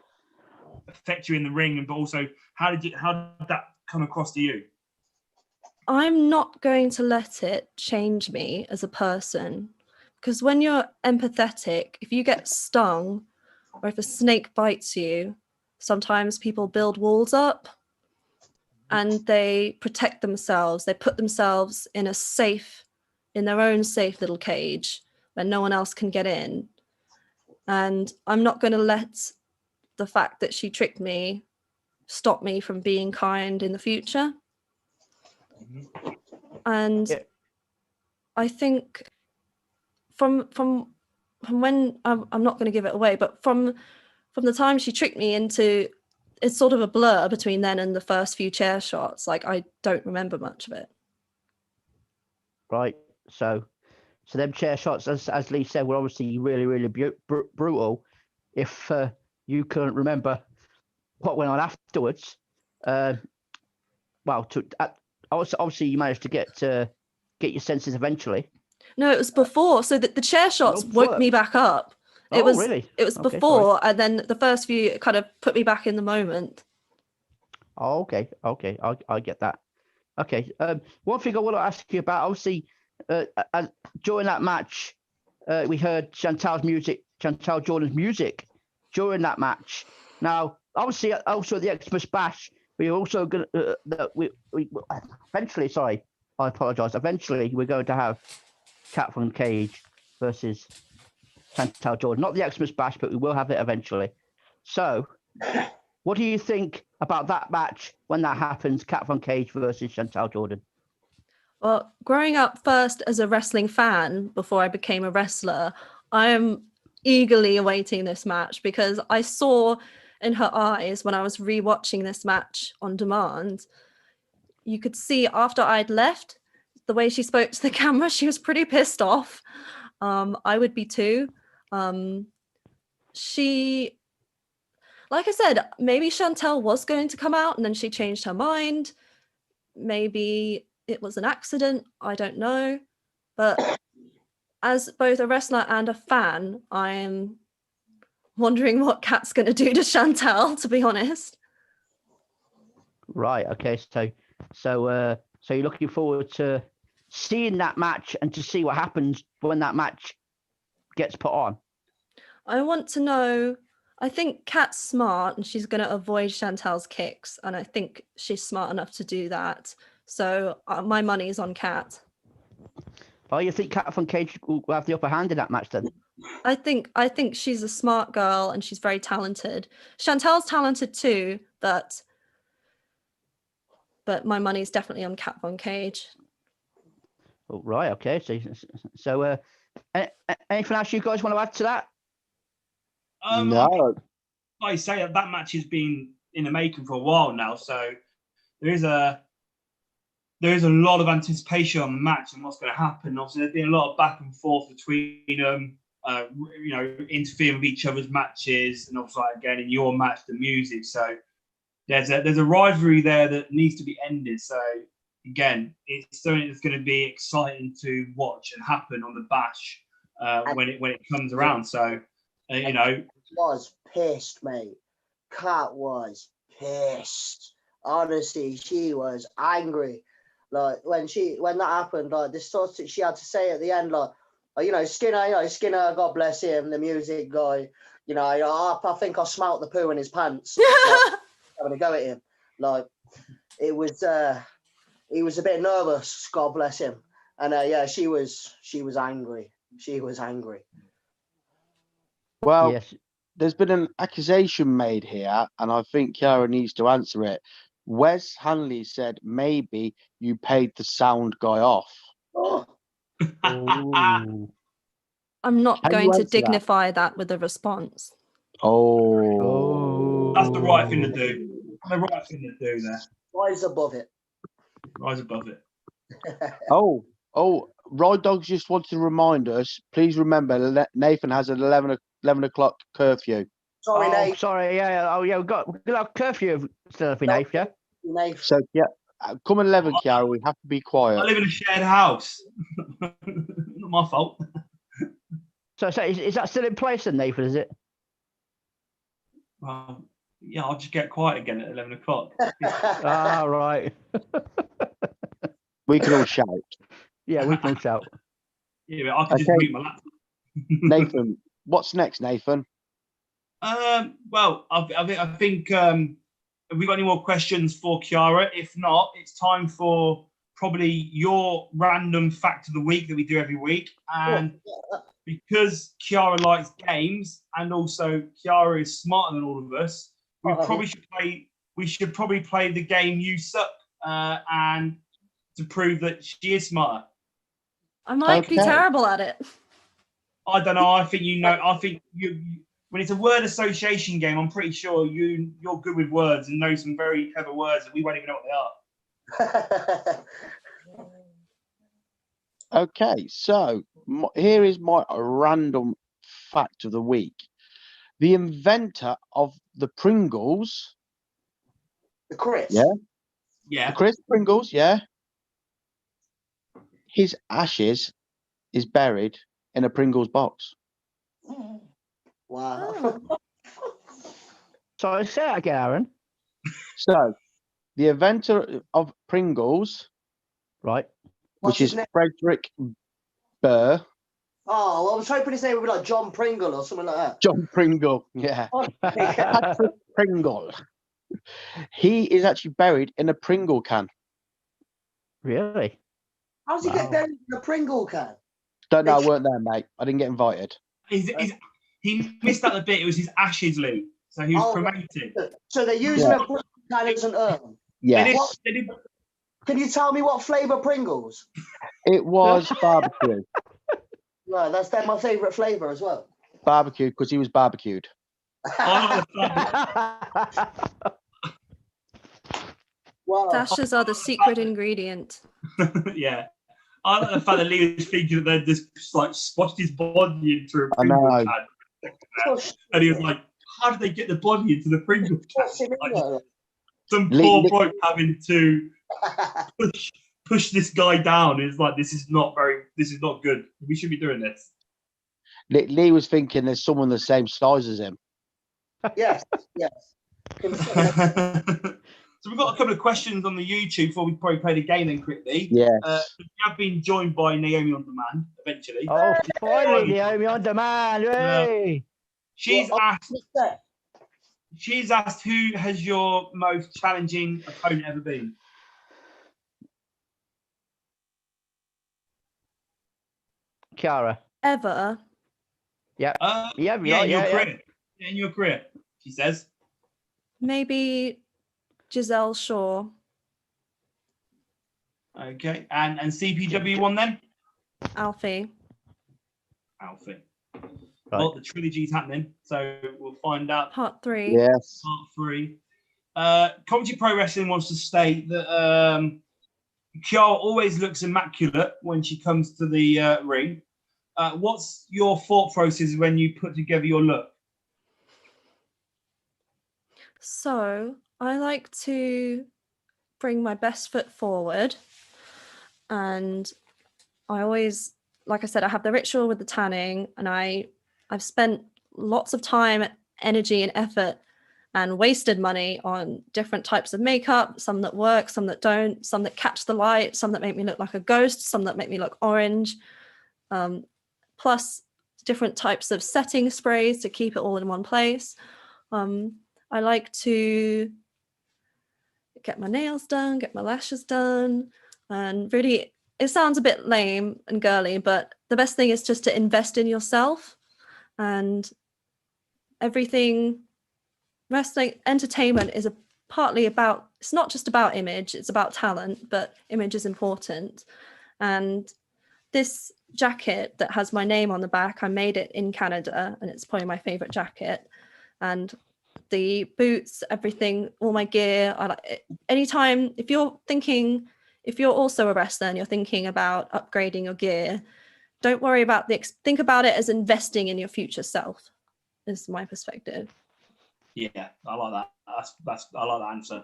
affect you in the ring, and but also, how did that come across to you? I'm not going to let it change me as a person, because when you're empathetic, if you get stung or if a snake bites you, sometimes people build walls up and they protect themselves. They put themselves in their own safe little cage where no one else can get in. And I'm not going to let the fact that she tricked me stop me from being kind in the future. And Yeah. I think from when I'm not going to give it away, but from the time she tricked me into, it's sort of a blur between then and the first few chair shots. Like, I don't remember much of it. Right. So them chair shots, as Lee said, were obviously really, really brutal. If you couldn't remember what went on afterwards, obviously you managed to get your senses eventually. No, it was before. So the chair shots woke me back up. It was really? It was Okay, before, and then the first few kind of put me back in the moment. Oh, okay. I get that. Okay. One thing I want to ask you about, obviously, during that match, we heard Chantal Jordan's music during that match. Now, obviously, also at the Xmas Bash, we also going to eventually. Sorry, I apologise. Eventually, we're going to have Kat Von Cage versus Chantal Jordan. Not the Xmas Bash, but we will have it eventually. So, what do you think about that match when that happens? Kat Von Cage versus Chantal Jordan. Well, growing up first as a wrestling fan before I became a wrestler, I am eagerly awaiting this match because I saw in her eyes when I was rewatching this match on demand, you could see after I'd left, the way she spoke to the camera, she was pretty pissed off. I would be too. She, like I said, maybe Chantel was going to come out and then she changed her mind. Maybe it was an accident. I don't know. But as both a wrestler and a fan, I'm wondering what Kat's going to do to Chantal, to be honest. Right. Okay. So you're looking forward to seeing that match and to see what happens when that match gets put on. I want to know. I think Kat's smart and she's going to avoid Chantal's kicks. And I think she's smart enough to do that. So my money's on Kat. Oh, you think Kat Von Cage will have the upper hand in that match then? I think she's a smart girl and she's very talented. Chantal's talented too, but my money's definitely on Kat Von Cage. Oh, right. Okay. So anything else you guys want to add to that? No. Like I say, that match has been in the making for a while now, so there is a lot of anticipation on the match and what's going to happen. Obviously, there's been a lot of back and forth between them, interfering with each other's matches, and also again in your match, the music. So there's a rivalry there that needs to be ended. So again, it's something that's going to be exciting to watch and happen on the Bash when it comes around. So was pissed, mate. Kat was pissed. Honestly, she was angry. Like when that happened, like the stuff that she had to say at the end, like Skinner, God bless him, the music guy. I think I smelt the poo in his pants. Like, having a go at him. Like it was, he was a bit nervous. God bless him. And she was angry. She was angry. Well, Yes. there's been an accusation made here, and I think Kiara needs to answer it. Wes Hanley said maybe you paid the sound guy off. Oh, Ooh. I'm not Can you going to answer that? dignify that with a response. Oh. that's the right thing to do. The right thing to do there. rise above it. Rise above it. Oh, Ride Dogs just wanted to remind us, please remember Nathan has an 11 o'clock curfew. Sorry, Nate. Sorry. Yeah. Oh, yeah. We've got a curfew still up in Nath, yeah? Nate. So, yeah, come at 11, Kiara, we have to be I quiet. live in a shared house. Not my fault. So is that still in place then, Nathan, is it? Well, yeah, I'll just get quiet again at 11 o'clock. Ah, right. We can all shout. Yeah, we can all shout. Yeah, I can just Okay. mute my laptop. Nathan, what's next, Nathan? Well, I think have we got any more questions for Kiara? If not, it's time for probably your random fact of the week that we do every week. And because Kiara likes games and also Kiara is smarter than all of us, we should probably play the game You Suck and to prove that she is smarter. I might be Okay. terrible at it. I don't know. I think you when it's a word association game, I'm pretty sure you're good with words and know some very clever words that we won't even know what they are. Okay, so here is my random fact of the week. The inventor of the Pringles, The Chris. Yeah. Yeah. Chris Pringles, yeah, his ashes is buried in a Pringles box. Wow. So say that again, Aaron. So, the inventor of Pringles, Right. What's which is his name? Frederick Burr, Oh, well, I was hoping his name would be like John Pringle or something like that. John Pringle, yeah, Patrick Pringle. He is actually buried in a Pringle can. Really? How's he Wow. get buried in a Pringle can? Don't know, I weren't there, mate. I didn't get invited. He missed out the bit. It was his ashes, Lee. So he was Oh, cremated. So they're using a Pringle can as an urn. Yes, They did, Can you tell me what flavour Pringles? it was barbecue. Right, that's my favourite flavour as well. Barbecue, because he was barbecued. I like the Wow. Dashes are the secret ingredient. fact, yeah. I like the fact that Lee was thinking that they just like spotted his body into a I know. Pringle can. And he was like, how did they get the body into the Pringle can? What's in Like, there? some Lee- poor Lee- bloke having to push this guy down. It's like this is not good. We should be doing this. Lee was thinking there's someone the same size as him. Yes, yes. So we've got a couple of questions on the YouTube before we probably play the game then quickly. Yes. We have been joined by Naomi on Demand eventually. Oh, finally, Naomi on demand. Hey. She's Well, asked, who has your most challenging opponent ever been? Kiara. Ever. Yeah. Yeah, right, in your career. Yeah, in your career, she says. Maybe Giselle Shaw. Okay, and CPW one then? Alfie. Alfie. Right. Well, the trilogy's happening, so we'll find out. Part 3. Yes. Part 3. Commentary Pro Wrestling wants to state that Kiara always looks immaculate when she comes to the ring. What's your thought process when you put together your look? So I like to bring my best foot forward, and I always, like I said, I have the ritual with the tanning, and I've spent lots of time, energy, and effort and wasted money on different types of makeup, some that work, some that don't, some that catch the light, some that make me look like a ghost, some that make me look orange, plus different types of setting sprays to keep it all in one place. I like to get my nails done, get my lashes done, and really, it sounds a bit lame and girly, but the best thing is just to invest in yourself. And everything, wrestling entertainment is partly about, it's not just about image, it's about talent, but image is important. And this jacket that has my name on the back, I made it in Canada, and it's probably my favorite jacket. And the boots, everything, all my gear, I like it. Anytime, if you're also a wrestler and you're thinking about upgrading your gear, don't worry about think about it as investing in your future self, is my perspective. Yeah, I like that. I like that answer.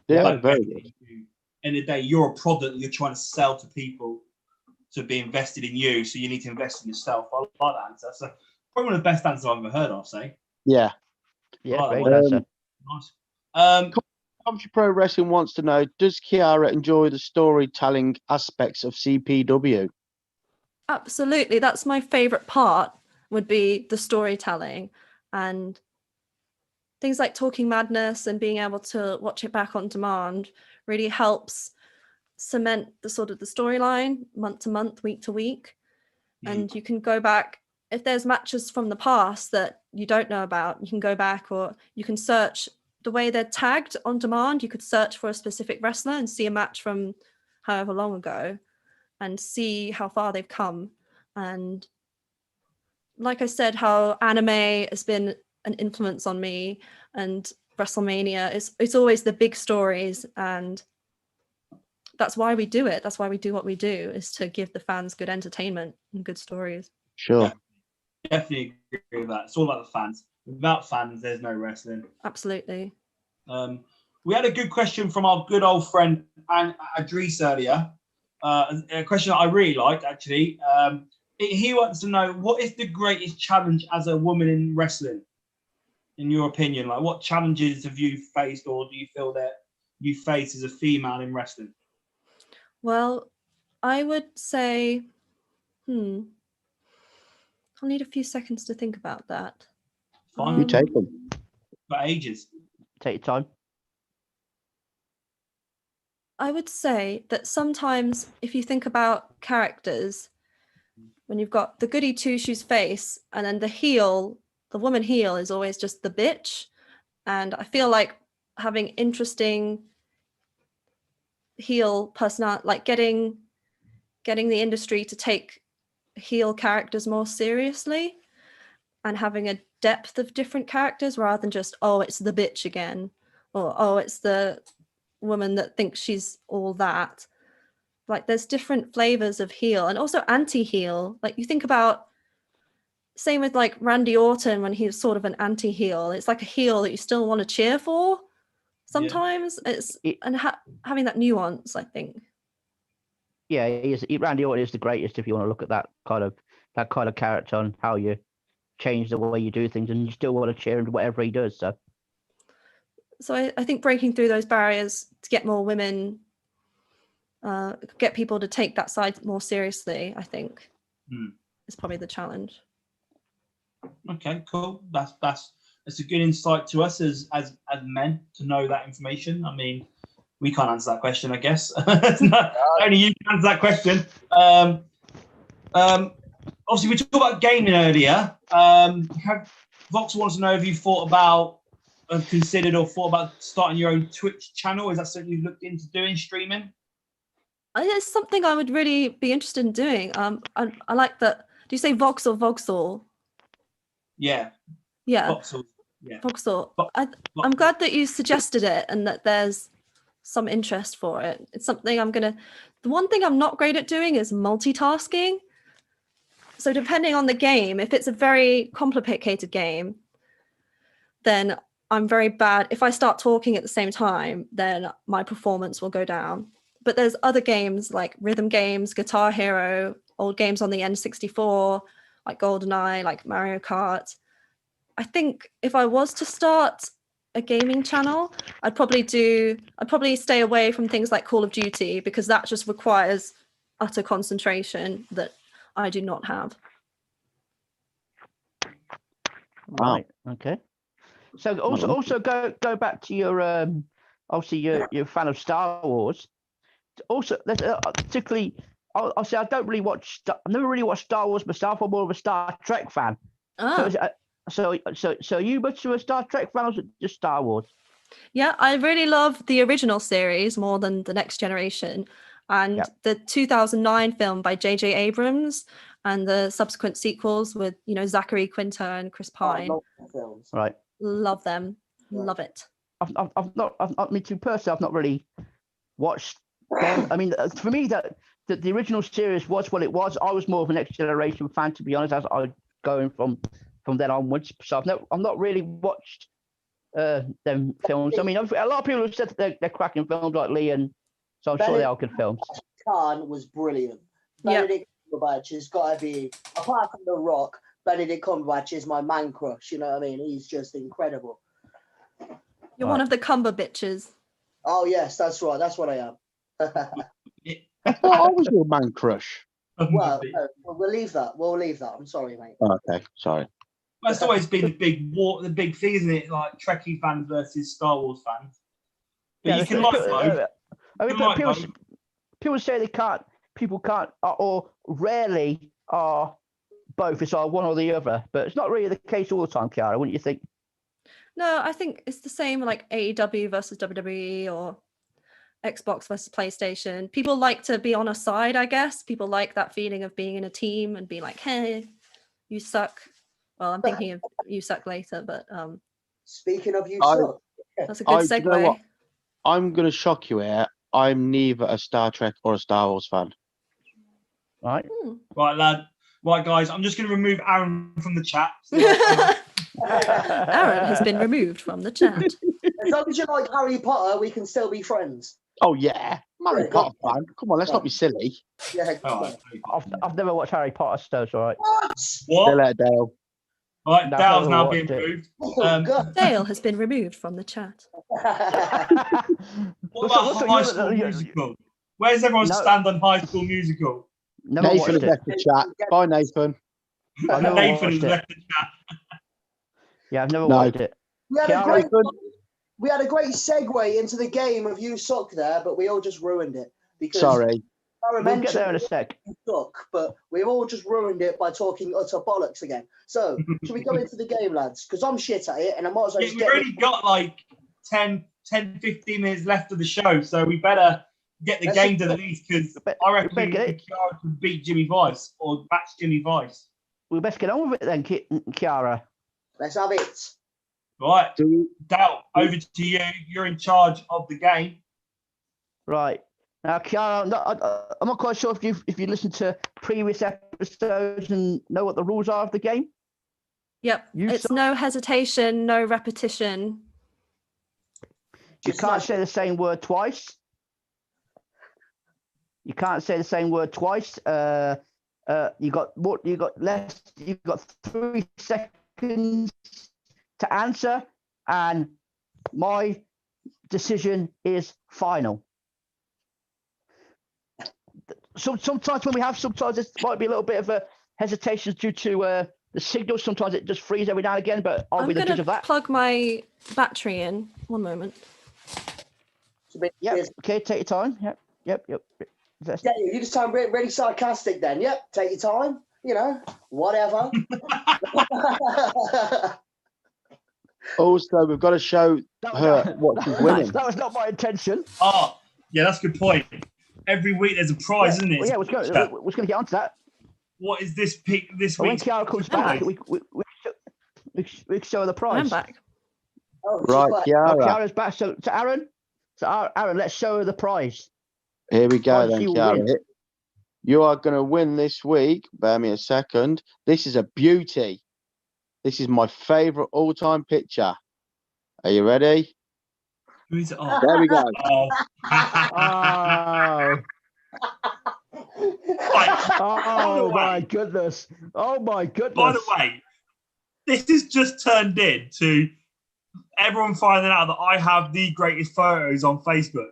Yeah, Like, very good. End of the day, you're a product that you're trying to sell to people to be invested in you, so you need to invest in yourself. I like that answer. So probably one of the best answers I've ever heard of, say. Yeah. Yeah, Like very that good one. answer. Nice. Commentary Pro Wrestling wants to know, does Kiara enjoy the storytelling aspects of CPW? Absolutely. That's my favorite part, would be the storytelling, and things like Talking Madness and being able to watch it back on demand really helps cement the sort of the storyline month to month, week to week. And you can go back, if there's matches from the past that you don't know about, you can go back, or you can search the way they're tagged on demand. You could search for a specific wrestler and see a match from however long ago and see how far they've come. And like I said, how anime has been an influence on me, and WrestleMania, it's always the big stories, and that's why we do it. That's why we do what we do, is to give the fans good entertainment and good stories. Sure. Definitely agree with that. It's all about the fans. Without fans, there's no wrestling. Absolutely. We had a good question from our good old friend Adris earlier. A question that I really liked, actually. He wants to know, what is the greatest challenge as a woman in wrestling, in your opinion? Like, what challenges have you faced, or do you feel that you face as a female in wrestling? Well, I would say, I'll need a few seconds to think about that. Fine. You take them. For ages. Take your time. I would say that sometimes if you think about characters, when you've got the goody two-shoes face, and then the woman heel is always just the bitch. And I feel like having interesting heel personality, like getting the industry to take heel characters more seriously, and having a depth of different characters rather than just, oh, it's the bitch again, or oh, it's the woman that thinks she's all that. Like, there's different flavors of heel, and also anti-heel. Like, you think about, same with like Randy Orton, when he was sort of an anti-heel. It's like a heel that you still want to cheer for sometimes. It's and having that nuance, I think. Yeah, Randy Orton is the greatest if you want to look at that kind of character and how you change the way you do things, and you still want to cheer him whatever he does. So I think breaking through those barriers to get more women, get people to take that side more seriously, I think is probably the challenge. Okay, cool. That's a good insight to us as men to know that information. I mean, we can't answer that question, I guess. Only you can answer that question. Obviously, we talked about gaming earlier. Vox wants to know if you thought about, considered or thought about starting your own Twitch channel. Is that something you've looked into doing, streaming? It's something I would really be interested in doing. I like that. Do you say Vox or Vauxhall? Yeah. Yeah. Vauxhall. Yeah. Vauxhall. I'm glad that you suggested it and that there's some interest for it. It's something the one thing I'm not great at doing is multitasking. So depending on the game, if it's a very complicated game, then I'm very bad. If I start talking at the same time, then my performance will go down. But there's other games like rhythm games, Guitar Hero, old games on the N64, like GoldenEye, like Mario Kart. I think if I was to start a gaming channel, I'd probably stay away from things like Call of Duty, because that just requires utter concentration that I do not have. Right. Okay. So also go back to your obviously you're a fan of Star Wars. Also, particularly, I'll say I don't really watch. I've never really watched Star Wars myself. I'm more of a Star Trek fan. Oh. So are you much of a Star Trek fan, or is it just Star Wars? Yeah, I really love the original series more than the Next Generation, and the 2009 film by J.J. Abrams, and the subsequent sequels with Zachary Quinto and Chris Pine. I love the films. Right. Love them. Yeah. Love it. I've not. Me too personally, I've not really watched them. I mean, for me, that the original series was what it was. I was more of a Next Generation fan, to be honest, as I going from then onwards. So I've not really watched them films. I mean, a lot of people have said that they're cracking films like Lee, and so I'm sure they are good films. Khan was brilliant. Yeah. Benedict Cumberbatch has got to be, apart from The Rock, Benedict Cumberbatch is my man crush. You know what I mean? He's just incredible. You're one of the Cumber bitches. Oh yes, that's right. That's what I am. I thought I was your man crush. Well, we'll leave that. We'll leave that. I'm sorry, mate. Okay, sorry. That's always been the big thing, isn't it? Like Trekkie fans versus Star Wars fans. But you can like both. I mean, people say they can't. People can't, or rarely are both. It's either one or the other. But it's not really the case all the time, Kiara. Wouldn't you think? No, I think it's the same like AEW versus WWE or Xbox versus PlayStation. People like to be on a side, I guess. People like that feeling of being in a team and be like, hey, you suck. Well, I'm thinking of you suck later, but Speaking of you suck. that's a good segue. You know what? I'm going to shock you here. I'm neither a Star Trek or a Star Wars fan. Right. Right, lad. Right, guys, I'm just going to remove Aaron from the chat. Aaron has been removed from the chat. As long as you like Harry Potter, we can still be friends. Oh, yeah. Harry Potter fan. Come on, let's not be silly. Yeah, come on. I've never watched Harry Potter, so it's all right. What? Still there, Dale. Right, No, Dale's I've now never being watched it. removed. Oh, God. Dale has been removed from the chat. What about High School Musical? Where's everyone stand on High School Musical? Never Nathan watched has it. left the chat. Bye, Nathan. I've never Nathan has watched it. left the chat. Yeah, I've never No. watched it. We had, a Kiara, great, we had a great segue into the game of You Suck there, but we all just ruined it. Because Sorry. Sarah We'll get there in a mentioned sec. You Suck, but we've all just ruined it by talking utter bollocks again. So, should we go into the game, lads? Because I'm shit at it, and I might as well Yeah, just we've already got like 10, 15 minutes left of the show, so we better get the Let's game just- done at least, because But- I reckon but get it. Kiara can beat Jimmy Vice or match Jimmy Vice. We best get on with it then, Kiara. Let's have it. Right, Do Dal, over to you. You're in charge of the game. Right. Now, Kiara, I'm not quite sure if you listened to previous episodes and know what the rules are of the game. Yep. You It's suck. no hesitation, no repetition. You can't say the same word twice. You can't say the same word twice. You got what? You got less. You got 3 seconds to answer, and my decision is final. Sometimes when we have, sometimes it might be a little bit of a hesitation due to the signal. Sometimes it just freezes every now and again, but I'll be the judge of that. Plug my battery in. One moment. Yep. Okay, take your time. Yep. Yeah, you just sound really sarcastic then. Yep, take your time. You know, whatever. Also, we've got to show her what she's winning. That was not my intention. Oh, yeah, that's a good point. Every week there's a prize, isn't it? Well, yeah, we're going to get onto that. What is this pick this When week? Kiara comes back, we can show her the prize. I'm back. Oh, Right, she's back. Kiara. Kiara's back. So Aaron, Aaron, let's show her the prize. Here we go Prize then, she will Kiara. win. You are going to win this week. Bear me a second. This is a beauty. This is my favourite all-time picture. Are you ready? Who is it? Oh. There we go. Oh. Oh, Right, oh my goodness. Oh my goodness. by the way, this has just turned into everyone finding out that I have the greatest photos on Facebook.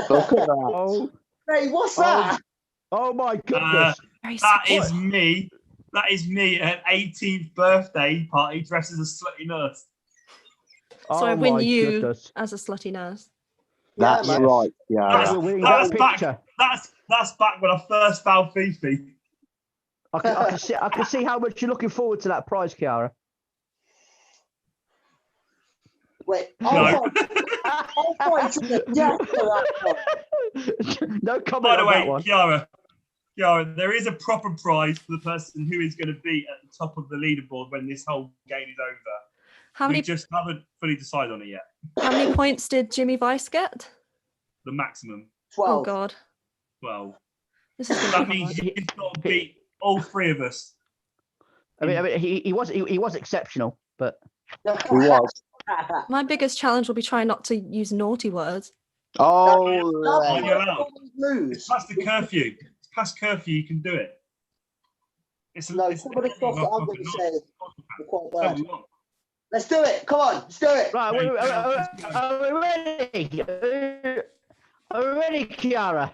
Look at that. Oh, Hey, what's that? oh my goodness. Very That simple. is me. That is me at an 18th birthday party dressed as a slutty nurse. So I Oh win my you goodness. as a slutty nurse. That's man. right, We're Kiara. winning That was that back. picture. That's back when I first found Fifi. I can see how much you're looking forward to that prize, Kiara. Wait, No. I'll fight to the death for that one. No comment By the on way, that one. Kiara, there is a proper prize for the person who is going to be at the top of the leaderboard when this whole game is over. How We many just haven't fully decided on it yet. how many points did Jimmy Vice get? The maximum, 12. Oh God, 12. this is That gonna be means hard. you've got to beat all 3 of us. I mean, he was exceptional, but He was. My biggest challenge will be trying not to use naughty words. Oh, Aren't you right. allowed? It's Lose. past the curfew. It's past curfew. You can do it. No, some of the stuff that I'm going to say are quite bad. So what? Let's do it. Come on, let's do it. right. Are we ready? Are we ready, Kiara?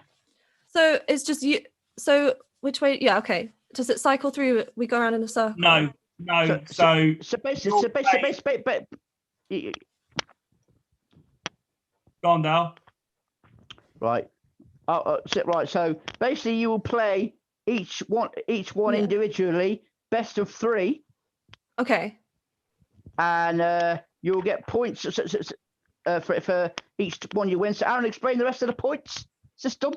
So it's just you. So which way? Yeah, okay. Does it cycle through? We go around in a circle. No. So So basically, go on, Dal. right. Right. So basically, you will play each one Yeah. individually, best of 3, Okay. and you will get points for each one you win. So Aaron, explain the rest of the points system.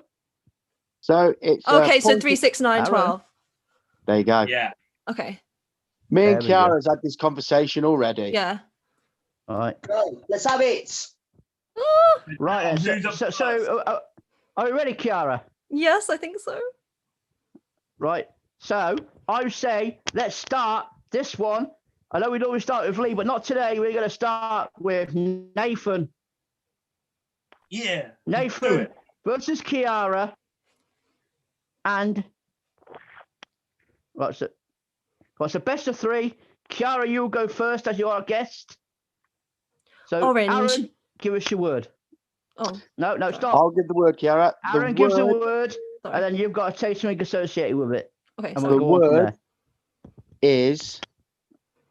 So it's Okay. So point- 3, 6, 9, Aaron. 12. There you go. Yeah. Okay. Me and There we go. Kiara's had this conversation already. Yeah. All right. Go. Let's have it. Ah, Right. Then. Who's up So, first? are you ready, Kiara? yes, I think so. Right. So I would say let's start this one. I know we normally start with Lee, but not today. We're going to start with Nathan. Yeah. Do Nathan it. versus Kiara. And right, so best of 3. Kiara, you'll go first as you are a guest. So Orange. Aaron, give us your word. Oh, No, stop. I'll give the word, Kiara. Aaron gives a word word, sorry. and then you've got to say something associated with it. Okay. And So we'll The go on from word- there. is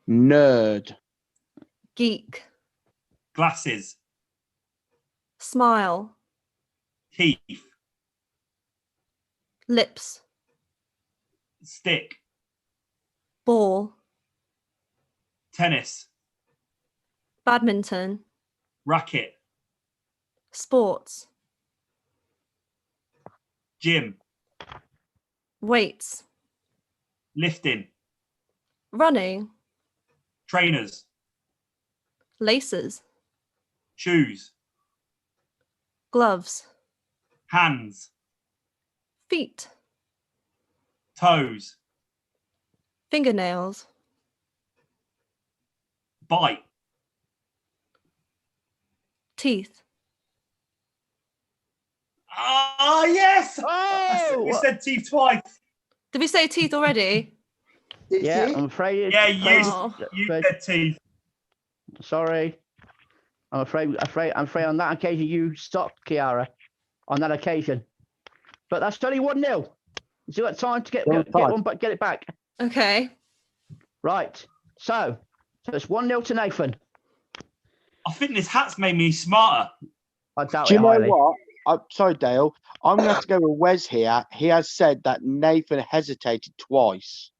nerd. geek, Glasses. smile, Teeth. lips, Stick. ball, Tennis. badminton, Racket. sports, Gym. weights, Lifting. running, Trainers. laces, Shoes. gloves, Hands. feet, Toes. fingernails, Bite. Ah, yes. Oh, We said teeth twice. Did we say teeth already? Did yeah, you? I'm afraid. Yeah, Oh. you said teeth. Sorry. I'm afraid on that occasion you stopped, Kiara. On that occasion. But that's only 1-0. You got time to get one, but get it back. Okay. Right. So it's 1-0 to Nathan. I think this hat's made me smarter. I doubt Do you it know highly. what? I'm sorry, Dale. I'm going to have to go with Wes here. He has said that Nathan hesitated twice.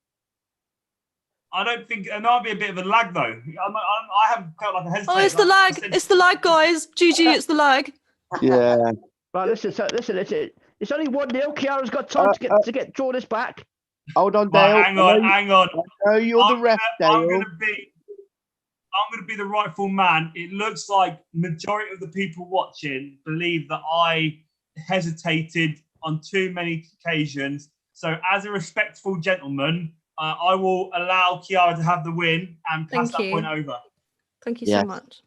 I don't think there might be a bit of a lag though. I haven't felt like a hesitate. Oh, it's the lag. It's the lag, guys. GG, it's the lag. Yeah. Right, listen. It's only 1-0. Kiara's got time to get draw this back. Hold on, Right, Dale. hang on. I know you're the ref, I'm Dale. gonna be the rightful man. It looks like majority of the people watching believe that I hesitated on too many occasions. So, as a respectful gentleman, I will allow Kiara to have the win and pass Thank that point you. over. Thank you Yes. so much.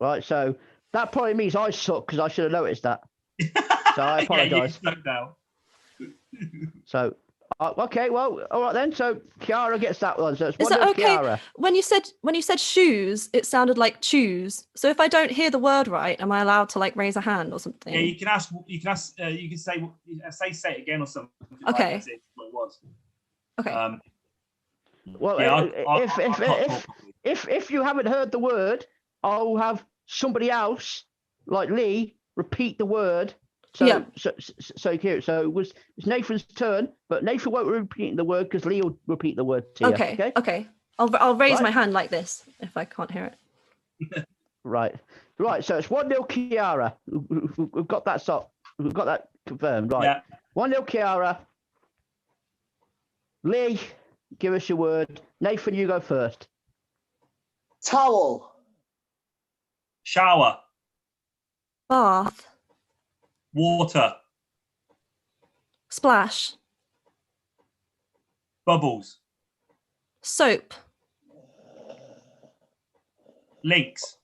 Right, so that probably means I suck because I should have noticed that. So I apologise. Yeah, now. So, okay, well, all right then. So Kiara gets that one. So it's Is 1-0 that okay? Kiara. When you said shoes, it sounded like choose. So if I don't hear the word right, am I allowed to like raise a hand or something? Yeah, you can ask. You can say it again or something. Okay. That's it, what it was. Okay. Well, Yeah, if you haven't heard the word, I'll have somebody else, like Lee, repeat the word. So, Yeah. So it was Nathan's turn, but Nathan won't repeat the word because Lee will repeat the word to you. Okay. I'll raise Right. my hand like this if I can't hear it. Right. So it's 1-0 Kiara. We've got that We've got that confirmed. Right. Yeah. 1-0 Kiara. Lee, give us your word. Nathan, you go first. Towel. Shower, Bath. water, Splash. bubbles, Soap. links.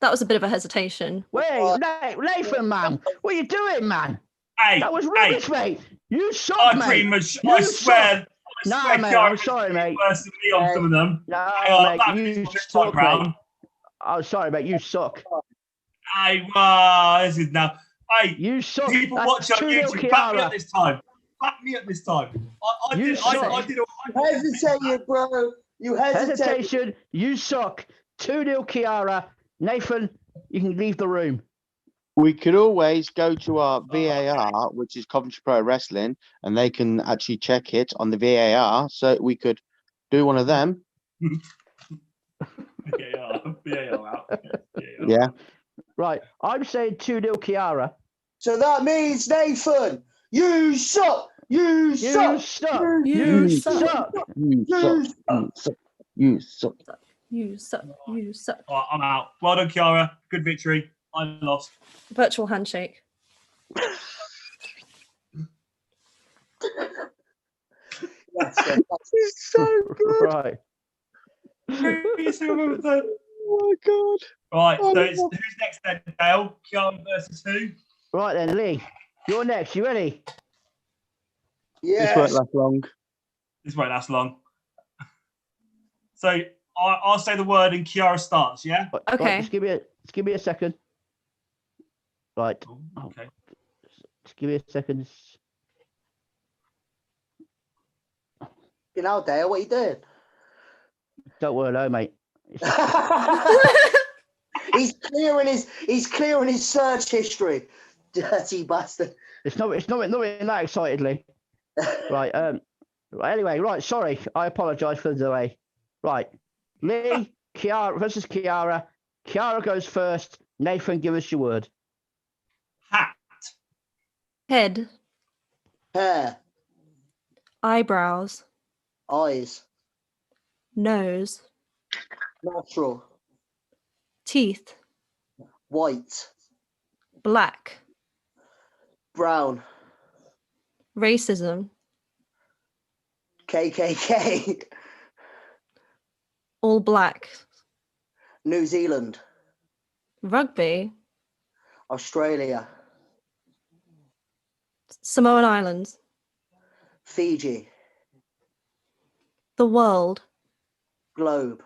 That was a bit of a hesitation. Wait, Nathan, man. What are you doing, man? Hey, That was rubbish, mate. You suck, I mate. pretty much. You I swear. suck. Nah, mate, I'm sorry, mate. Worse than me on some of them. No, Hang on, mate, that you is my suck, ground. mate. I'm sorry, mate. You suck. Hey, this is now. Hey, You suck. people That's watch on 2-0 YouTube. Back me Kiara. up this time. Back me up this time. I You did. suck. I did. Hesitated, bro. You hesitated. Hesitation. You suck. 2-0 Kiara. Nathan, you can leave the room. We could always go to our VAR, which is Coventry Pro Wrestling, and they can actually check it on the VAR. So we could do one of them. Yeah. Right. I'm saying 2-0 Kiara. So that means Nathan, you suck. You You suck. suck. You suck. suck. You suck. You suck. You suck. You suck. Oh, I'm out. Well done, Kiara. Good victory. I lost. Virtual handshake. It's so good. Right. Oh my god. Right, Oh, so who's next then, Dale? Kiara versus who? Right then, Lee. You're next. You ready? This won't Yes. last long. This won't last long. So I'll say the word and Kiara starts, yeah? Right, Okay. just give me a second. Right. Okay. Just give me a second. You know, Dale, what are you doing? Don't worry, no, mate. he's clearing his search history. Dirty bastard. It's not that excitedly. Right. Anyway, right. Sorry, I apologise for the delay. Right. Lee, Kiara versus Kiara. Kiara goes first. Nathan, give us your word. Hat, Head. Hair. Eyebrows. Eyes. Nose. Nostril. Teeth. White. Black. Brown. Racism. KKK. All black. New Zealand. Rugby. Australia. Samoan Islands. Fiji. The world. Globe.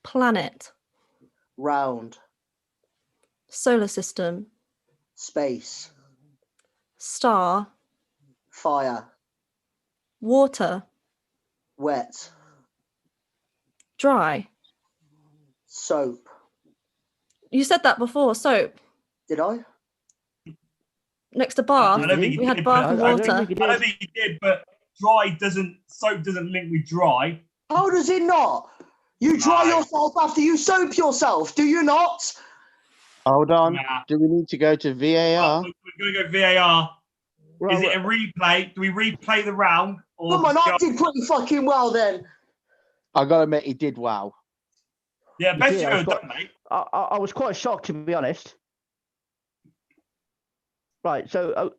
Planet. Round. Solar system. Space. Star. Fire. Water. Wet. Dry. Soap. You said that before. Soap. Did I? Next to bath. I don't think We you had did, bath but- and I don't water. think you I don't did. think you did, but soap doesn't link with dry. How does it not? You dry No. yourself after you soap yourself, do you not? Hold on. Nah. Do we need to go to VAR? We're going to go VAR. Right, Is it a replay? Do we replay the round? Or Come on, just I go- did pretty fucking well then. I gotta admit, he did well. Yeah, best did, you I was ever quite- done, mate. I was quite shocked, to be honest. Right, so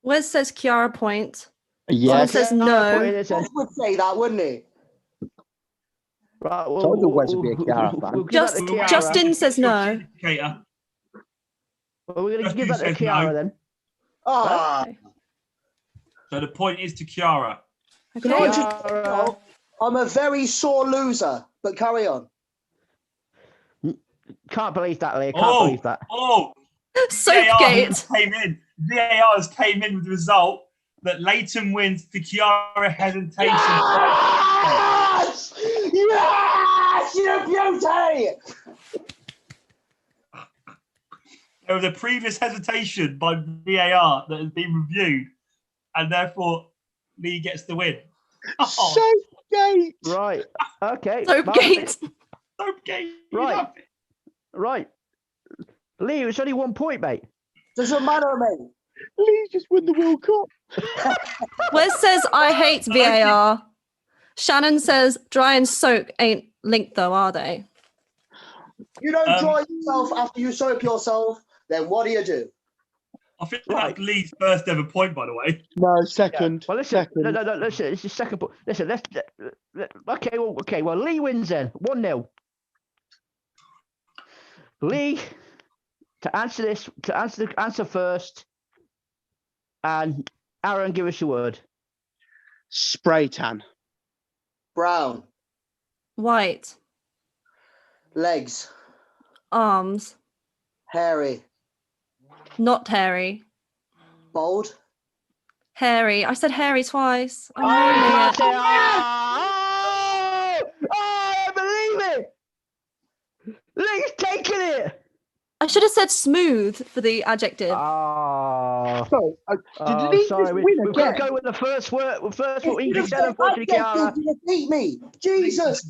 Wes says Kiara point. Yes. says I'll no. put in this in. Wes would say that, wouldn't he? Right, Told you Wes would be a Kiara fan. we'll give that to Kiara. Justin says no. Indicator. Well, we're going to Justin give that to says Kiara no. then. Ah, Okay. So the point is to Kiara. can I Okay. just Kiara. I'm a very sore loser, but carry on. Can't believe that, Lee. Can't believe that. Oh, VAR Soapgate. came in. VAR has came in with the result that Leighton wins for Kiara hesitation. Yes! Yes! You beauty! There was a previous hesitation by VAR that has been reviewed, and therefore Lee gets the win. Oh, Soapgate. Right. Okay. Soapgate. okay. Right. Right. Lee, it's only 1 point, mate. Doesn't matter, mate. Lee just won the World Cup. Wes says I hate VAR. Shannon says dry and soak ain't linked though, are they? You don't dry yourself after you soap yourself, then what do? I think Right. that's Lee's first ever point, by the way. No, second. Well, listen. Second. No, listen. It's the second point. Listen, okay. Well, Lee wins then. 1-0. Lee, to answer this, answer first, and Aaron, give us your word. Spray tan. Brown. White. Legs. Arms. Hairy. Not hairy. Bold. Hairy. I said hairy twice. I'm Oh, ruining it. I believe it. Lee's taking it. I should have said smooth for the adjective. Oh, So, did Lee sorry. just win We've got to again? go with the first word. First If what you you just said, said unfortunately, Kiara. adjective, you defeat me. Jesus.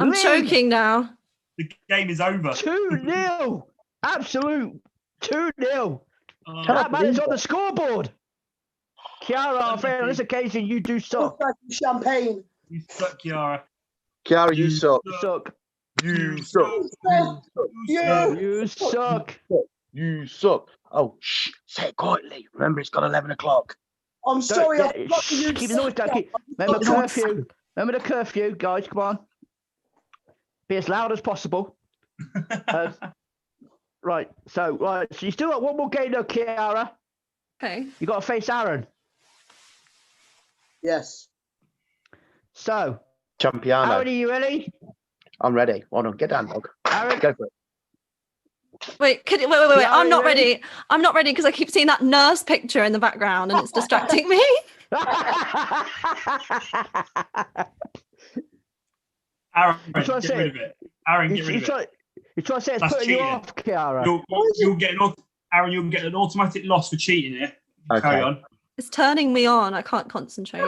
I'm Lee. choking now. The game is over. 2-0. Absolute 2-0. Uh, That man is on the scoreboard. Kiara, I'm afraid on this occasion you do suck. Champagne. you suck, Kiara. Kiara, you suck. You suck. You suck. Yeah. You suck. You suck. Oh, shh. Say it quietly. Remember, it's got 11 o'clock. I'm sorry. Yeah, I forgot to use keep the noise down. Remember the curfew. Remember the curfew, guys. Come on. Be as loud as possible. Right. So you still got one more game though, Kiara. Okay. You got to face Aaron. Yes. So, Champiano. Aaron, are you ready? I'm ready. Hold on. Get down, dog. Aaron, Go for it. Wait, wait. Kiara, I'm not you ready? ready. I'm not ready because I keep seeing that nurse picture in the background and it's distracting me. Aaron, That's what I get said. rid of it. Aaron, get rid you of it. try to say it's That's putting you cheating. off, Kiara. You'll get Aaron, you'll get an automatic loss for cheating here. Okay. Carry on. It's turning me on. I can't concentrate.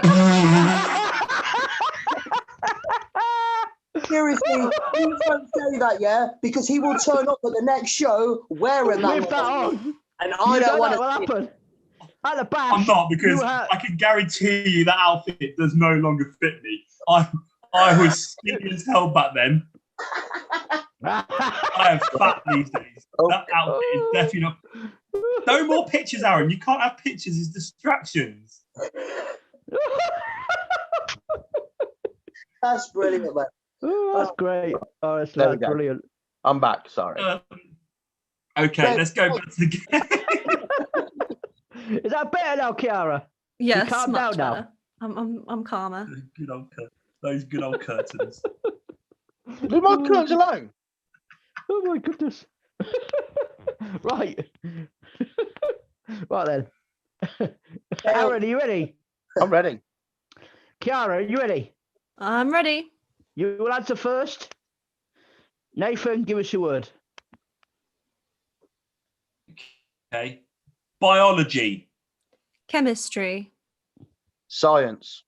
Seriously, please don't say that, yeah? Because he will turn up at the next show wearing that. With that on. And You I know don't want that will to. happen. At the back. I'm not, because you have- I can guarantee you that outfit does no longer fit me. I was skinny as hell back then. I am fat these days. That outfit is definitely not. No more pictures, Aaron. You can't have pictures as distractions. That's brilliant, man. Oh, that's great. Oh, that's There we go. brilliant. I'm back. Sorry. Okay, let's go back to the game. Is that better now, Kiara? Yes, calm much down now. better. I'm calmer. Good old those good old curtains. Leave my curtains alone. Oh my goodness. Right. Right then. Aaron, are you ready? I'm ready. Kiara, are you ready? I'm ready. You will answer first. Nathan, give us your word. Okay. Biology. Chemistry. Science.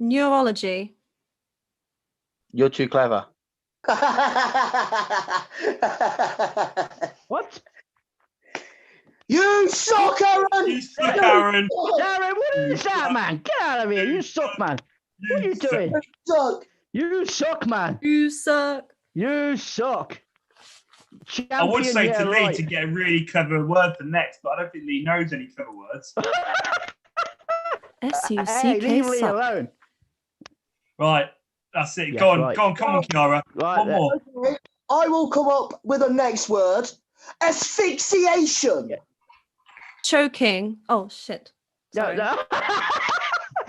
Neurology. You're too clever. What? You suck, Aaron! You suck, Aaron. Aaron, what is that, man? Get out of here. You suck, man. What are you suck. doing? Suck. You suck, man. You suck. You suck. Champion, I would say yeah, to Lee right. to get a really clever word for next, but I don't think Lee knows any clever words. Hey, SUCK leave Lee suck. alone. Right, that's it. Yes, go on, right. go on, come on, Kiara. Right, One more. Okay, I will come up with a next word. Asphyxiation. Yeah. Choking. Oh shit. No, Sorry. no.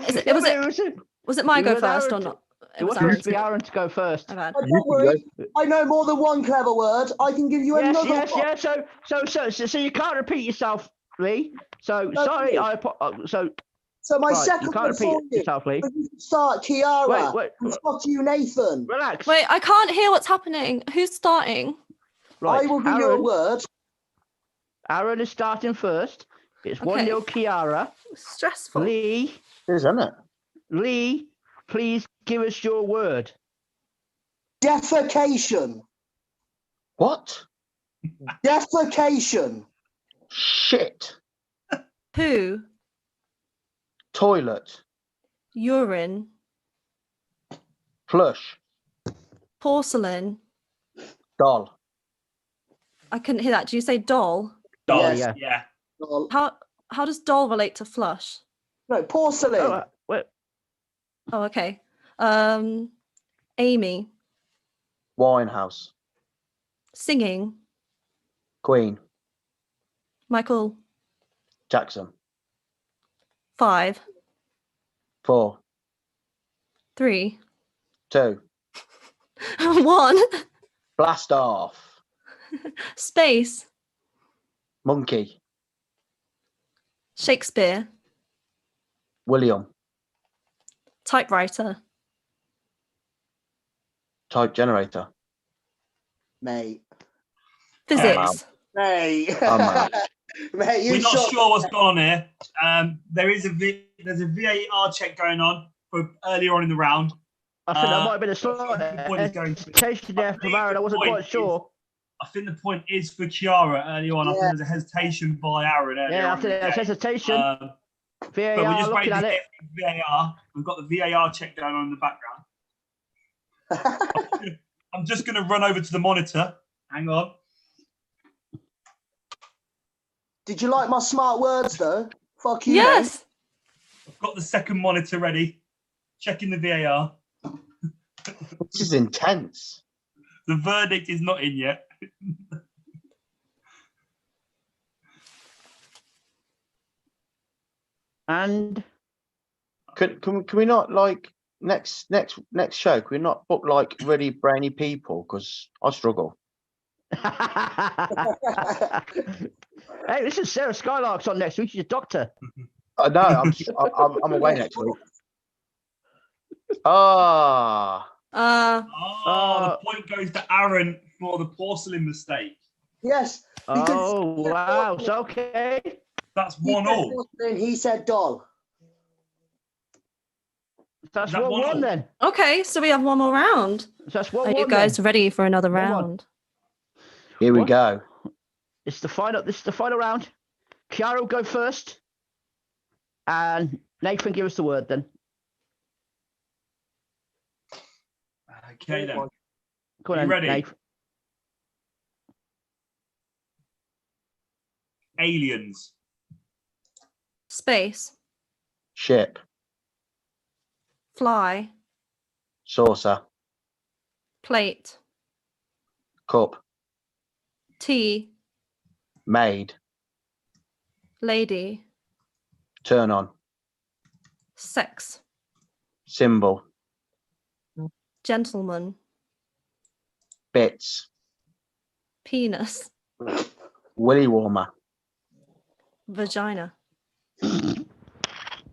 Is it- No, was but it- Was it my it go was first or Aaron not? It was supposed to be Aaron to go first. My bad. Oh, don't worry. I know more than one clever word. I can give you Yes, another yes, one. yes. So you can't repeat yourself, Lee. So No, sorry. please. So So my right, you second can't one repeat for you. yourself, Lee. You can start Kiara. Wait, And fuck you, Nathan. relax. Wait, I can't hear what's happening. Who's starting? Right, I will give you a Aaron. word. Aaron is starting first. It's Okay. 1-0 Kiara. Stressful. Lee, It is, isn't it? Lee, please give us your word. Defecation. What? Defecation. Shit. Poo. Toilet. Urine. Flush. Porcelain. Doll. I couldn't hear that. Do you say doll? Doll. Yes. Yeah. How does doll relate to flush? No, porcelain. Oh, wait. Oh, okay. Amy. Winehouse. Singing. Queen. Michael. Jackson. 5. 4. 3. 2. 1. Blast off. Space. Monkey. Shakespeare. William. Typewriter. Type generator. Mate. Physics. Mate. I'm out. Mate, you We're not suck. sure what's gone on here. There's a VAR check going on for earlier on in the round. I think that might have been a I slight think the point is going to- hesitation there from Aaron. I wasn't point quite sure. I think the point is for Kiara early on. I think Yeah. there's a hesitation by Aaron earlier Yeah, I on. think in the there's game. hesitation. But we're VAR just looking waiting at to it. get VAR. We've got the VAR check going on in the background. I'm just going to run over to the monitor. Hang on. Did you like my smart words though? Fuck you. Yes. I've got the second monitor ready. Checking the VAR. This is intense. The verdict is not in yet. And Can we not like next show? Can we not book like really brainy people? Because I struggle. hey, this is Sarah Skylark's on next week. She's a doctor. I know. I'm away next week. Ah. The point goes to Aaron for the porcelain mistake. Yes. Because Oh wow! So okay. That's he 1-1. said porcelain, he said doll. That's Is that 1-1 1-1? then. Okay, so we have one more round. So that's 1-1 Are you guys then. ready for another 1-1. round? Here we What? go. This is the final round. Kiara will go first. And Nathan, give us the word then. Okay then. Go on, You then, ready? Nathan. Aliens. Space. Ship. Fly. Saucer. Plate. Cup. Tea. Maid. Lady. Turn on. Sex. Symbol. Gentleman. Bits. Penis. Willy warmer. Vagina.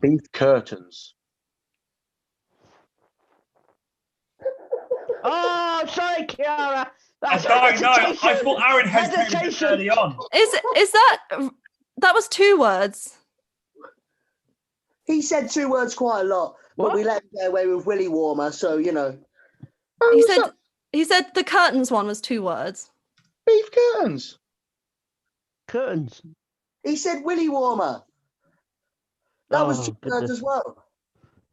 Beef curtains. Oh, sorry, Kiara. I That's don't know. I hesitation. thought Aaron hesitated a bit Hesitation. early on. Is that was 2 words? He said 2 words quite a lot, but What? we let him get away with Willy Warmer, so you know. He said the curtains one was 2 words. Beef curtains. Curtains. He said Willy Warmer. That was 2 words goodness. as well.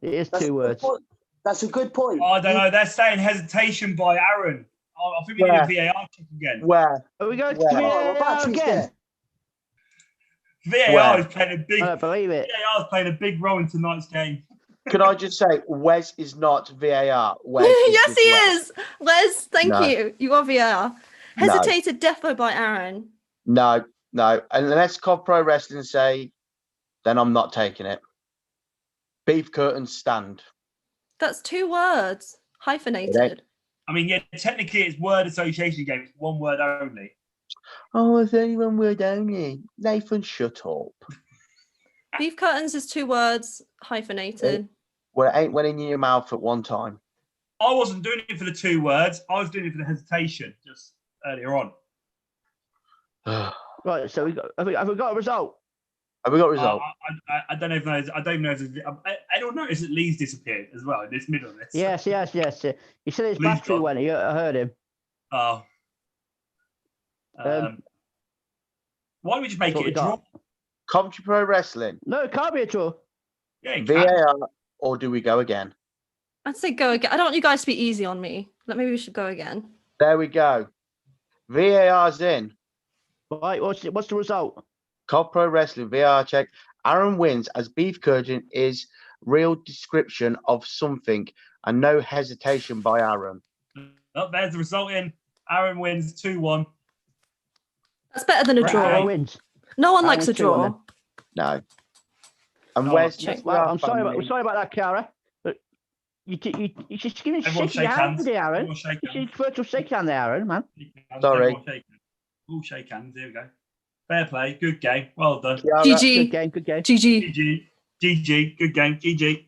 It is That's a 2 good words. point. That's a good point. I don't know. They're saying hesitation by Aaron. I think we need a VAR check again. Where? Are we going to Well, Oh, my VAR battery's again? dead. VAR is playing a big. I don't believe it. VAR is playing a big role in tonight's game. Can I just say, Wes is not VAR. Wes is Yes, just he Wes. is. Les, thank No. you. You are VR. No. Hesitated defo by Aaron. No. Unless COD Pro Wrestling say, then I'm not taking it. Beef curtains stand. That's 2 words. Hyphenated. I mean, yeah, technically it's word association game. It's 1 word only. Oh, it's only 1 word only. Nathan, shut up. Beef curtains is 2 words. Hyphenated. Well, it ain't went in your mouth at one time. I wasn't doing it for the 2 words. I was doing it for the hesitation just earlier on. Have Right, so have we got a result? we got a result? I don't know if I don't know if anyone noticed that Lee's disappeared as well in this middle of this. Yes. He said his Lee's battery gone. went. I heard him. Oh. Why don't we just make That's it a what we draw? got. Coventry Pro Wrestling, No, it can't be a draw. Yeah, it can. VAR, or do we go again? I'd say go again. I don't want you guys to be easy on me. Maybe we should go again. There we go. VAR's in. Right, what's the result? COD Pro Wrestling VAR check. Aaron wins as beef curtain is real description of something and no hesitation by Aaron. Oh, there's the result in. Aaron wins 2-1. That's better than a Right. draw. Aaron wins. No one Aaron likes a wins 2-1 then. draw. No. And No, where's check. Well, I'm sorry about that, Kiara. But you should give me a Everyone shaky shake hand, hands. Aaron. Everyone shake You hands. should virtual shake hand there, Aaron, man. Sorry. Everyone shake hands. All shake hands. Here we go. Fair play. Good game. Well done. Kiara, Good GG. game, good game. GG. GG. GG. Good game. GG.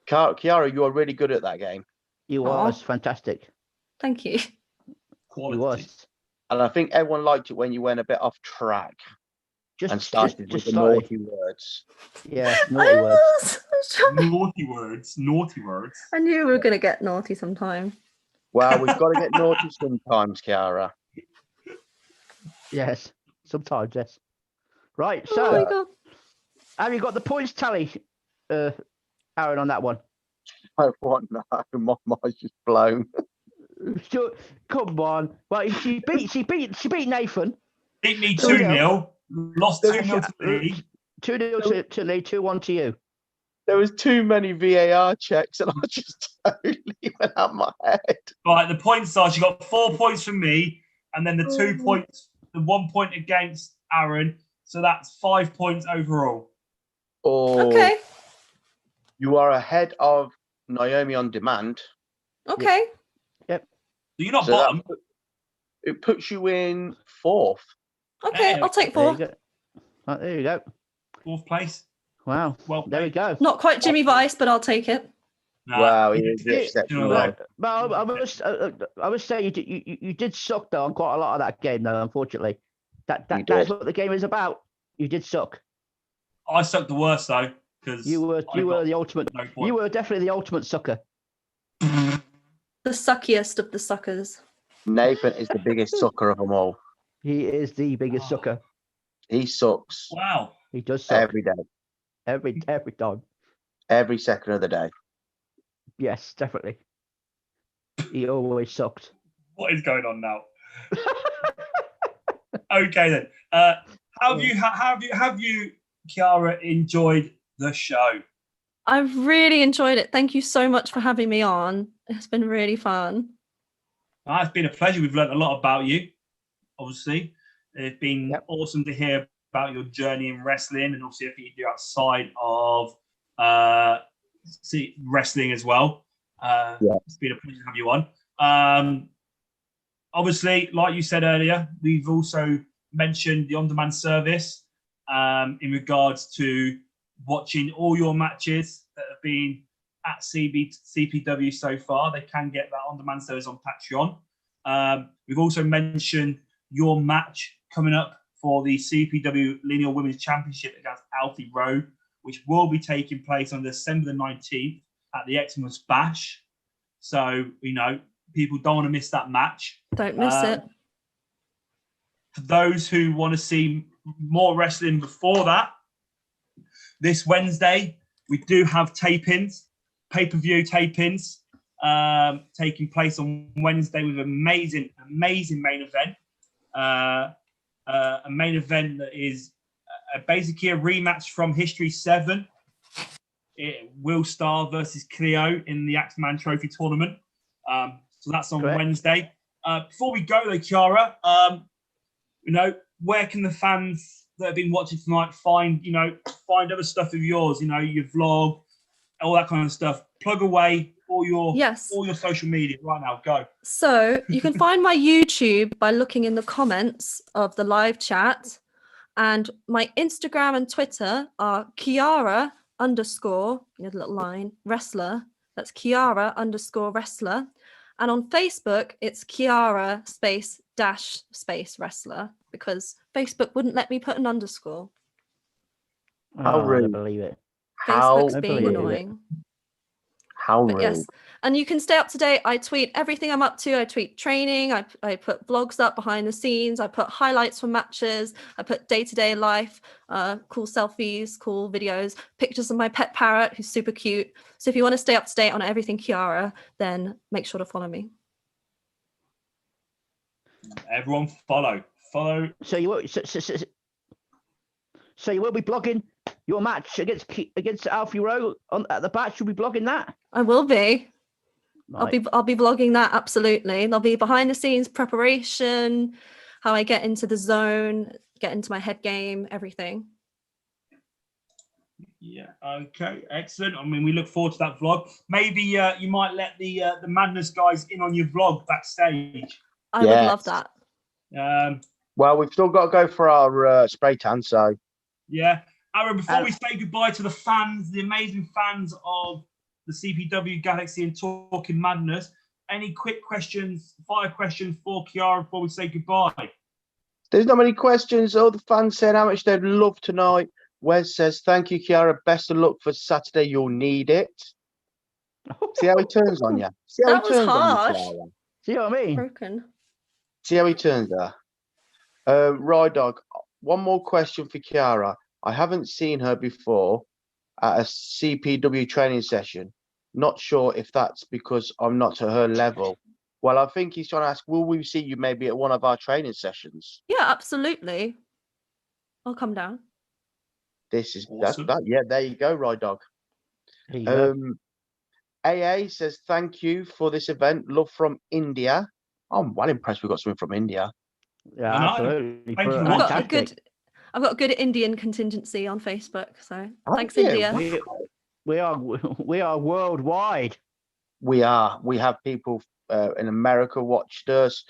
Kiara, you are really good at that game. You Aw. was fantastic. Thank you. Quality. You was. And I think everyone liked it when you went a bit off track and started with the slightly. naughty words. Yeah, naughty words. Naughty words. Naughty words. I knew we were going to get naughty sometime. Well, we've got to get naughty sometimes, Kiara. Yes, sometimes, yes. Right, Oh my so god. have you got the points tally, Aaron, on that one? I want no, my mind's just blown. Sure, come on. Well, she beat Nathan. Beat me 2-0. 2-0. Lost 2-0 to Lee. 2-0 to Lee, 2-1 to you. There was too many VAR checks and I just totally went out my head. Right, the points are she got 4 points from me, and then the 2 points, the 1 point against Aaron. So that's 5 points overall. Oh, Okay. you are ahead of Naomi on demand. Okay. So you're not So that bottom. it puts you in 4th. Okay. Yeah, I'll take There 4. you go. Right, there you go. 4th place. Wow. Well, There we go. Not quite Jimmy Vice, but I'll take it. Nah, Wow, he you is did it. exceptional. You know that. Well, I must say you did suck though on quite a lot of that game though. Unfortunately, You that's did. what the game is about. You did suck. I sucked the worst though because You were the ultimate. no You point. were definitely the ultimate sucker. The suckiest of the suckers. Nathan is the biggest sucker of them all. He is the biggest sucker. He sucks Wow. He does suck every day, every time. every second of the day. Yes, definitely. He always sucked. What is going on now? Okay then. Have you, Kiara, enjoyed the show? I've really enjoyed it. Thank you so much for having me on. It's been really fun. It's been a pleasure. We've learned a lot about you, obviously. It's been Yep. awesome to hear about your journey in wrestling and obviously everything you do outside of wrestling as well. It's been a pleasure to have you on. Obviously, like you said earlier, we've also mentioned the on-demand service in regards to watching all your matches that have been at CPW so far. They can get that on-demand service on Patreon. We've also mentioned your match coming up for the CPW Lineal Women's Championship against Alfie Rowe, which will be taking place on December the 19th at the Xmas Bash. So, people don't want to miss that match. Don't miss it. For those who want to see more wrestling before that, this Wednesday, we do have tapings, pay-per-view tapings, taking place on Wednesday with amazing main event. A main event that is basically a rematch from History 7. Will Starr versus Cleo in the Axeman Trophy tournament. So that's on Wednesday. Before we go though, Kiara, where can the fans that have been watching tonight find other stuff of yours, your vlog, all that kind of stuff? Plug away all your social media right now. Go. So you can find my YouTube by looking in the comments of the live chat, and my Instagram and Twitter are Kiara _ the little line wrestler. That's Kiara _ wrestler. And on Facebook, it's Kiara _space wrestler, because Facebook wouldn't let me put an underscore. How rude. I don't believe it. Facebook's I being believe it. annoying. How But rude. yes, and you can stay up to date. I tweet everything I'm up to. I tweet training. I put vlogs up behind the scenes. I put highlights from matches. I put day-to-day life, cool selfies, cool videos, pictures of my pet parrot, who's super cute. So if you want to stay up to date on everything Kiara, then make sure to follow me. Everyone follow. So you won't. So you will be blogging your match against Alfie Rowe at the Batch. You'll be blogging that. I will be. Right. I'll be vlogging that, absolutely. There'll be behind the scenes preparation, how I get into the zone, get into my head game, everything. Yeah. Okay. Excellent. I mean, we look forward to that vlog. Maybe you might let the Madness guys in on your vlog backstage. I would love that. Well, we've still got to go for our spray tan, so. Yeah. Aaron, before we say goodbye to the fans, the amazing fans of the CPW Galaxy and Talking Madness, any quick questions, 5 questions for Kiara before we say goodbye? There's not many questions. All the fans said how much they'd love tonight. Wes says, thank you, Kiara. Best of luck for Saturday. You'll need it. See how he turns on you. See how That he was turns on you, harsh. Kiara. See what I mean? Broken. See how he turns there. Rydog, one more question for Kiara. I haven't seen her before at a CPW training session. Not sure if that's because I'm not to her level. Well, I think he's trying to ask, will we see you maybe at one of our training sessions? Yeah, absolutely. I'll come down. This is Awesome. yeah, there you go, Rydog. There you go. AA says, thank you for this event. Love from India. I'm well impressed we got something from India. Yeah, I know. absolutely. Thank you. I've got a good Indian contingency on Facebook. So thanks, you? India. We are worldwide. We are. We have people in America watched us.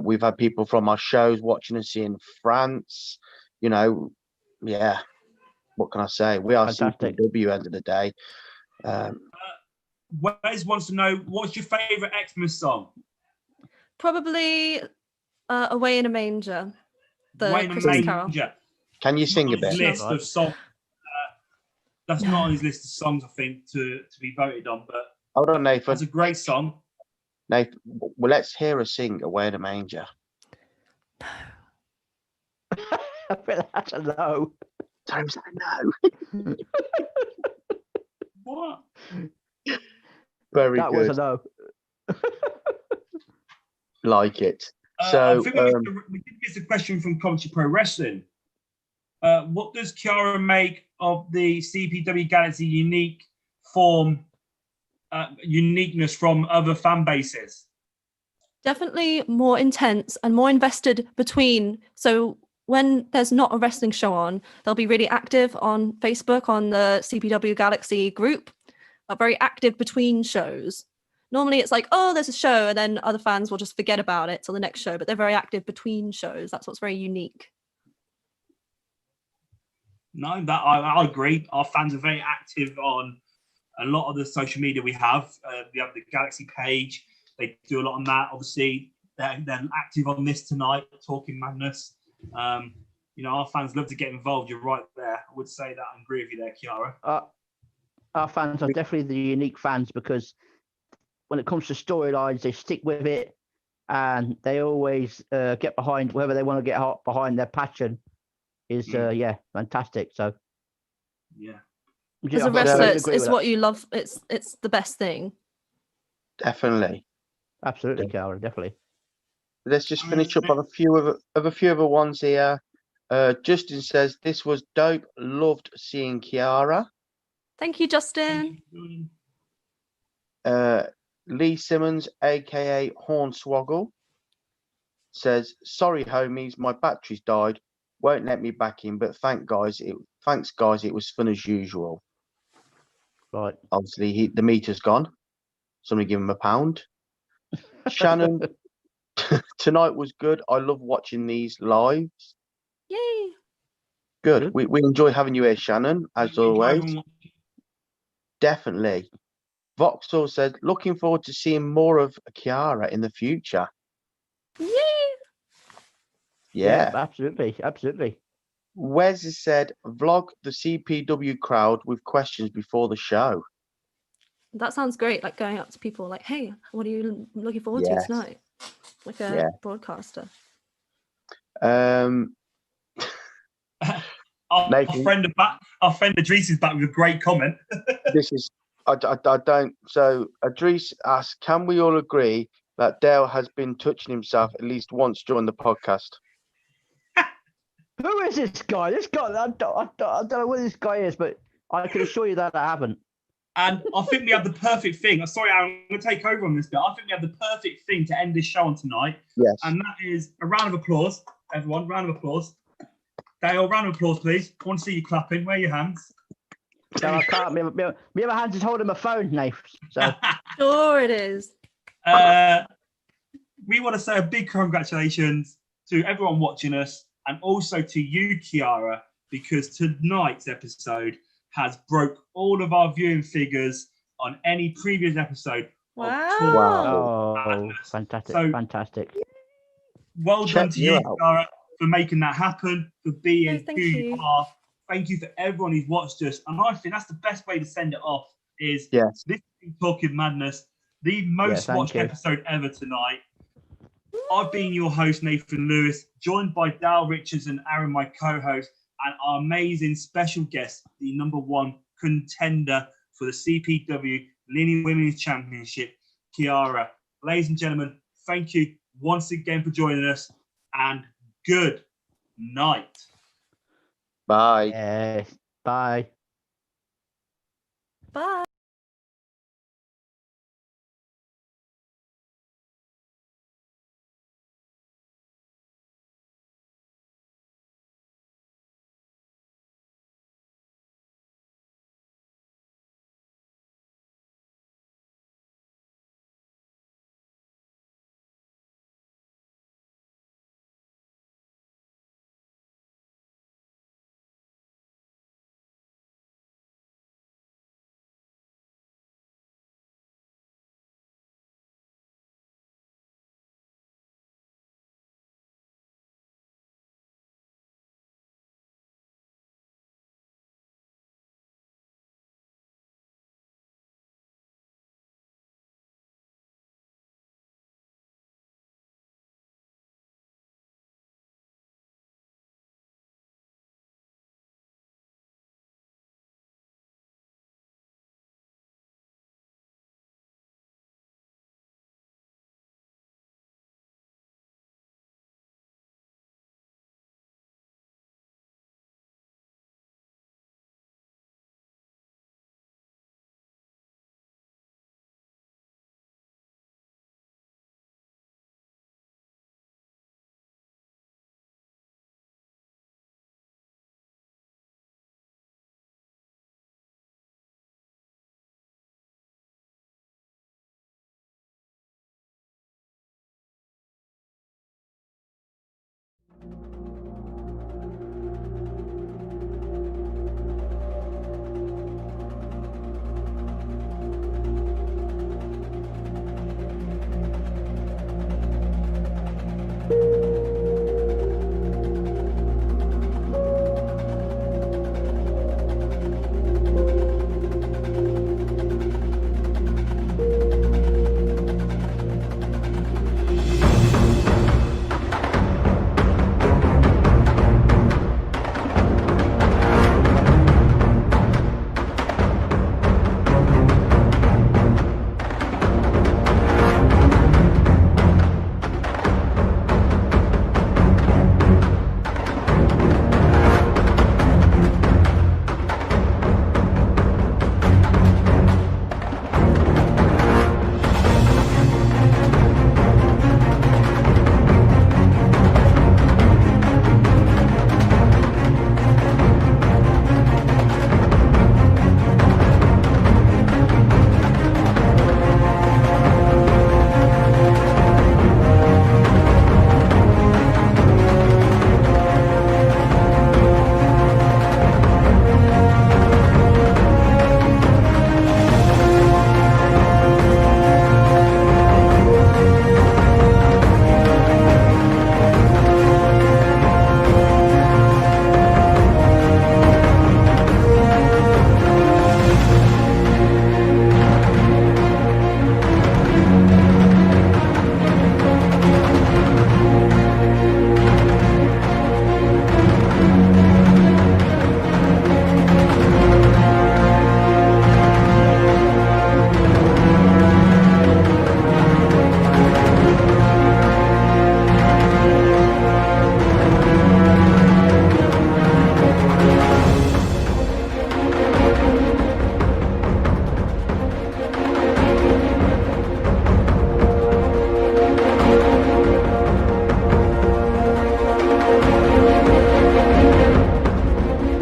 We've had people from our shows watching us in France. Yeah. What can I say? We are Fantastic. CPW end of the day. Wes wants to know, what's your favourite Xmas song? Probably Away in a Manger. The Away in a Christmas Carol. Manger. Can you sing a His bit? list of songs. That's not on his list of songs, I think, to be voted on. But Hold on, Nathan. that's a great song. Nathan, well, let's hear her sing Away in a Manger. I feel that's a no. Times I know. What? Very That good. was a no. Like it. I So think we did miss a question from Commentary Pro Wrestling. What does Kiara make of the CPW Galaxy uniqueness from other fan bases? Definitely more intense and more invested between. So when there's not a wrestling show on, they'll be really active on Facebook, on the CPW Galaxy group, are very active between shows. Normally it's like, oh, there's a show, and then other fans will just forget about it till the next show, but they're very active between shows. That's what's very unique. No, that I agree. Our fans are very active on a lot of the social media we have. We have the Galaxy page. They do a lot on that. Obviously, they're active on this tonight, Talking Madness. Our fans love to get involved. You're right there. I would say that. I agree with you there, Kiara. Our fans are definitely the unique fans, because when it comes to storylines, they stick with it, and they always get behind whether they want to get behind. Their passion is fantastic. So yeah, as a wrestler, it's what you love. It's the best thing. Definitely. Absolutely, Kiara, definitely. Let's just finish up on a few other ones here. Justin says this was dope. Loved seeing Kiara. Thank you, Justin. Lee Simmons, aka Hornswoggle, says, "Sorry, homies, my battery's died. Won't let me back in, but thanks, guys. It was fun as usual." Right. Obviously, the meter's gone. Somebody give him £1. Shannon, tonight was good. I love watching these lives. Yay! Good. We enjoy having you here, Shannon, as always. Definitely. Vauxhall said, looking forward to seeing more of Kiara in the future. Yay! Yeah. Absolutely. Wes has said, vlog the CPW crowd with questions before the show. That sounds great. Like going up to people like, hey, what are you looking forward to tonight? Like a broadcaster. Our friend Idris is back with a great comment. This is, I don't. So Idris asks, can we all agree that Dale has been touching himself at least once during the podcast? Who is this guy? I don't know who this guy is, but I can assure you that I haven't. And I think we have the perfect thing. Sorry, Aaron, I'm going to take over on this bit. I think we have the perfect thing to end this show on tonight. Yes. And that is a round of applause. Everyone, round of applause. Dale, round of applause, please. I want to see you clapping. Where are your hands? No, I can't. My other hand's just holding my phone, Nath. So. Sure it is. We want to say a big congratulations to everyone watching us, and also to you, Kiara, because tonight's episode has broke all of our viewing figures on any previous episode. Wow. Oh, fantastic. So, fantastic. Well done to you, Kiara, for making that happen, for being who you are. Thank you for everyone who's watched us. And I think that's the best way to send it off is this is Talking Madness, the most watched episode ever tonight. I've been your host, Nathan Lewis, joined by Dal Richards and Aaron, my co-host, and our amazing special guest, the #1 contender for the CPW Linear Women's Championship, Kiara. Ladies and gentlemen, thank you once again for joining us, and good night. Bye. Yes. Bye. Bye.